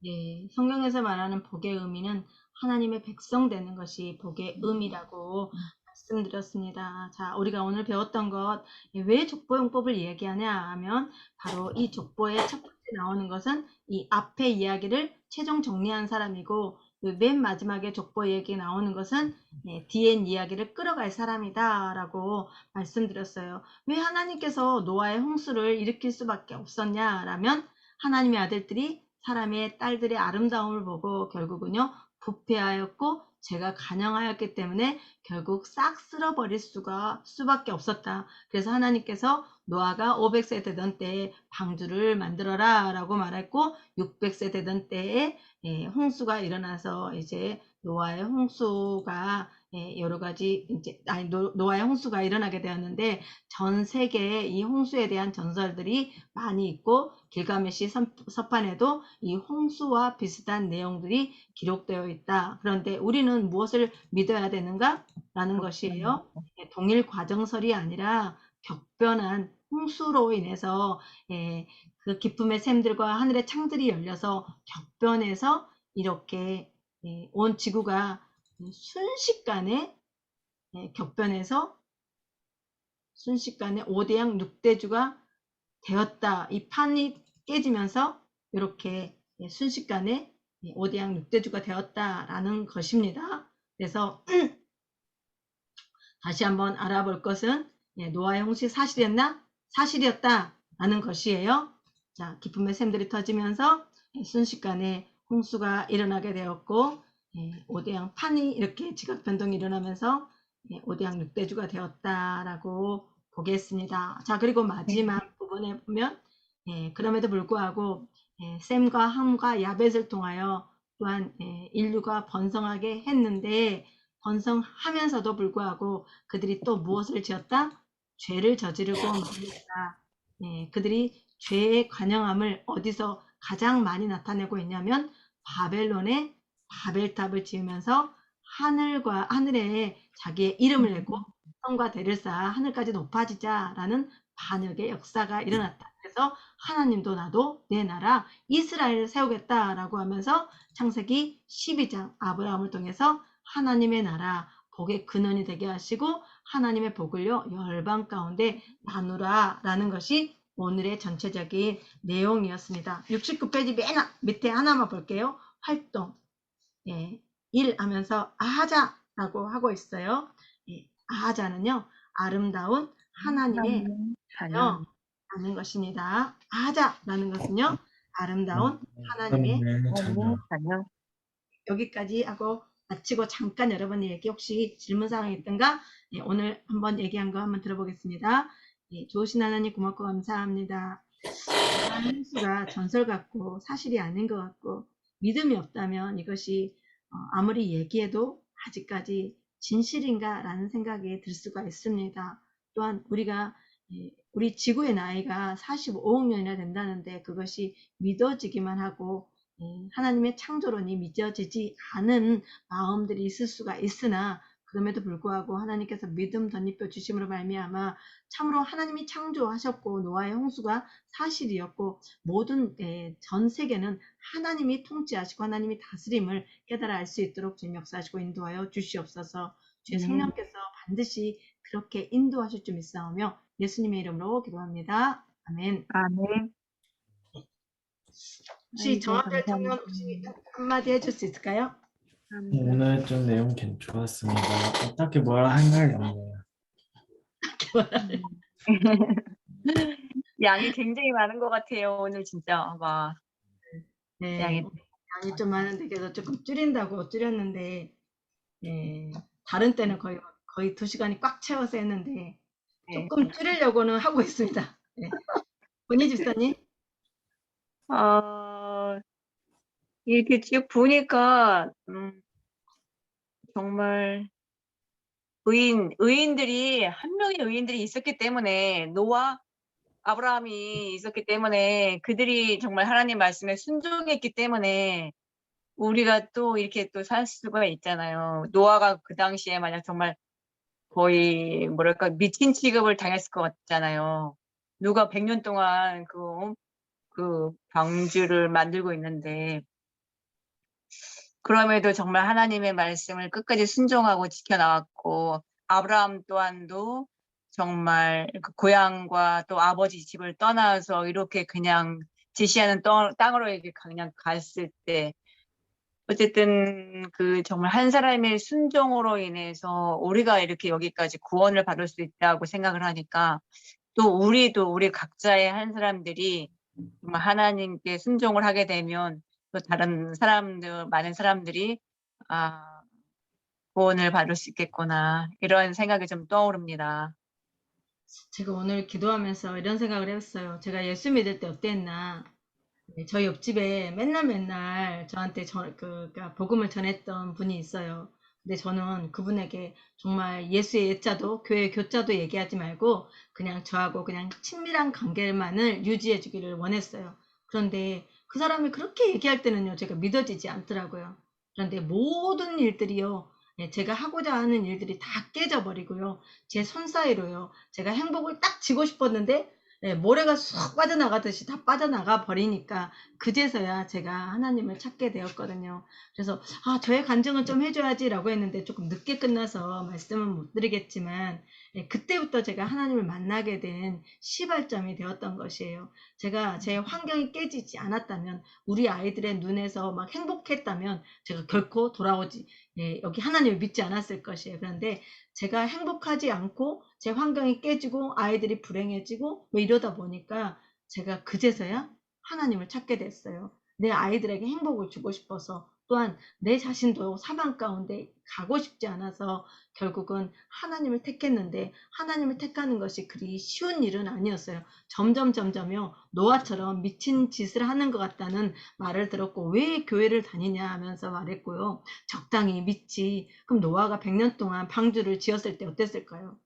네, 성경에서 말하는 복의 의미는 하나님의 백성 되는 것이 복의 의미라고 말씀드렸습니다. 자, 우리가 오늘 배웠던 것, 왜 족보용법을 얘기하냐 하면 바로 이 족보의 첫 번째 나오는 것은 이 앞에 이야기를 최종 정리한 사람이고 그 맨 마지막에 족보 얘기 나오는 것은 뒤에 이야기를 끌어갈 사람이다 라고 말씀드렸어요. 왜 하나님께서 노아의 홍수를 일으킬 수밖에 없었냐라면 하나님의 아들들이 사람의 딸들의 아름다움을 보고 결국은요 부패하였고 죄가 간영하였기 때문에 결국 싹 쓸어버릴 수밖에 없었다. 그래서 하나님께서 노아가 500세 되던 때에 방주를 만들어라 라고 말했고 600세 되던 때에 홍수가 일어나서 이제 노아의 홍수가 여러 가지 노아의 홍수가 일어나게 되었는데 전 세계에 이 홍수에 대한 전설들이 많이 있고 길가메시 서판에도 이 홍수와 비슷한 내용들이 기록되어 있다. 그런데 우리는 무엇을 믿어야 되는가? 라는 것이에요. 동일 과정설이 아니라 격변한 홍수로 인해서 그 기쁨의 샘들과 하늘의 창들이 열려서 격변해서 이렇게 온 지구가 순식간에 격변해서 순식간에 5대양 6대주가 되었다. 이 판이 깨지면서 이렇게 순식간에 5대양 6대주가 되었다라는 것입니다. 그래서 다시 한번 알아볼 것은 노아의 홍수 사실이었나? 사실이었다라는 것이에요. 자, 기쁨의 샘들이 터지면서 순식간에 홍수가 일어나게 되었고 5대양 판이 이렇게 지각 변동이 일어나면서 5대양 6대주가 되었다라고 보겠습니다. 자, 그리고 마지막 부분에 보면 그럼에도 불구하고 셈과 함과 야벳을 통하여 또한 인류가 번성하게 했는데 번성하면서도 불구하고 그들이 또 무엇을 지었다? 죄를 저지르고 말했다. 그들이 죄의 관영함을 어디서 가장 많이 나타내고 있냐면 바벨론에 바벨탑을 지으면서 하늘에 자기의 이름을 내고 성과 대를 쌓아 하늘까지 높아지자라는 반역의 역사가 일어났다. 그래서 하나님도 나도 내 나라 이스라엘을 세우겠다라고 하면서 창세기 12장 아브라함을 통해서 하나님의 나라 복의 근원이 되게 하시고 하나님의 복을요 열방 가운데 나누라 라는 것이 오늘의 전체적인 내용이었습니다. 69페이지 맨 밑에 하나만 볼게요. 활동 1 하면서 아하자 라고 하고 있어요. 아하자는요 아름다운 하나님의 자녀라는 것입니다. 아하자라는 것은요 아름다운 하나님의 자녀. 여기까지 하고 마치고 잠깐 여러분에게 혹시 질문사항이 있던가 오늘 한번 얘기한 거 한번 들어보겠습니다. 좋으신 하나님 고맙고 감사합니다. 홍수가 전설 같고 사실이 아닌 것 같고 믿음이 없다면 이것이 아무리 얘기해도 아직까지 진실인가 라는 생각이 들 수가 있습니다. 또한 우리 지구의 나이가 45억 년이나 된다는데 그것이 믿어지기만 하고 하나님의 창조론이 믿어지지 않은 마음들이 있을 수가 있으나 그럼에도 불구하고 하나님께서 믿음 덧입혀 주심으로 말미암아 참으로 하나님이 창조하셨고 노아의 홍수가 사실이었고 모든 전 세계는 하나님이 통치하시고 하나님이 다스림을 깨달아 알 수 있도록 주님 역사하시고 인도하여 주시옵소서. 주의 성령께서 반드시 그렇게 인도하실 줄 믿사오며 예수님의 이름으로 기도합니다. 아멘. 아멘. 혹시 정한별 청년 혹시 한마디 해줄 수 있을까요? 오늘 좀 내용 좋았습니다. 딱히 뭐라 할 말이 없네요. 양이 굉장히 많은 것 같아요. 오늘 진짜 와. 네, 양이 양이 좀 많은데 그래서 조금 줄인다고 줄였는데 다른 때는 거의 2시간이 꽉 채워서 했는데 조금 줄이려고는 하고 있습니다. 권희 집사님? 이렇게 쭉 보니까 정말 의인들이 한 명의 의인들이 있었기 때문에 노아 아브라함이 있었기 때문에 그들이 정말 하나님 말씀에 순종했기 때문에 우리가 또 이렇게 또 살 수가 있잖아요. 노아가 그 당시에 만약 정말 거의 뭐랄까 미친 취급을 당했을 것 같잖아요. 누가 100년 동안 그 방주를 만들고 있는데 그럼에도 정말 하나님의 말씀을 끝까지 순종하고 지켜나왔고 아브라함 또한도 정말 그 고향과 또 아버지 집을 떠나서 이렇게 그냥 지시하는 땅으로 이렇게 그냥 갔을 때 어쨌든 그 정말 한 사람의 순종으로 인해서 우리가 이렇게 여기까지 구원을 받을 수 있다고 생각을 하니까 또 우리 각자의 한 사람들이 정말 하나님께 순종을 하게 되면 또 다른 사람들, 많은 사람들이 아, 구원을 받을 수 있겠구나. 이런 생각이 좀 떠오릅니다. 제가 오늘 기도하면서 이런 생각을 했어요. 제가 예수 믿을 때 어땠나. 네, 저희 옆집에 맨날 저한테 그러니까 복음을 전했던 분이 있어요. 근데 저는 그분에게 정말 예수의 예자도 교회 교자도 얘기하지 말고 그냥 저하고 그냥 친밀한 관계만을 유지해 주기를 원했어요. 그런데 그 사람이 그렇게 얘기할 때는요, 제가 믿어지지 않더라고요. 그런데 모든 일들이요, 제가 하고자 하는 일들이 다 깨져버리고요, 제 손 사이로요, 제가 행복을 딱 쥐고 싶었는데 모래가 쏙 빠져나가듯이 다 빠져나가 버리니까 그제서야 제가 하나님을 찾게 되었거든요. 그래서 저의 간증은 좀 해줘야지라고 했는데 조금 늦게 끝나서 말씀은 못 드리겠지만 그때부터 제가 하나님을 만나게 된 시발점이 되었던 것이에요. 제가 제 환경이 깨지지 않았다면 우리 아이들의 눈에서 막 행복했다면 제가 결코 돌아오지 여기 하나님을 믿지 않았을 것이에요. 그런데 제가 행복하지 않고 제 환경이 깨지고 아이들이 불행해지고 뭐 이러다 보니까 제가 그제서야 하나님을 찾게 됐어요. 내 아이들에게 행복을 주고 싶어서 또한 내 자신도 사방 가운데 가고 싶지 않아서 결국은 하나님을 택했는데 하나님을 택하는 것이 그리 쉬운 일은 아니었어요. 점점요 노아처럼 미친 짓을 하는 것 같다는 말을 들었고 왜 교회를 다니냐 하면서 말했고요. 적당히 믿지. 그럼 노아가 100년 동안 방주를 지었을 때 어땠을까요?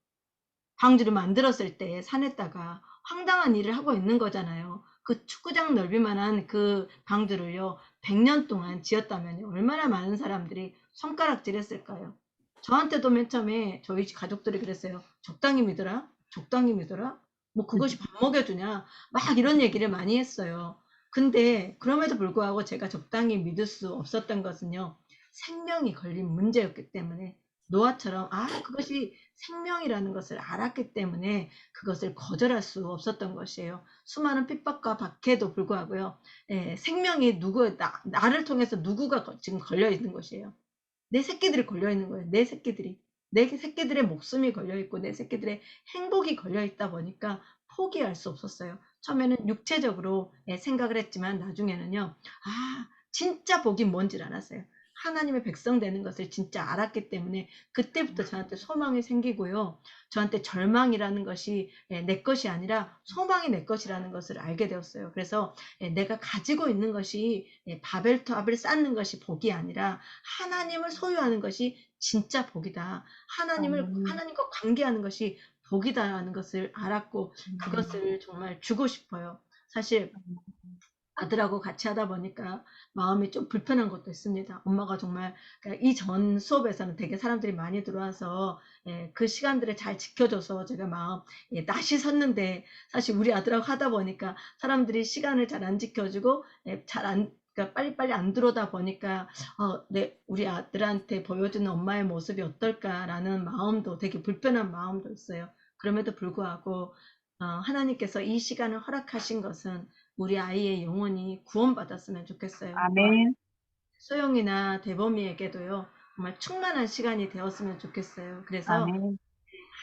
방주를 만들었을 때 산에다가 황당한 일을 하고 있는 거잖아요. 그 축구장 넓이만한 그 방주를요, 100년 동안 지었다면 얼마나 많은 사람들이 손가락질 했을까요? 저한테도 맨 처음에 저희 가족들이 그랬어요. 적당히 믿어라? 적당히 믿어라? 뭐 그것이 밥 먹여주냐? 막 이런 얘기를 많이 했어요. 근데 그럼에도 불구하고 제가 적당히 믿을 수 없었던 것은요, 생명이 걸린 문제였기 때문에 노아처럼 그것이 생명이라는 것을 알았기 때문에 그것을 거절할 수 없었던 것이에요. 수많은 핍박과 박해도 불구하고요. 생명이 나를 통해서 누구가 지금 걸려 있는 것이에요. 내 새끼들이 걸려 있는 거예요. 내 새끼들의 목숨이 걸려 있고 내 새끼들의 행복이 걸려 있다 보니까 포기할 수 없었어요. 처음에는 육체적으로 생각을 했지만 나중에는요. 진짜 복이 뭔지 알았어요. 하나님의 백성 되는 것을 진짜 알았기 때문에 그때부터 저한테 소망이 생기고요. 저한테 절망이라는 것이 내 것이 아니라 소망이 내 것이라는 것을 알게 되었어요. 그래서 내가 가지고 있는 것이 바벨탑을 쌓는 것이 복이 아니라 하나님을 소유하는 것이 진짜 복이다. 하나님과 관계하는 것이 복이다라는 것을 알았고 그것을 정말 주고 싶어요. 사실 아들하고 같이 하다 보니까 마음이 좀 불편한 것도 있습니다. 엄마가 정말 이전 수업에서는 되게 사람들이 많이 들어와서 그 시간들을 잘 지켜줘서 제가 낯이 섰는데 사실 우리 아들하고 하다 보니까 사람들이 시간을 잘 안 지켜주고 그러니까 빨리빨리 안 들어오다 보니까 우리 아들한테 보여주는 엄마의 모습이 어떨까라는 마음도 되게 불편한 마음도 있어요. 그럼에도 불구하고 하나님께서 이 시간을 허락하신 것은 우리 아이의 영혼이 구원받았으면 좋겠어요. 아멘. 소영이나 대범이에게도요, 정말 충만한 시간이 되었으면 좋겠어요. 그래서 아멘.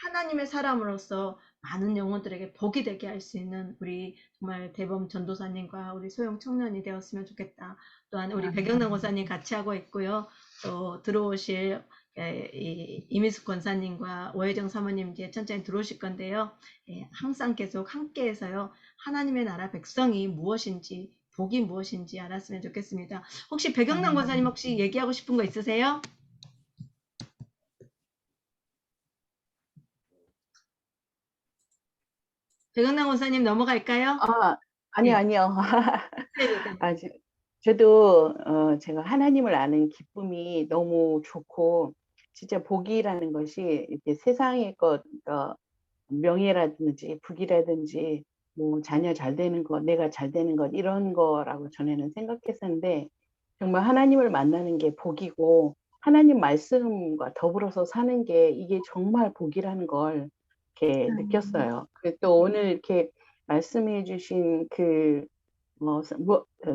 하나님의 사람으로서 많은 영혼들에게 복이 되게 할 수 있는 우리 정말 대범 전도사님과 우리 소영 청년이 되었으면 좋겠다. 또한 우리 백영남 권사님 같이 하고 있고요. 또 들어오실 이미숙 권사님과 오혜정 사모님 이제 천천히 들어오실 건데요. 항상 계속 함께해서요. 하나님의 나라 백성이 무엇인지 복이 무엇인지 알았으면 좋겠습니다. 혹시 백영남 권사님 혹시 얘기하고 싶은 거 있으세요? 백은하 원사님 넘어갈까요? 아니요, 네. 아니요. 네. 아, 저도 제가 하나님을 아는 기쁨이 너무 좋고, 진짜 복이라는 것이 이렇게 세상의 것, 명예라든지 부귀라든지 뭐 자녀 잘 되는 것, 내가 잘 되는 것 이런 거라고 전에는 생각했었는데 정말 하나님을 만나는 게 복이고 하나님 말씀과 더불어서 사는 게 이게 정말 복이라는 걸 이렇게 느꼈어요. 그리고 또 오늘 이렇게 말씀해 주신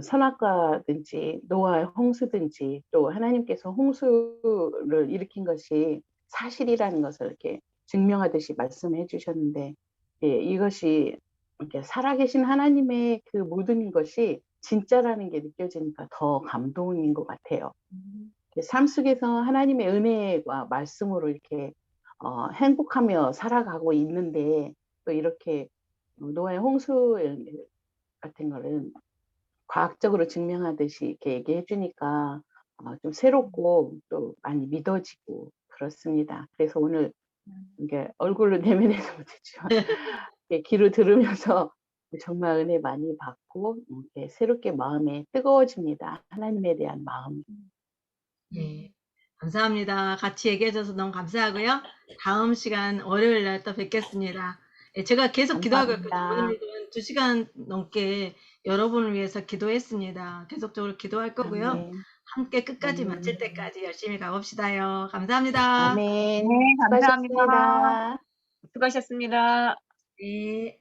선악과든지 노아의 홍수든지 또 하나님께서 홍수를 일으킨 것이 사실이라는 것을 이렇게 증명하듯이 말씀해 주셨는데, 예, 이것이 이렇게 살아계신 하나님의 그 모든 것이 진짜라는 게 느껴지니까 더 감동인 것 같아요. 삶 속에서 하나님의 은혜와 말씀으로 이렇게 행복하며 살아가고 있는데 또 이렇게 노아의 홍수 같은 거는 과학적으로 증명하듯이 이렇게 얘기해 주니까 좀 새롭고 또 많이 믿어지고 그렇습니다. 그래서 오늘 이게 얼굴로 내면에서 못했지만 이렇게 귀로 들으면서 정말 은혜 많이 받고 이렇게 새롭게 마음에 뜨거워집니다. 하나님에 대한 마음. 예. 감사합니다. 같이 얘기해 줘서 너무 감사하고요. 다음 시간 월요일 날 또 뵙겠습니다. 예, 제가 계속 기도하고 있거든요. 감사합니다. 오늘도 2시간 넘게 여러분을 위해서 기도했습니다. 계속적으로 기도할 거고요. 아멘. 함께 끝까지 마칠 때까지 열심히 가봅시다요. 감사합니다. 아멘. 네, 감사합니다. 수고하셨습니다. 수고하셨습니다. 네.